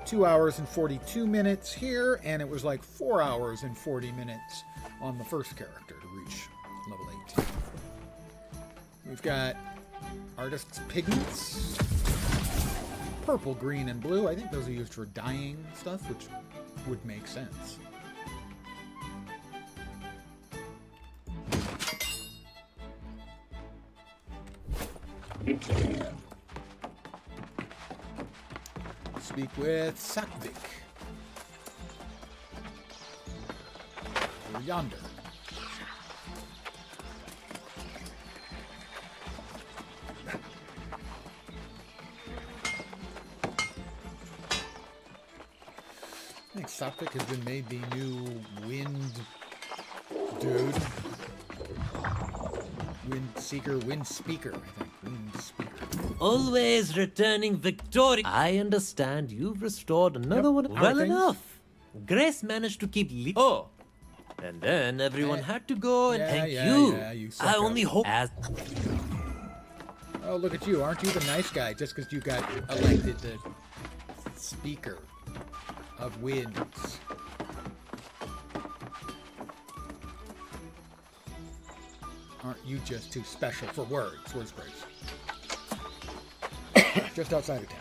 A: 2 hours and 42 minutes here, and it was like 4 hours and 40 minutes on the first character to reach level 18. We've got artist's pigments. Purple, green, and blue. I think those are used for dyeing stuff, which would make sense. Speak with Satvik. Over yonder. I think Satvik has been made the new wind dude. Wind seeker, wind speaker, I think. Wind speaker.
G: Always returning victorious. I understand you've restored another one. Well enough. Grace managed to keep Oh. And then everyone had to go and thank you. I only hope as...
A: Oh, look at you. Aren't you the nice guy just because you got elected to speaker of winds. Aren't you just too special for words? Where's Grace? Just outside of town.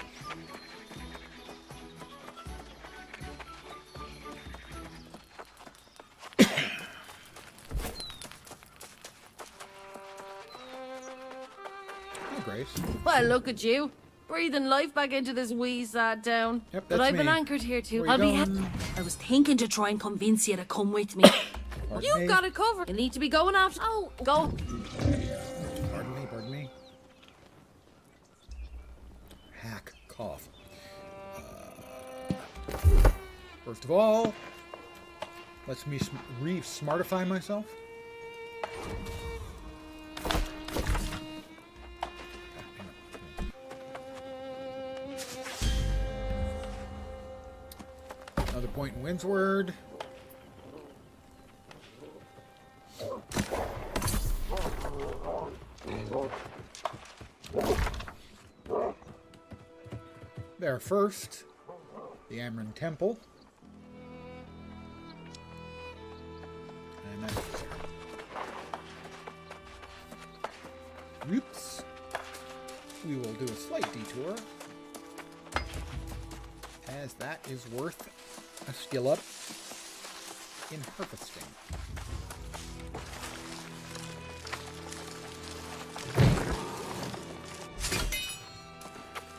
A: Hi, Grace.
E: Well, look at you. Breathing life back into this wee sad town.
A: Yep,
E: But
A: that's
E: I've been
A: me.
E: anchored here too.
A: Where you going?
S: I was thinking to try and convince you to come with me.
A: Pardon
E: You've
A: me?
E: got it covered. You need to be going after. Oh, go.
A: Pardon me, pardon me. Hack cough. First of all, let's me re-smartify myself. Another point in Windsward. There first, the Amryn Temple. And that's Oops. We will do a slight detour, as that is worth a skill up in harvesting.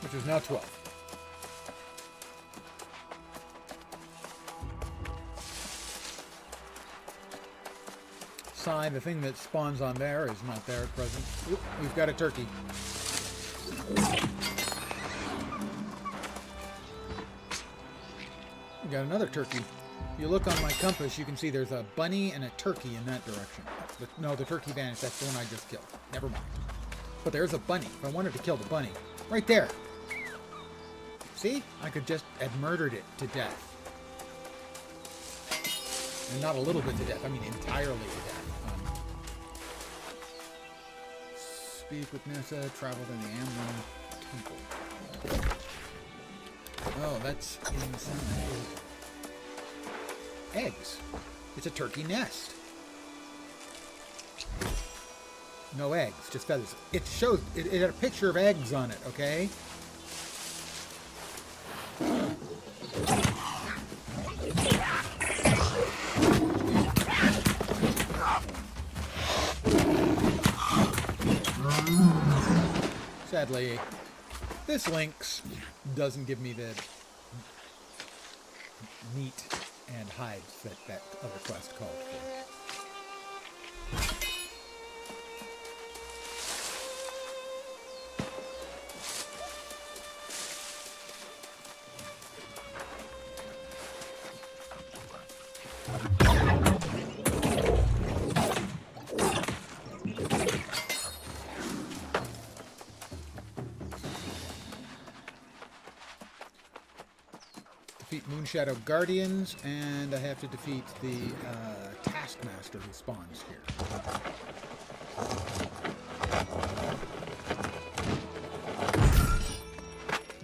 A: Which is now 12. Sign, the thing that spawns on there is not there at present. Oop, we've got a turkey. We got another turkey. If you look on my compass, you can see there's a bunny and a turkey in that direction. No, the turkey vanished. That's the one I just killed. Never mind. But there's a bunny. If I wanted to kill the bunny, right there. See? I could just have murdered it to death. And not a little bit to death. I mean entirely to death. Speak with Nessa. Travel to the Amryn Temple. Oh, that's inside. Eggs. It's a turkey nest. No eggs, just feathers. It showed, it had a picture of eggs on it, okay? Sadly, this lynx doesn't give me the meat and hides that that other quest called for. Defeat Moonshadow Guardians, and I have to defeat the Taskmaster who spawns here.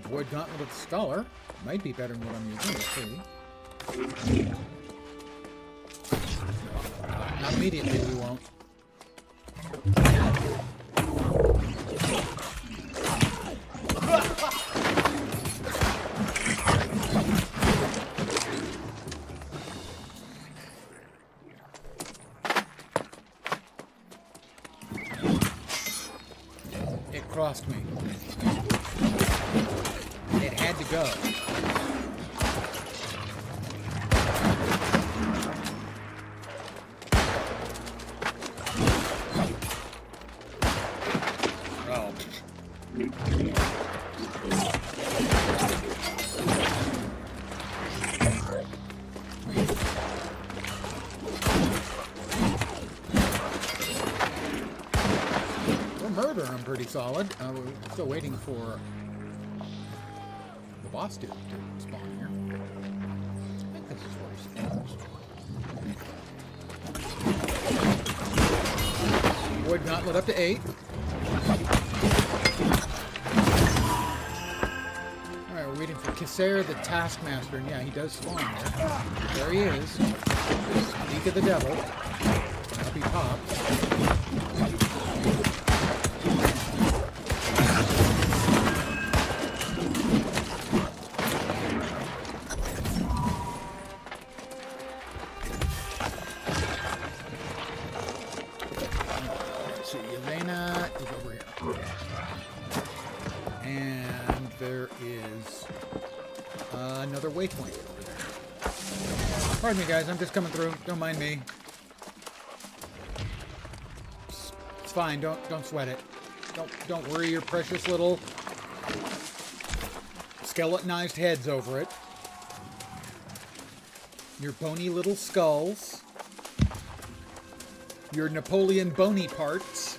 A: Void Gauntlet of the Scholar might be better than what I'm using, let's see. No, not immediately, we won't. Crossed me. It had to go. Oh. Murder, I'm pretty solid. We're still waiting for the boss to spawn here. I think this is where he spawns. Void Gauntlet up to 8. Alright, we're Waiting for Kisser, the Taskmaster, and yeah, he does spawn there. There he is. Sneak of the Devil. That'll be popped. Let's see, Elena is over here. And there is another waypoint over there. Pardon me, guys. I'm just coming through. Don't mind me. It's fine. Don't sweat it. Don't worry your precious little skeletonized heads over it. Your bony little skulls. Your Napoleon bony parts.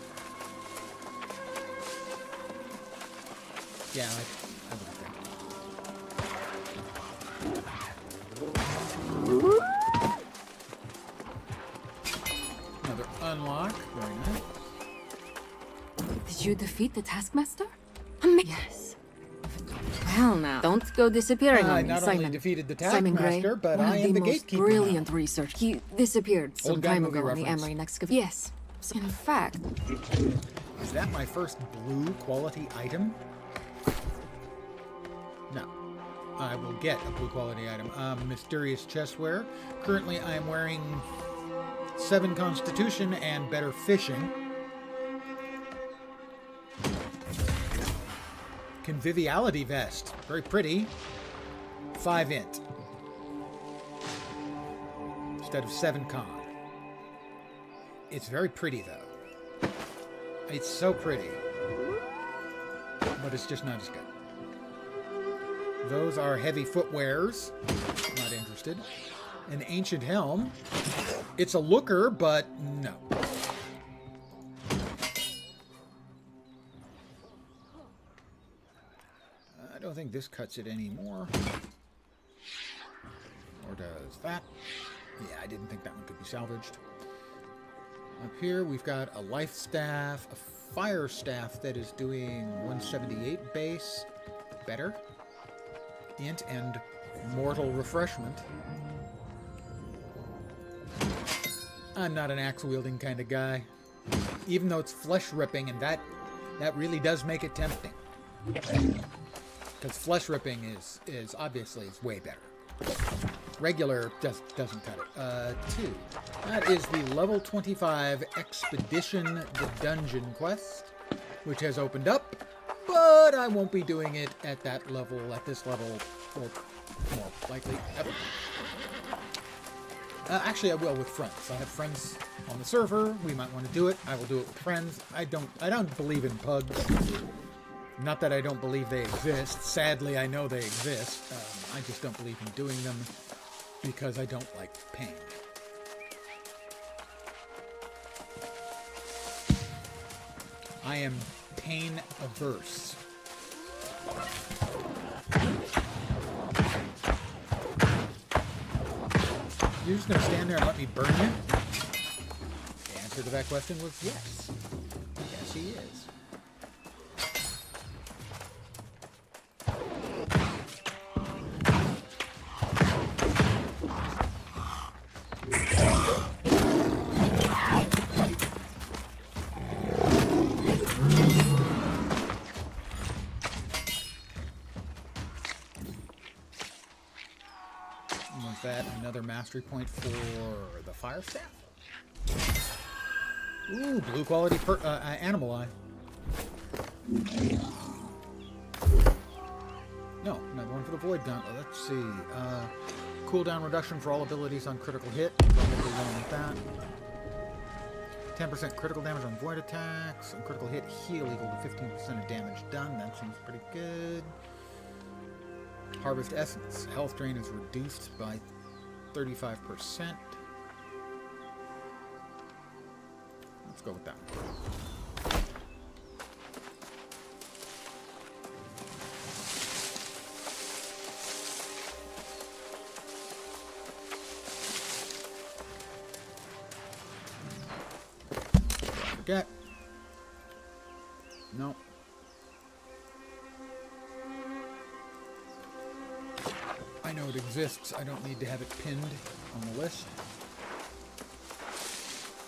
A: Yeah, I would think. Another unlock. Very nice.
R: Did you defeat the Taskmaster? Yes. Well, now, don't go disappearing on me,
A: not
R: Simon.
A: only defeated the
R: Simon Gray,
A: Taskmaster, but
R: one
A: I
R: of
A: am the
R: most
A: gatekeeper
R: brilliant research. He disappeared some
A: Old guy
R: time
A: movie
R: ago in the
A: reference.
R: Emery excavation. Yes. So, in fact,
A: Is that my first blue quality item? No. I will get a blue quality item. Mysterious chestware. Currently I am wearing 7 Constitution and better fishing. Conviviality vest. Very pretty. 5 int. Instead of 7 con. It's very pretty though. It's so pretty. But it's just not as good. Those are heavy footwears. Not interested. An ancient helm. It's a looker, but no. I don't think this cuts it anymore. Or does that? Yeah, I didn't think that one could be salvaged. Up here we've got a life staff, a fire staff that is doing 178 base. Better. Int and mortal refreshment. I'm not an axe-wielding kind of guy. Even though it's flesh-ripping, and that really does make it tempting. Because flesh-ripping is obviously way better. Regular doesn't cut it. 2. That is the level 25 Expedition the Dungeon quest, which has opened up, but I won't be doing it at that level, at this level, or more likely ever. Actually, I will with friends. I have friends on the server. We might want to do it. I will do it with friends. I don't believe in pugs. Not that I don't believe they exist. Sadly, I know they exist. I just don't believe in doing them because I don't like pain. I am pain averse. You're just gonna stand there and let me burn you? The answer to that question was yes. Yes, he is. Was that another mastery point for the fire staff? Ooh, blue quality animal eye. No, another one for the void gauntlet. Let's see. Cooldown reduction for all abilities on critical hit. Probably going with that. 10% critical damage on void attacks. And critical hit heal equal to 15% of damage done. That seems pretty good. Harvest Essence. Health drain is reduced by 35%. Let's go with that. Forget. No. I know it exists. I don't need to have it pinned on the list.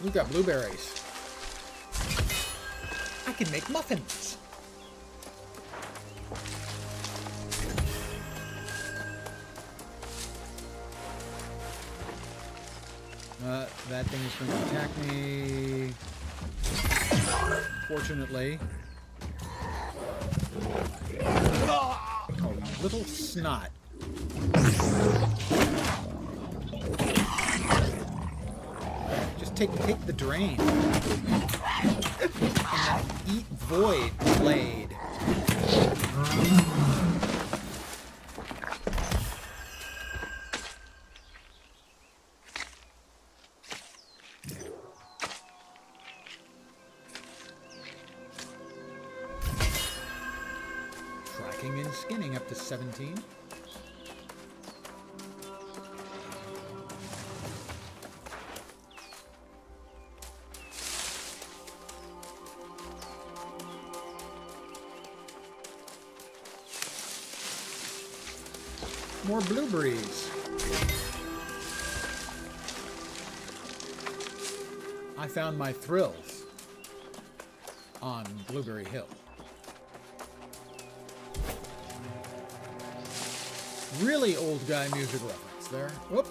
A: We've got blueberries. I can make muffins. That thing is going to attack me. Fortunately. Oh, little snot. Just take the drain. And eat void blade. Tracking and skinning up to 17. More blueberries. I found my thrills on Blueberry Hill. Really old guy music reference there. Whoop.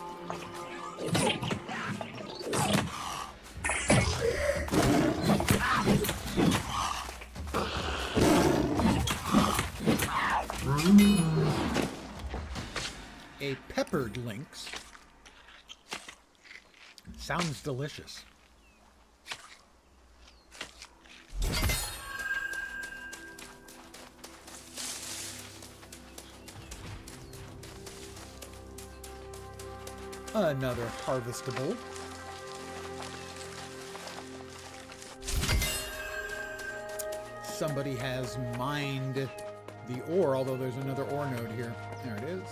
A: A peppered lynx. Sounds delicious. Another harvestable. Somebody has mined the ore, although there's another ore node here. There it is.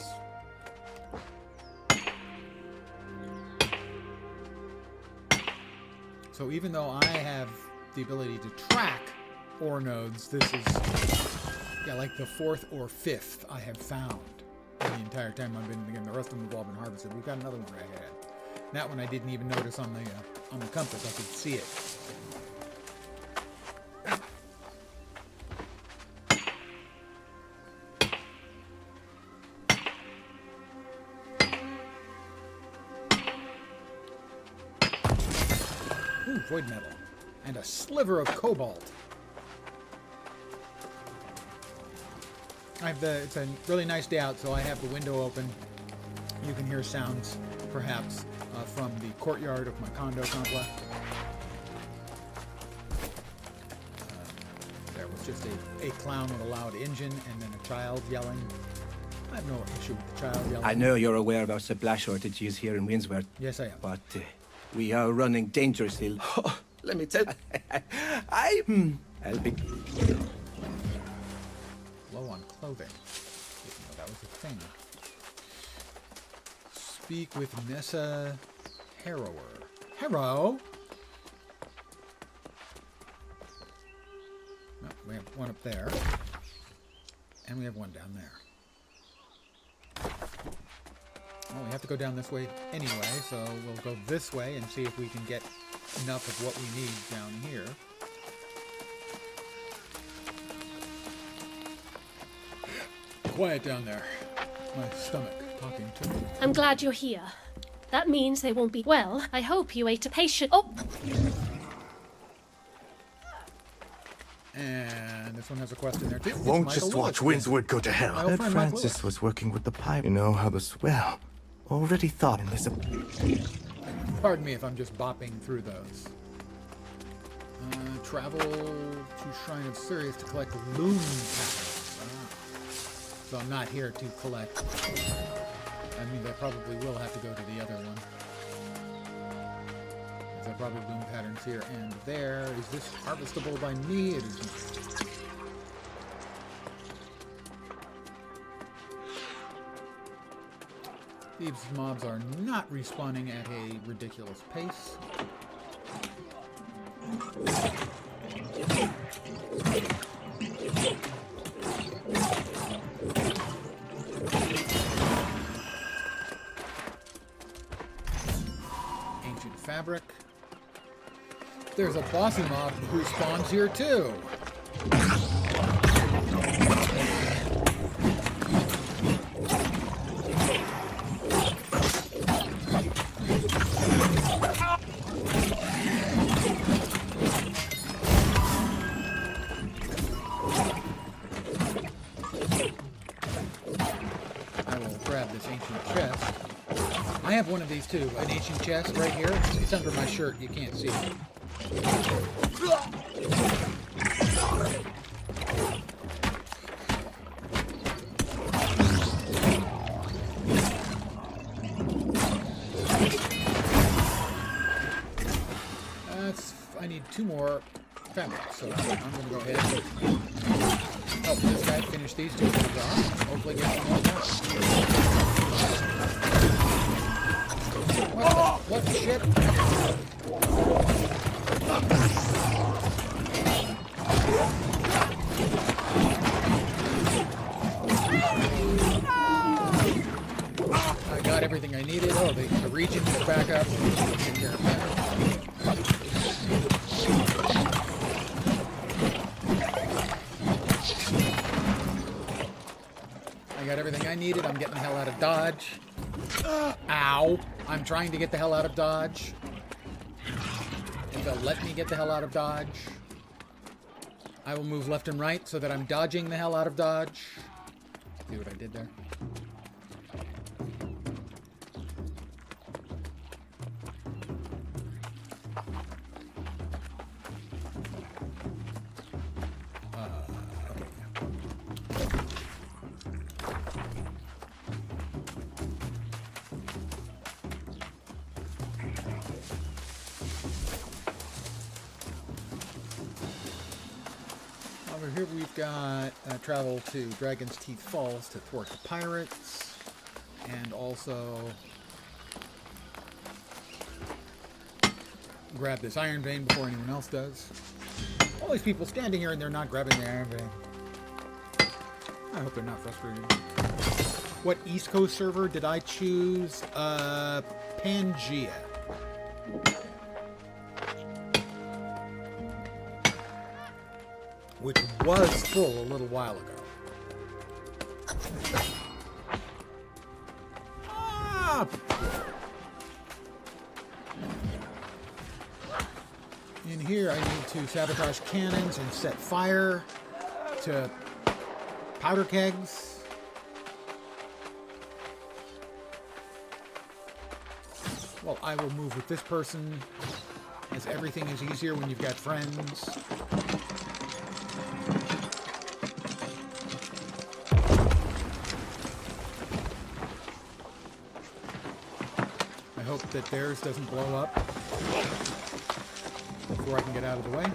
A: So even though I have the ability to track ore nodes, this is like the 4th or 5th I have found the entire time I've been. Again, the rest of them have all been harvested. We've got another one right ahead. That one I didn't even notice on the compass. I could see it. Ooh, void metal. And a sliver of cobalt. It's a really nice day out, so I have the window open. You can hear sounds, perhaps, from the courtyard of my condo complex. There was just a clown with a loud engine and then a child yelling. I have no issue with the child yelling.
J: I know you're aware of our supply shortages here in Windsworth.
A: Yes, I am.
J: But we are running dangerously. Oh, let me tell you, I'll be
A: low on clothing. Didn't know that was a thing. Speak with Nessa Harrower. Harrow? No, we have one up there. And we have one down there. Well, we have to go down this way anyway, so we'll go this way and see if we can get enough of what we need down here. Quiet down there. My stomach talking to me.
S: I'm glad you're here. That means they won't be... Well, I hope you ate a patient... Oh!
A: And this one has a question there too.
K: You won't just watch Windswood go to hell. I heard Francis was working with the pipe. You know how this... Well, already thought in this...
A: Pardon me if I'm just bopping through those. Travel to Shrine of Sirius to collect loom patterns. So I'm not here to collect. I mean, I probably will have to go to the other one. There are probably loom patterns here and there. Is this harvestable by me? It is not. These mobs are not respawning at a ridiculous pace. fabric. There's a bossy mob who spawns here too. I will grab this ancient chest. I have one of these too, an ancient chest right here. It's under my shirt, you can't see it. I need 2 more fabric, so I'm going to go ahead and help this guy finish these 2 things off. Hopefully get some more. What the shit? I got everything I needed. Oh, the region is back up. Take care of that. I got everything I needed. I'm getting the hell out of Dodge. Ow. I'm trying to get the hell out of Dodge. If they'll let me get the hell out of Dodge. I will move left and right so that I'm dodging the hell out of Dodge. See what I did there? Over here we've got travel to Dragon's Teeth Falls to thwart the pirates, and also grab this iron vein before anyone else does. All these people standing here and they're not grabbing the iron vein. I hope they're not frustrated. What East Coast server did I choose? Pangea. Which was full a little while ago. Ah! In here, I need to sabotage cannons and set fire to powder kegs. Well, I will move with this person, as everything is easier when you've got friends. I hope that theirs doesn't blow up before I can get out of the way.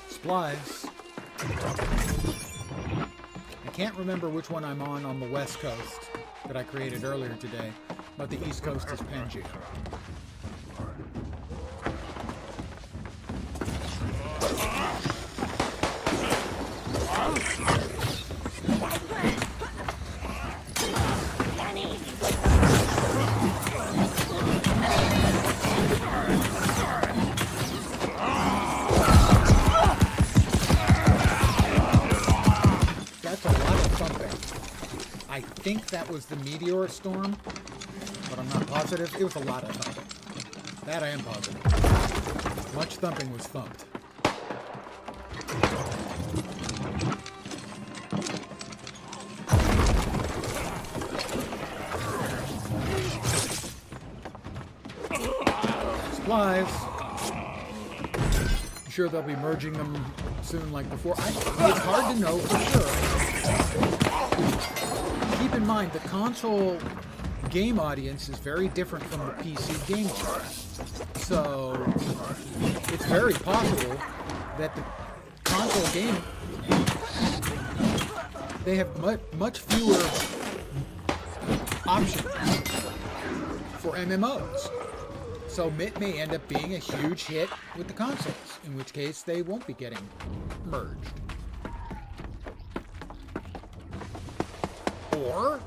A: Supplies. I can't remember which one I'm on the West Coast that I created earlier today, but the East Coast is Pangea. I think that was the meteor storm, but I'm not positive. It was a lot of thumping. That I am positive. Much thumping was thumped. Supplies. I'm sure they'll be merging them soon like before. It's hard to know for sure. Keep in mind, the console game audience is very different from the PC game audience. So, it's very possible that the console game they have much fewer options for MMOs. So it may end up being a huge hit with the consoles, in which case they won't be getting merged. Or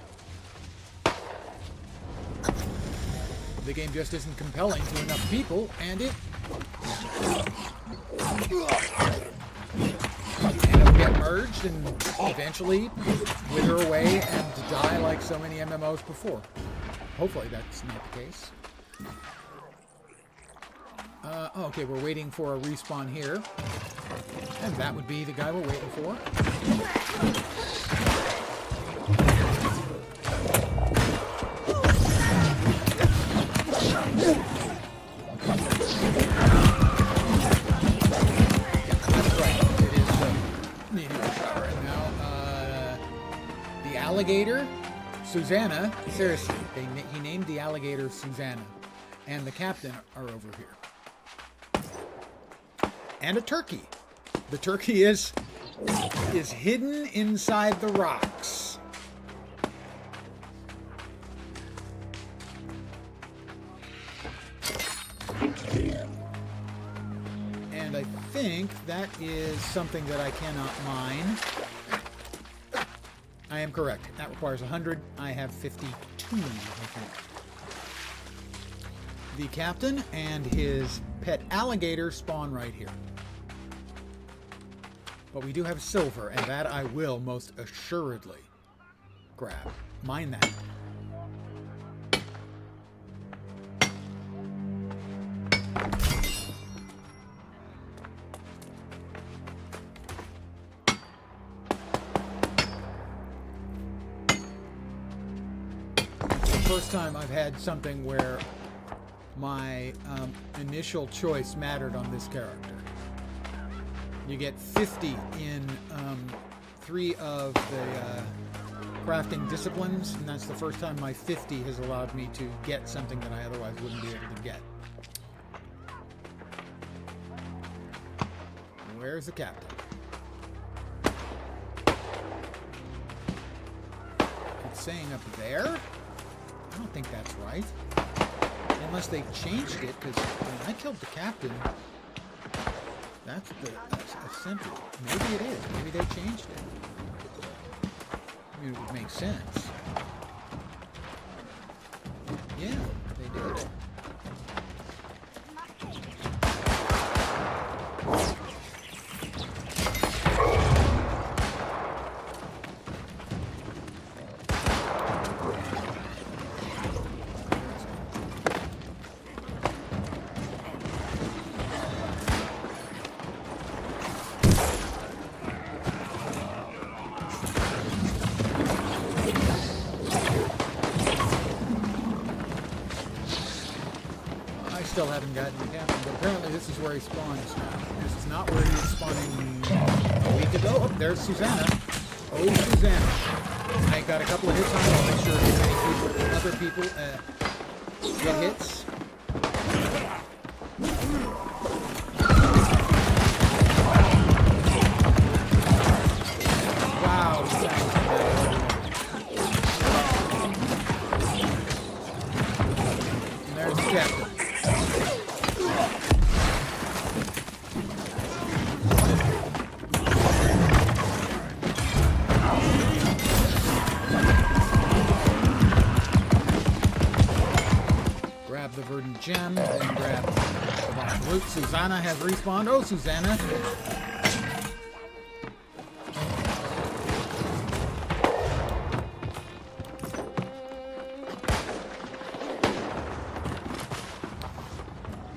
A: the game just isn't compelling to enough people, and it it'll get merged and eventually wither away and die like so many MMOs before. Hopefully that's not the case. Okay, we're waiting for a respawn here. And that would be the guy we're waiting for. That's right. It is the meteor shower. And now, the alligator, Susanna, seriously, he named the alligator Susanna. And the captain are over here. And a turkey. The turkey is hidden inside the rocks. And I think that is something that I cannot mine. I am correct. That requires 100. I have 52, I think. The captain and his pet alligator spawn right here. But we do have silver, and that I will most assuredly grab. Mine that. It's the first time I've had something where my initial choice mattered on this character. You get 50 in 3 of the crafting disciplines, and that's the first time my 50 has allowed me to get something that I otherwise wouldn't be able to get. Where's the captain? It's saying up there? I don't think that's right. Unless they've changed it, because when I killed the captain, that's a central. Maybe it is. Maybe they changed it. I mean, it would make sense. Yeah, they did. Still haven't gotten the captain, but apparently this is where he spawns now. This is not where he was spawning a week ago. Oh, there's Susanna. Oh, Susanna. I got a couple of hits on her. I'll make sure other people get hits. Wow, and there's the captain. The verdant gem, then grab the black loot. Susanna has respawned. Oh, Susanna.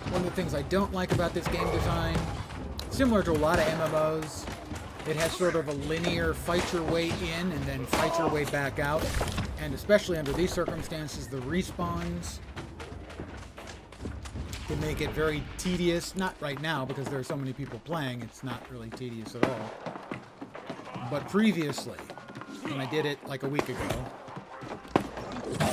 A: One of the things I don't like about this game design, similar to a lot of MMOs, it has sort of a linear fight your way in and then fight your way back out. And especially under these circumstances, the respawns to make it very tedious. Not right now, because there are so many people playing, it's not really tedious at all. But previously, when I did it like a week ago, I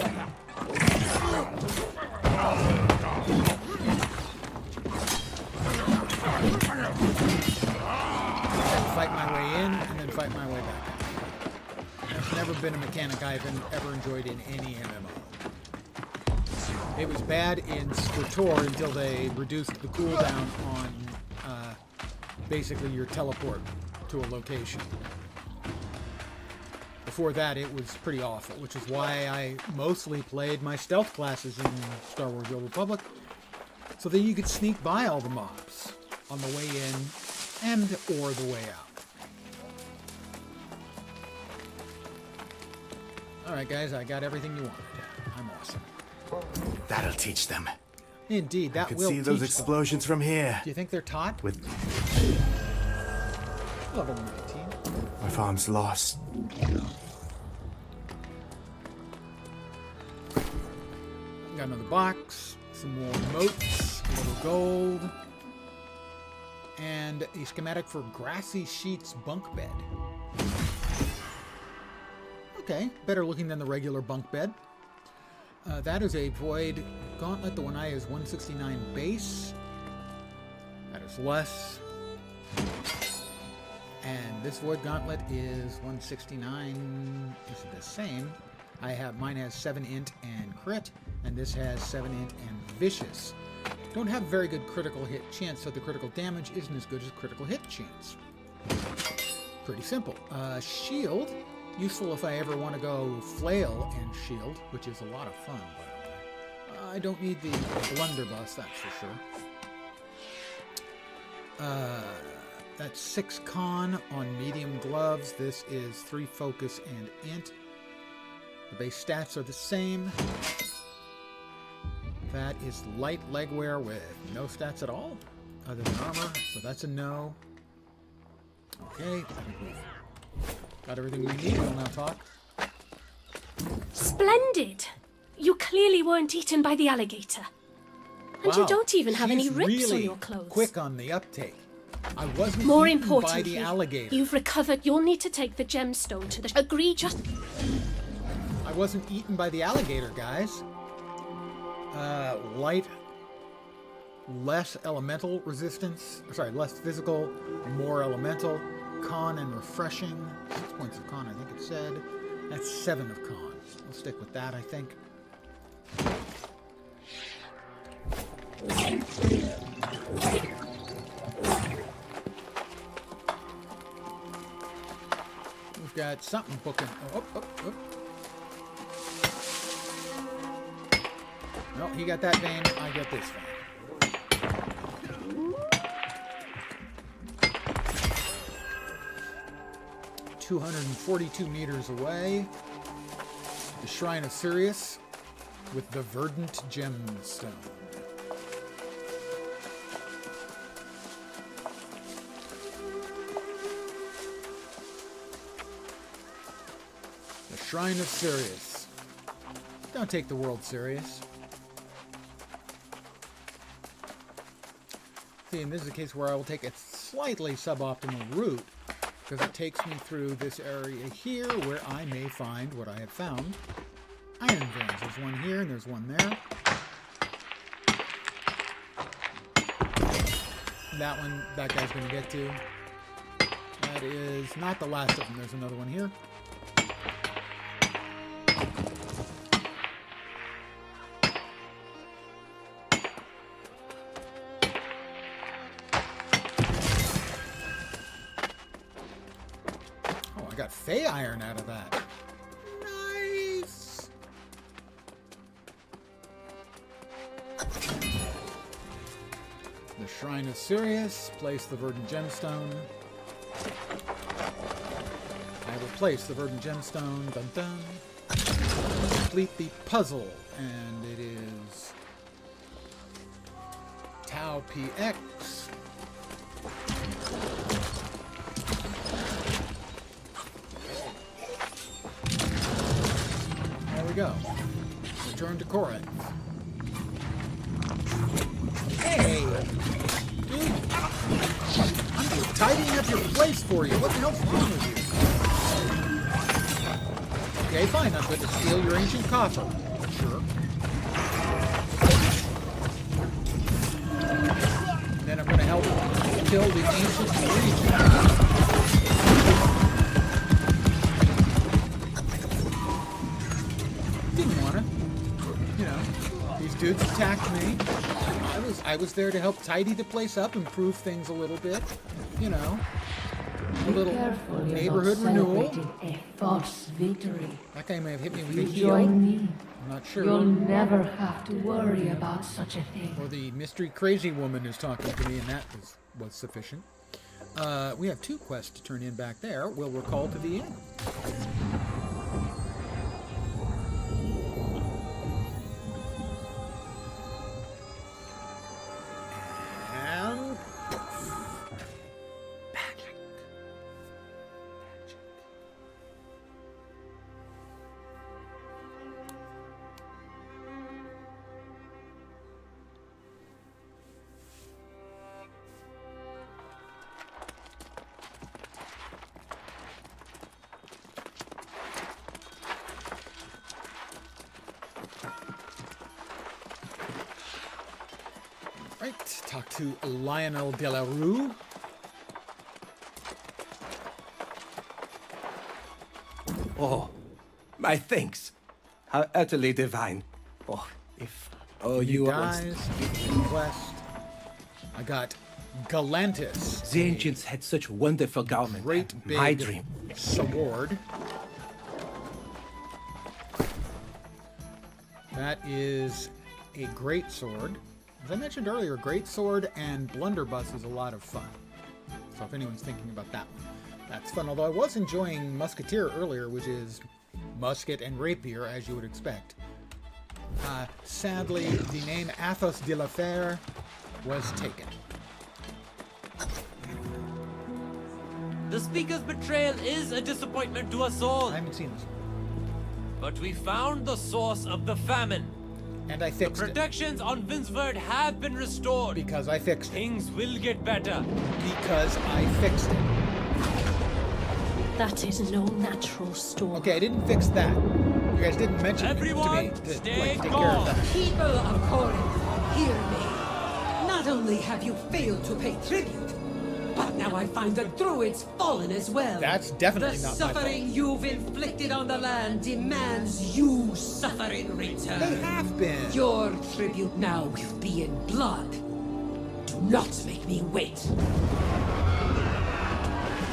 A: had to fight my way in and then fight my way back out. been a mechanic I've ever enjoyed in any MMO. It was bad in SWTOR until they reduced the cooldown on basically your teleport to a location. Before that, it was pretty awful, which is why I mostly played my stealth classes in Star Wars: Old Republic, so that you could sneak by all the mobs on the way in and or the way out. Alright guys, I got everything you wanted. I'm awesome.
K: That'll teach them.
A: Indeed, that
K: I could
A: will
K: see those
A: teach
K: explosions
A: them.
K: from here.
A: Do you think they're taught?
K: With
A: Level 19.
K: my farm's lost.
A: Got another box, some more motes, a little gold, and a schematic for Grassy Sheets bunk bed. Okay, better looking than the regular bunk bed. That is a Void Gauntlet. The one I is 169 base. That is less. And this Void Gauntlet is 169. Is it the same? Mine has 7 int and crit, and this has 7 int and vicious. Don't have very good critical hit chance, so the critical damage isn't as good as critical hit chance. Pretty simple. Shield, useful if I ever want to go flail and shield, which is a lot of fun, by the way. I don't need the blunderbuss, that's for sure. That's 6 con on medium gloves. This is 3 focus and int. The base stats are the same. That is light legwear with no stats at all, other than armor, so that's a no. Okay, I think we've got everything we need. We'll now talk.
S: Splendid! You clearly weren't eaten by the alligator. And you don't even have any rips
A: really
S: on your clothes.
A: Quick on the uptake. I wasn't
S: More
A: eaten by
S: importantly,
A: the alligator.
S: you've recovered. You'll need to take the gemstone to the... Agree, just...
A: I wasn't eaten by the alligator, guys. Light, less elemental resistance. Sorry, less physical, more elemental. Con and refreshing. 6 points of con, I think it said. That's 7 of con. We'll stick with that, I think. We've got something booking. Oh. No, he got that vein. I got this vein. 242 meters away, the Shrine of Sirius with the Verdant Gemstone. The Shrine of Sirius. Don't take the world serious. See, and this is a case where I will take a slightly suboptimal route, because it takes me through this area here where I may find what I have found. Iron veins. There's one here and there's one there. That one, that guy's going to get to. That is not the last of them. There's another one here. Got Fey Iron out of that. Nice! The Shrine of Sirius. Place the Verdant Gemstone. I will place the Verdant Gemstone. Dun dun. Complete the puzzle. And it is Tau PX. Go. Return to Corinth. Hey! Dude! I'm just tidying up your place for you. What the hell's wrong with you? Okay, fine. I'm going to steal your ancient coffer. Sure. Then I'm going to help kill the ancient region. know, these dudes attacked me. I was there to help tidy the place up, improve things a little bit. You know, a little neighborhood renewal.
D: A false victory.
A: That guy may have hit me with
D: You
A: a heel.
D: join me.
A: I'm not sure.
D: You'll never have to worry about such a thing.
A: Or the mystery crazy woman is talking to me, and that was sufficient. We have 2 quests to turn in back there. We'll recall to the end. And magic. Right, talk to Lionel de la Rue.
J: Oh, my thanks. How utterly divine. Oh, if... Oh,
A: He
J: you
A: dies. Quest. I got Galantis.
J: The ancients had such wonderful garment.
A: Great big
J: My dream.
A: sword. That is a great sword. As I mentioned earlier, great sword and blunderbuss is a lot of fun. So if anyone's thinking about that one, that's fun. Although I was enjoying Musketeer earlier, which is musket and rapier, as you would expect. Sadly, the name Athos de la Fer was taken.
G: The Speaker's betrayal is a disappointment to us all.
A: I haven't seen this one.
G: But we found the source of the famine.
A: And I fixed
G: The protections on Vinsford have been restored.
A: Because I fixed it.
G: Things will get better.
A: Because I fixed it.
S: That is no natural storm.
A: Okay, I didn't fix that. You guys didn't mention it to me to take care of that.
T: People of Corinth, hear me. Not only have you failed to pay tribute, but now I find the Druids fallen as well.
A: That's definitely
T: the
A: not my fault.
T: suffering you've inflicted on the land demands you suffer in return.
A: They have been.
T: Your tribute now will be in blood. Do not make me wait.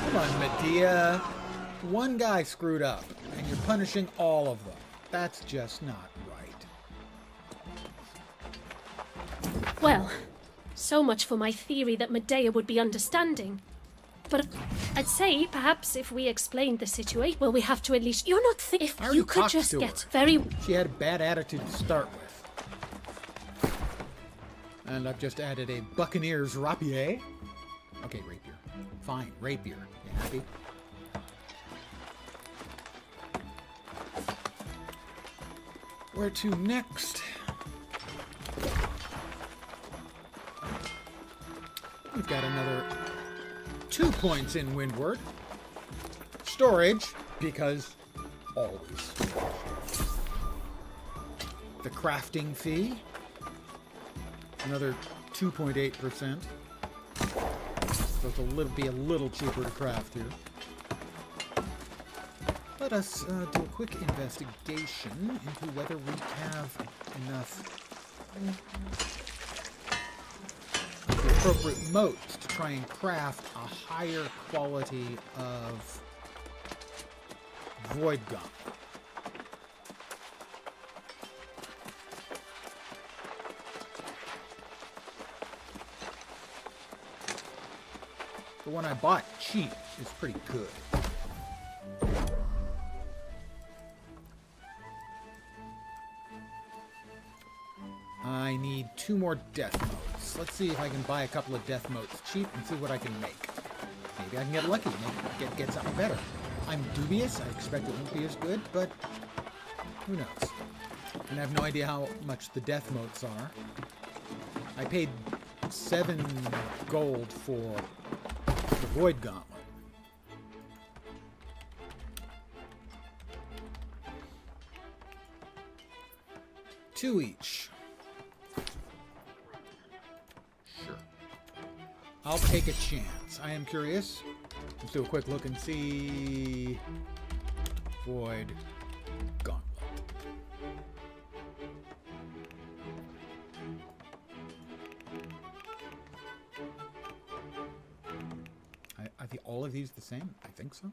A: Come on, Medea. One guy screwed up, and you're punishing all of them. That's just not right.
S: Well, so much for my theory that Medea would be understanding. But I'd say, perhaps, if we explained the situation, well, we have to at least... You're not if
A: I already
S: you could
A: talked
S: just
A: to
S: get
A: her.
S: very...
A: She had a bad attitude to start with. And I've just added a Buccaneers rapier. Okay, rapier. Fine, rapier. You happy? Where to next? We've got another 2 points in Windward. Storage, because always. The crafting fee. Another 2.8%. So it'll be a little cheaper to craft here. Let us do a quick investigation into whether we have enough of the appropriate motes to try and craft a higher quality of void gum. The one I bought cheap is pretty good. I need 2 more death motes. Let's see if I can buy a couple of death motes cheap and see what I can make. Maybe I can get lucky, maybe get something better. I'm dubious. I expect it won't be as good, but who knows? And I have no idea how much the death motes are. I paid 7 gold for the Void Gauntlet. Two each. Sure. I'll take a chance. I am curious. Let's do a quick look and see. Void Gauntlet. all of these the same? I think so.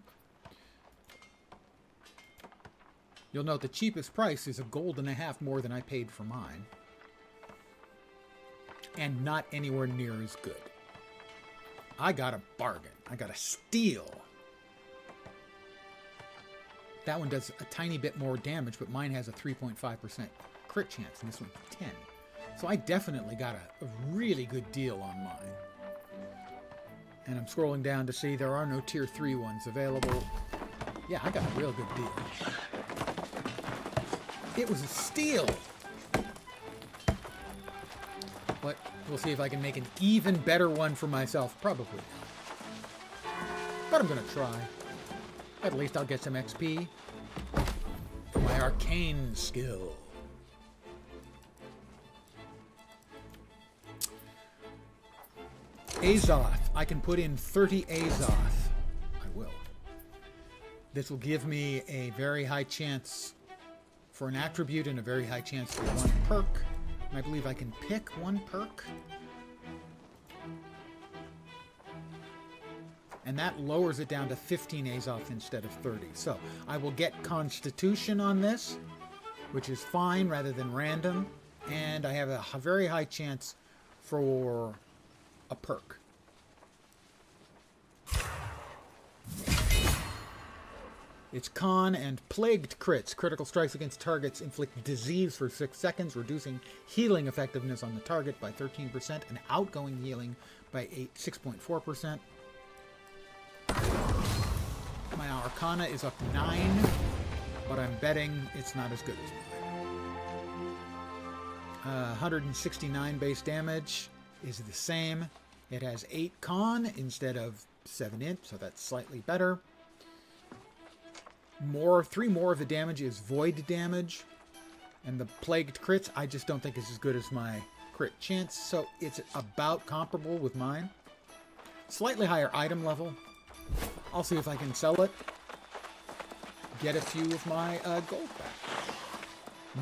A: You'll note the cheapest price is $1.50 more than I paid for mine. And not anywhere near as good. I got a bargain. I got a steal. That one does a tiny bit more damage, but mine has a 3.5% crit chance, and this one's 10. So I definitely got a really good deal on mine. And I'm scrolling down to see there are no tier 3 ones available. Yeah, I got a real good deal. It was a steal! But we'll see if I can make an even better one for myself. Probably not. But I'm gonna try. At least I'll get some XP for my arcane skill. Azoth. I can put in 30 Azoth. I will. This will give me a very high chance for an attribute and a very high chance for one perk. And I believe I can pick one perk. And that lowers it down to 15 Azoth instead of 30. So I will get Constitution on this, which is fine rather than random. And I have a very high chance for a perk. It's Con and Plagued crits. Critical strikes against targets inflict disease for 6 seconds, reducing healing effectiveness on the target by 13% and outgoing healing by 6.4%. My Arcana is up 9, but I'm betting it's not as good as mine. 169 base damage is the same. It has 8 Con instead of 7 Int, so that's slightly better. 3 more of the damage is void damage, and the plagued crits I just don't think is as good as my crit chance, so it's about comparable with mine. Slightly higher item level. I'll see if I can sell it, get a few of my gold back,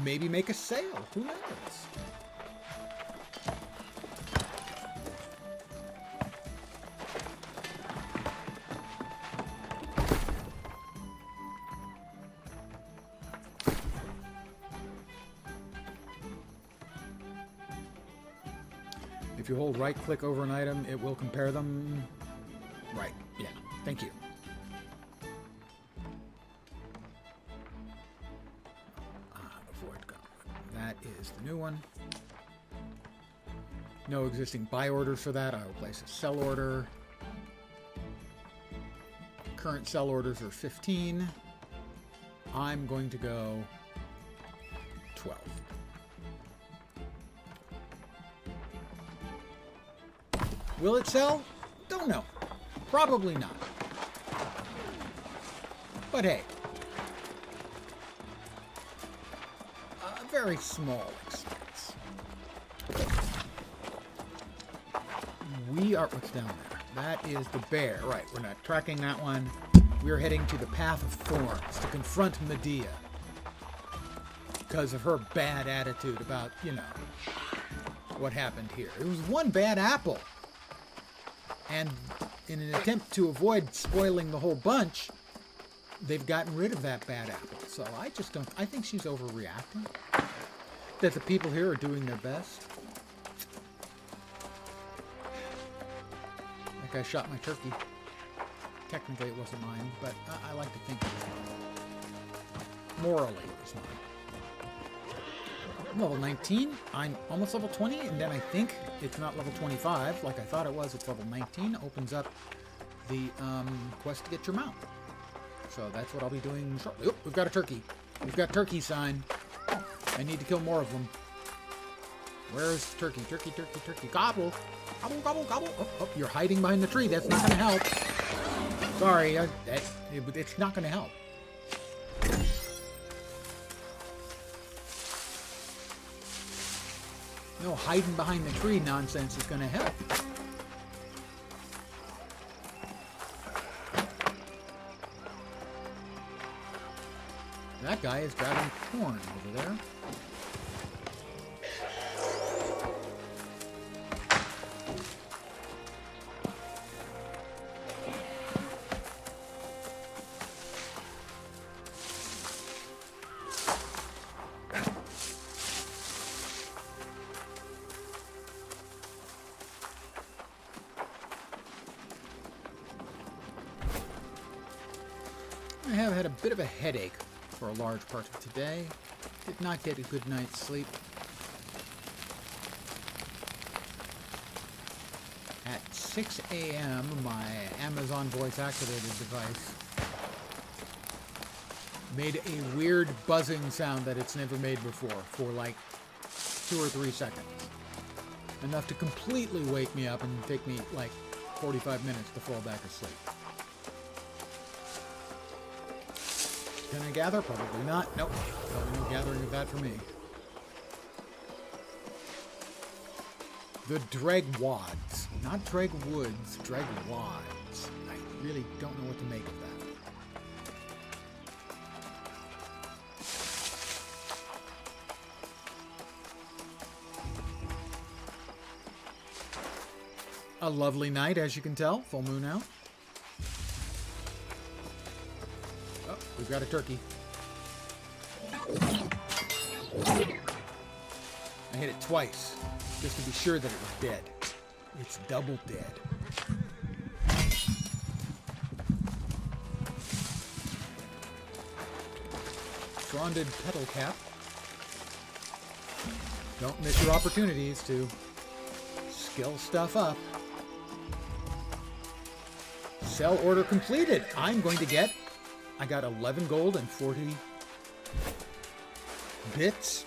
A: maybe make a sale, who knows. If you hold right click over an item, it will compare them. Right, yeah, thank you. The Void Gauntlet. That is the new one. No existing buy orders for that. I will place a sell order. Current sell orders are 15. I'm going to go 12. Will it sell? Don't know. Probably not. But hey. A very small expense. We are... What's down there? That is the bear. Right, we're not tracking that one. We're heading to the Path of Thorns to confront Medea. Because of her bad attitude about, you know, what happened here. It was one bad apple. And in an attempt to avoid spoiling the whole bunch, they've gotten rid of that bad apple. So I just don't... I think she's overreacting. That the people here are doing their best. That guy shot my turkey. Technically it wasn't mine, but I like to think morally it was mine. I'm level 19. I'm almost level 20, and then I think it's not level 25 like I thought it was. It's level 19. Opens up the quest to get your mount. So that's what I'll be doing shortly. Oh, we've got a turkey. We've got turkey sign. I need to kill more of them. Where's turkey? Turkey, turkey, turkey. Gobble. Gobble, gobble, gobble. Oh, oh, you're hiding behind the tree. That's not going to help. Sorry. It's not going to help. No hiding behind the tree nonsense is going to help. That guy is grabbing corn over there. bit of a headache for a large part of today. Did not get a good night's sleep. At 6 a.m., my Amazon voice-activated device made a weird buzzing sound that it's never made before for like 2 or 3 seconds. Enough to completely wake me up and take me like 45 minutes to fall back asleep. Can I gather? Probably not. Nope. Probably no gathering of that for me. The Dreg Wads. Not Dreg Woods, Dreg Wads. I really don't know what to make of that. A lovely night, as you can tell. Full moon out. Oh, we've got a turkey. I hit it twice, just to be sure that it was dead. It's double dead. Fronded petal cap. Don't miss your opportunities to skill stuff up. Sell order completed. I'm going to get... I got 11 gold and 40 bits.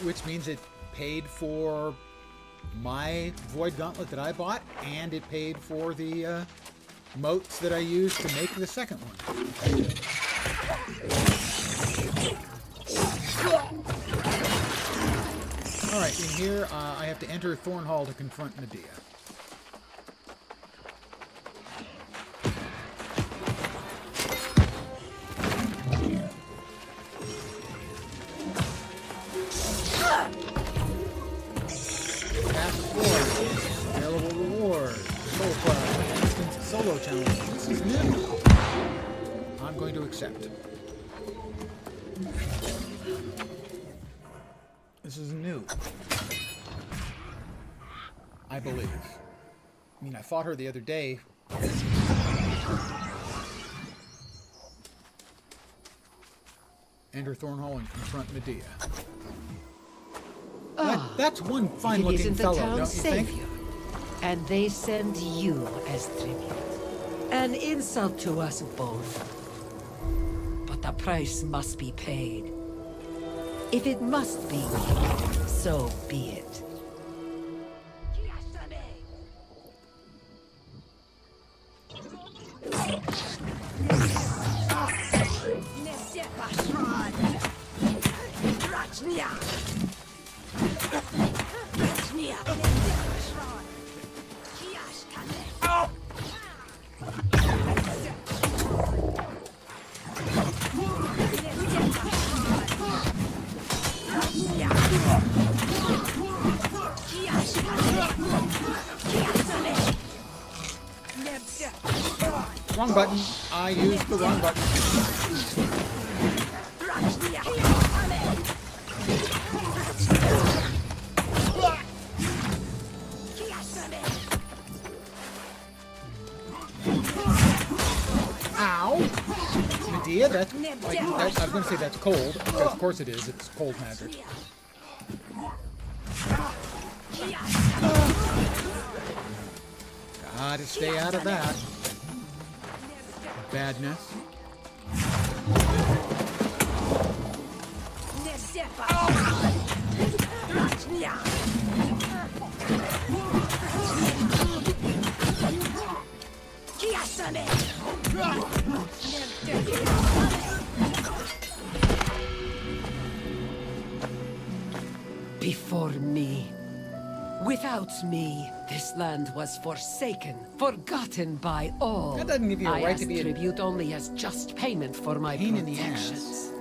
A: Which means it paid for my Void Gauntlet that I bought, and it paid for the motes that I used to make the second one. Alright, in here I have to enter Thornhall to confront Medea. Available reward. Soul Club. Instant solo challenge. This is new. I'm going to accept. This is new. I believe. I mean, I fought her the other day. Enter Thornhall and confront Medea. That's one fine-looking fellow, don't you think?
T: And they send you as tribute. An insult to us both. But the price must be paid. If it must be, so be it.
A: Wrong button. I used the wrong button. Ow! Medea, that's... Like, I was going to say that's cold, because of course it is. It's cold magic. Gotta stay out of that. Badness.
T: Before me. Without me, this land was forsaken, forgotten by all.
A: That doesn't give you a right to be a
T: tribute only as just payment for my
A: pain in the
T: protections.
A: ass.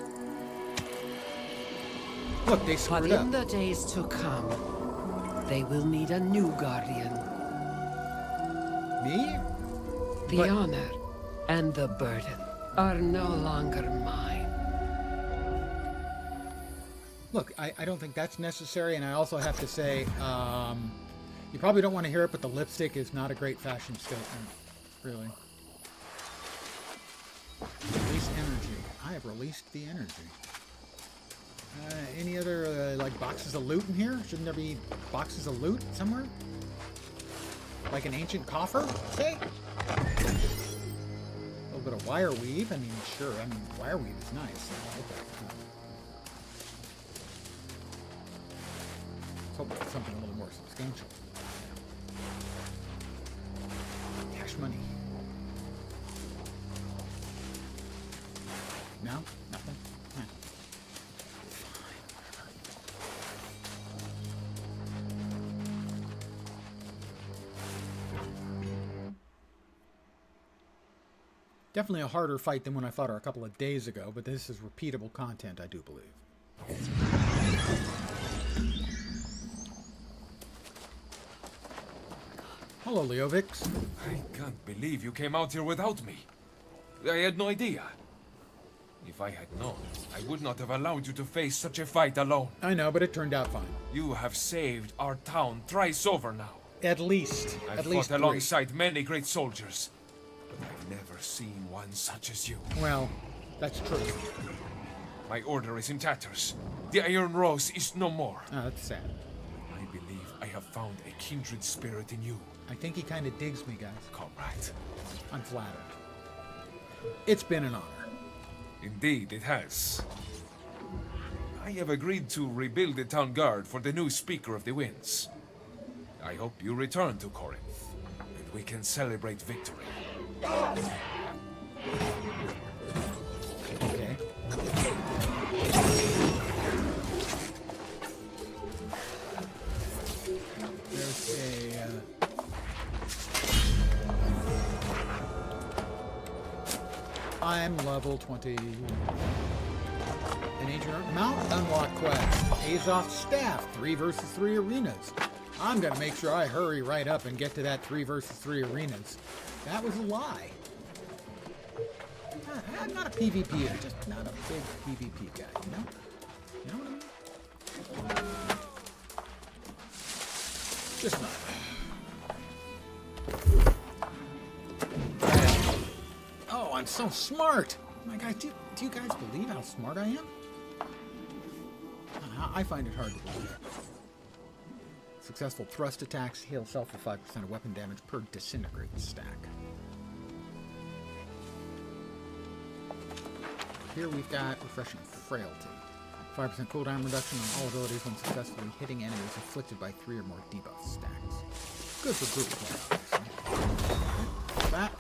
A: Look, they screwed
T: But
A: up.
T: in the days to come, they will need a new guardian.
A: Me?
T: The honor and the burden are no longer mine.
A: Look, I don't think that's necessary, and I also have to say, You probably don't want to hear it, but the lipstick is not a great fashion statement, really. Release energy. I have released the energy. Any other, like, boxes of loot in here? Shouldn't there be boxes of loot somewhere? Like an ancient coffer, say? A little bit of wire weave. I mean, sure. I mean, wire weave is nice. I like that. Let's hope it's something a little more substantial. Cash money. No? Nothing? Fine, whatever. Definitely a harder fight than when I fought her a couple of days ago, but this is repeatable content, I do believe. Hello, Leovix.
N: I can't believe you came out here without me. I had no idea. If I had known, I would not have allowed you to face such a fight alone.
A: I know, but it turned out fine.
N: You have saved our town thrice over now.
A: At least.
N: I've
A: At
N: fought
A: least
N: alongside many great soldiers, but I've never seen one such as you.
A: Well, that's true.
N: My order is in tatters. The Iron Rose is no more.
A: Oh, that's sad.
N: I believe I have found a kindred spirit in you.
A: I think he kind of digs me, guys.
N: Comrade.
A: I'm flattered. It's been an honor.
N: Indeed, it has. I have agreed to rebuild the town guard for the new Speaker of the Winds. I hope you return to Corinth, and we can celebrate victory.
A: Okay. There's a... I'm level 20. An Ancient Mount Unlock quest. Azov's Staff. 3 versus 3 arenas. I'm gonna make sure I hurry right up and get to that 3 versus 3 arenas. That was a lie. I'm not a PvP, I'm just not a big PvP guy, you know? You know what I mean? Just not. Oh, I'm so smart! My guys, do you guys believe how smart I am? I find it hard to believe. Successful thrust attacks heal self for 5% of weapon damage per disintegrate stack. Here we've got Refreshing Frailty. 5% cooldown reduction on all abilities when successfully hitting enemies afflicted by 3 or more debuff stacks. Good for group play, obviously. That.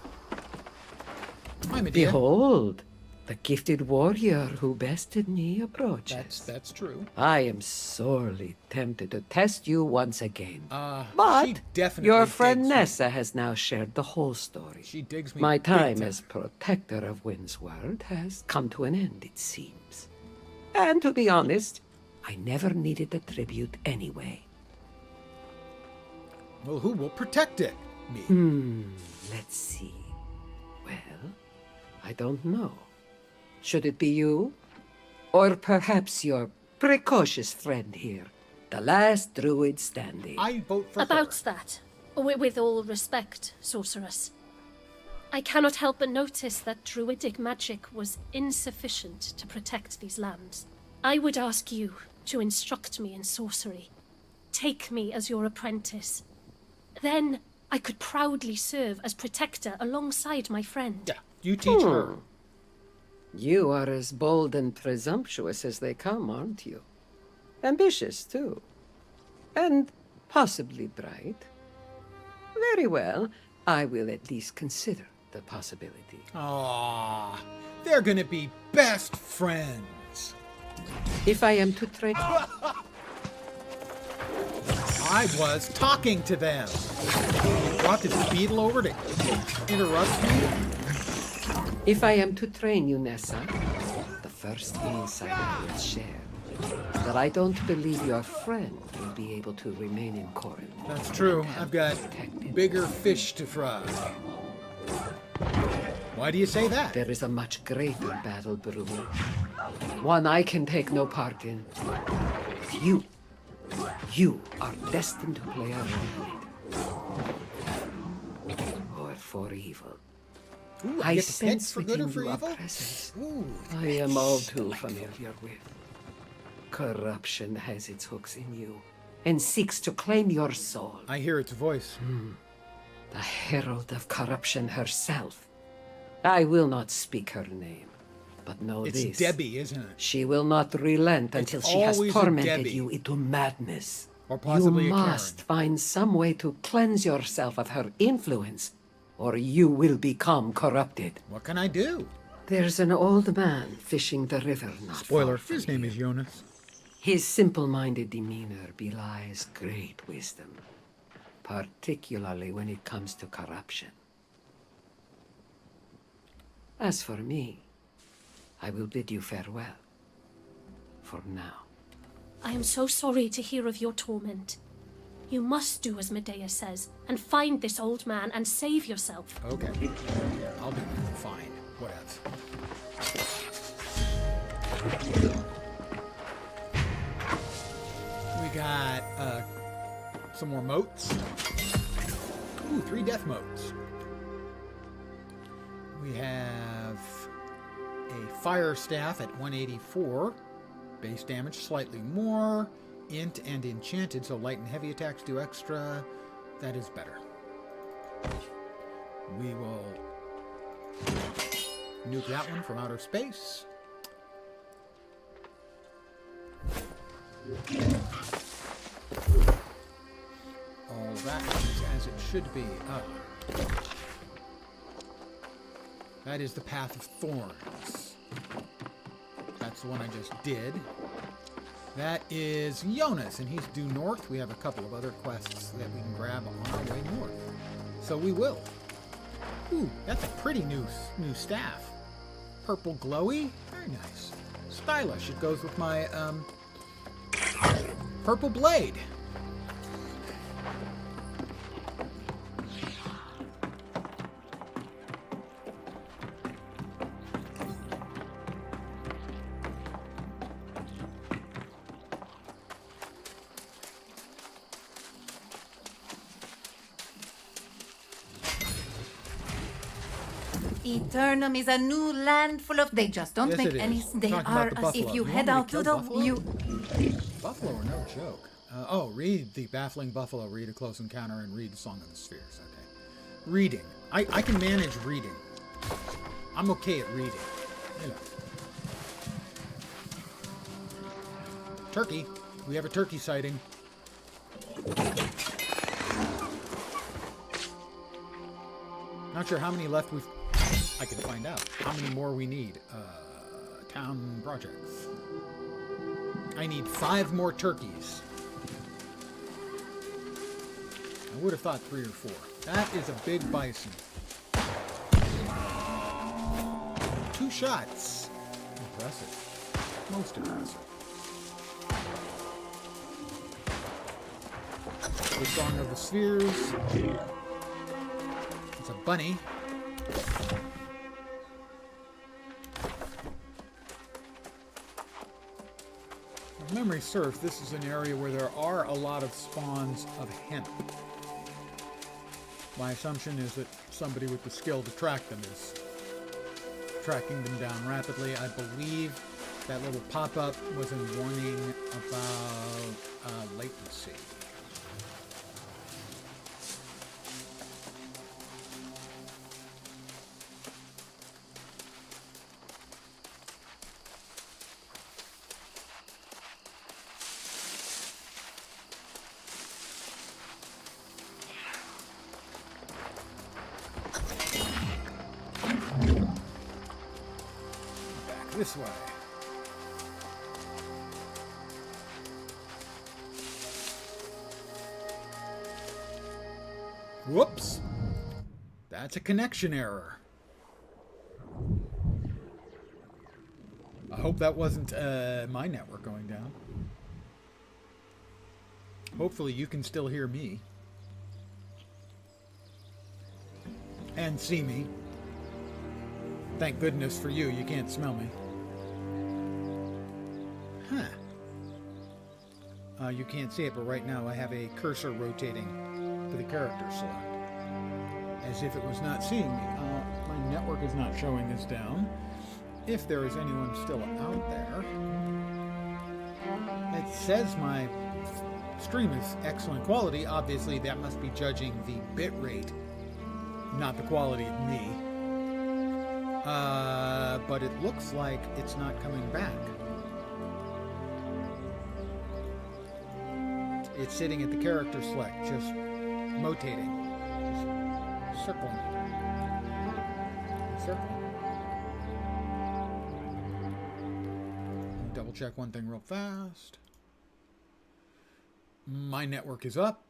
A: Hi, Medea.
O: Behold, the gifted warrior who bested me approaches.
A: That's true.
O: I am sorely tempted to test you once again.
A: But she definitely
O: your friend
A: digs
O: Nessa has now shared the whole story.
A: She digs me.
O: My
A: big
O: time as protector of Windsward has come to an end, it seems. And to be honest, I never needed the tribute anyway.
A: Well, who will protect it? Me.
O: Let's see. Well, I don't know. Should it be you? Or perhaps your precocious friend here, the last druid standing?
A: I vote for
S: About that, with all respect, sorceress, I cannot help but notice that druidic magic was insufficient to protect these lands. I would ask you to instruct me in sorcery. Take me as your apprentice. Then I could proudly serve as protector alongside my friend.
A: Yeah, you teach her.
O: You are as bold and presumptuous as they come, aren't you? Ambitious, too. And possibly bright. Very well. I will at least consider the possibility.
A: Aww, they're gonna be best friends.
O: If I am to train...
A: I was talking to them. You brought this beetle over to interrupt me?
O: If I am to train you, Nessa, the first insight I will share is that I don't believe your friend will be able to remain in Corinth.
A: That's true. I've got bigger fish to fry. Why do you say that?
O: There is a much greater battle brewing. One I can take no part in. You You are destined to play a role in it. Or for evil.
A: Ooh,
O: I
A: get the
O: sense
A: picks for good
O: within
A: or for
O: you a
A: evil?
O: presence
A: Ooh,
O: I am all too familiar with. Corruption has its hooks in you and seeks to claim your soul.
A: I hear its voice.
O: The herald of corruption herself. I will not speak her name, but know
A: It's
O: this.
A: Debbie, isn't it?
O: She will not relent until she has
A: always a
O: tormented
A: Debbie.
O: you into madness.
A: Or possibly
O: You
A: a Karen.
O: must find some way to cleanse yourself of her influence, or you will become corrupted.
A: What can I do?
O: There's an old man fishing the river not
A: Spoiler,
O: far from
A: his name is Jonas.
O: His simple-minded demeanor belies great wisdom, particularly when it comes to corruption. As for me, I will bid you farewell. For now.
S: I am so sorry to hear of your torment. You must do as Medea says, and find this old man and save yourself.
A: Okay. I'll be fine. What else? We got some more moats. Ooh, 3 death moats. We have a fire staff at 184. Base damage slightly more. Int and enchanted, so light and heavy attacks do extra. That is better. We will nuke that one from outer space. All that is as it should be. That is the Path of Thorns. That's the one I just did. That is Jonas, and he's due north. We have a couple of other quests that we can grab on our way north. So we will. Ooh, that's a pretty new staff. Purple glowy. Very nice. Stylish. It goes with my purple blade.
L: Aeternum is a new land full of. They just don't
A: Yes,
L: make
A: it is.
L: any. They
A: Talking
L: are.
A: about the buffalo.
L: If you
A: You
L: head
A: want me to
L: out to
A: kill
L: the
A: buffalo? Buffalo are no joke. Read the Baffling Buffalo, read A Close Encounter, and read the Song of the Spheres. Okay. Reading. I can manage reading. I'm okay at reading. You know. Turkey. We have a turkey sighting. Not sure how many left we've... I can find out how many more we need. Town projects. I need 5 more turkeys. I would have thought 3 or 4. That is a big bison. 2 shots. Impressive. Most impressive. The Song of the Spheres. It's a bunny. If memory serves, this is an area where there are a lot of spawns of hemp. My assumption is that somebody with the skill to track them is tracking them down rapidly. I believe that little pop-up was a warning about latency. This way. Whoops. That's a connection error. I hope that wasn't my network going down. Hopefully you can still hear me. And see me. Thank goodness for you, you can't smell me. Huh. You can't see it, but right now I have a cursor rotating for the character select, as if it was not seeing me. My network is not showing this down. If there is anyone still out there, it says my stream is excellent quality. Obviously, that must be judging the bit rate, not the quality of me. But it looks like it's not coming back. It's sitting at the character select, just rotating, just circling, circling. Double check one thing real fast. My network is up.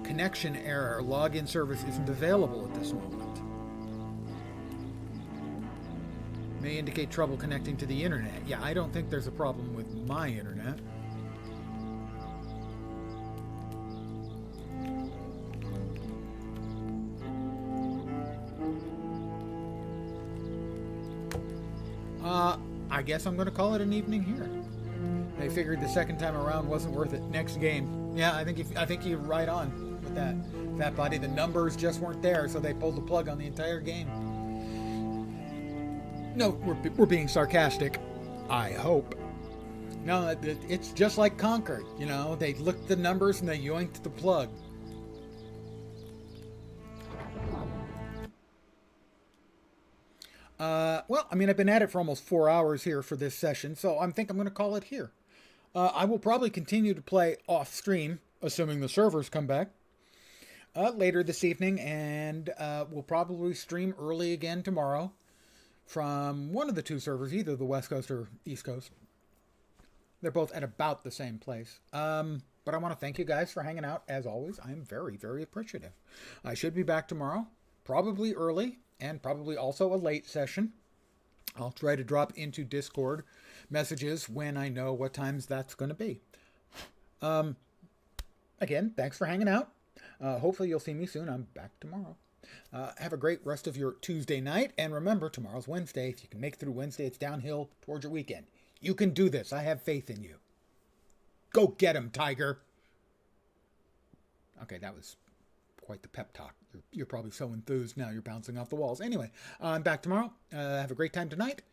A: Connection error. Login service isn't available at this moment. May indicate trouble connecting to the internet. Yeah, I don't think there's a problem with my internet. I guess I'm going to call it an evening here. They figured the second time around wasn't worth it. Next game. Yeah, I think you're right on with that. Fat Body, the numbers just weren't there, so they pulled the plug on the entire game. No, we're being sarcastic. I hope. No, it's just like Conquer. You know, they looked at the numbers and they yoinked the plug. Well, I mean, I've been at it for almost 4 hours here for this session, so I think I'm going to call it here. I will probably continue to play off stream, assuming the servers come back, later this evening, and we'll probably stream early again tomorrow from one of the two servers, either the West Coast or East Coast. They're both at about the same place. But I want to thank you guys for hanging out, as always. I am very, very appreciative. I should be back tomorrow, probably early, and probably also a late session. I'll try to drop into Discord messages when I know what times that's going to be. Again, thanks for hanging out. Hopefully you'll see me soon. I'm back tomorrow. Have a great rest of your Tuesday night. And remember, tomorrow's Wednesday. If you can make it through Wednesday, it's downhill towards your weekend. You can do this. I have faith in you. Go get him, Tiger. Okay, that was quite the pep talk. You're probably so enthused now you're bouncing off the walls. Anyway, I'm back tomorrow. Have a great time tonight.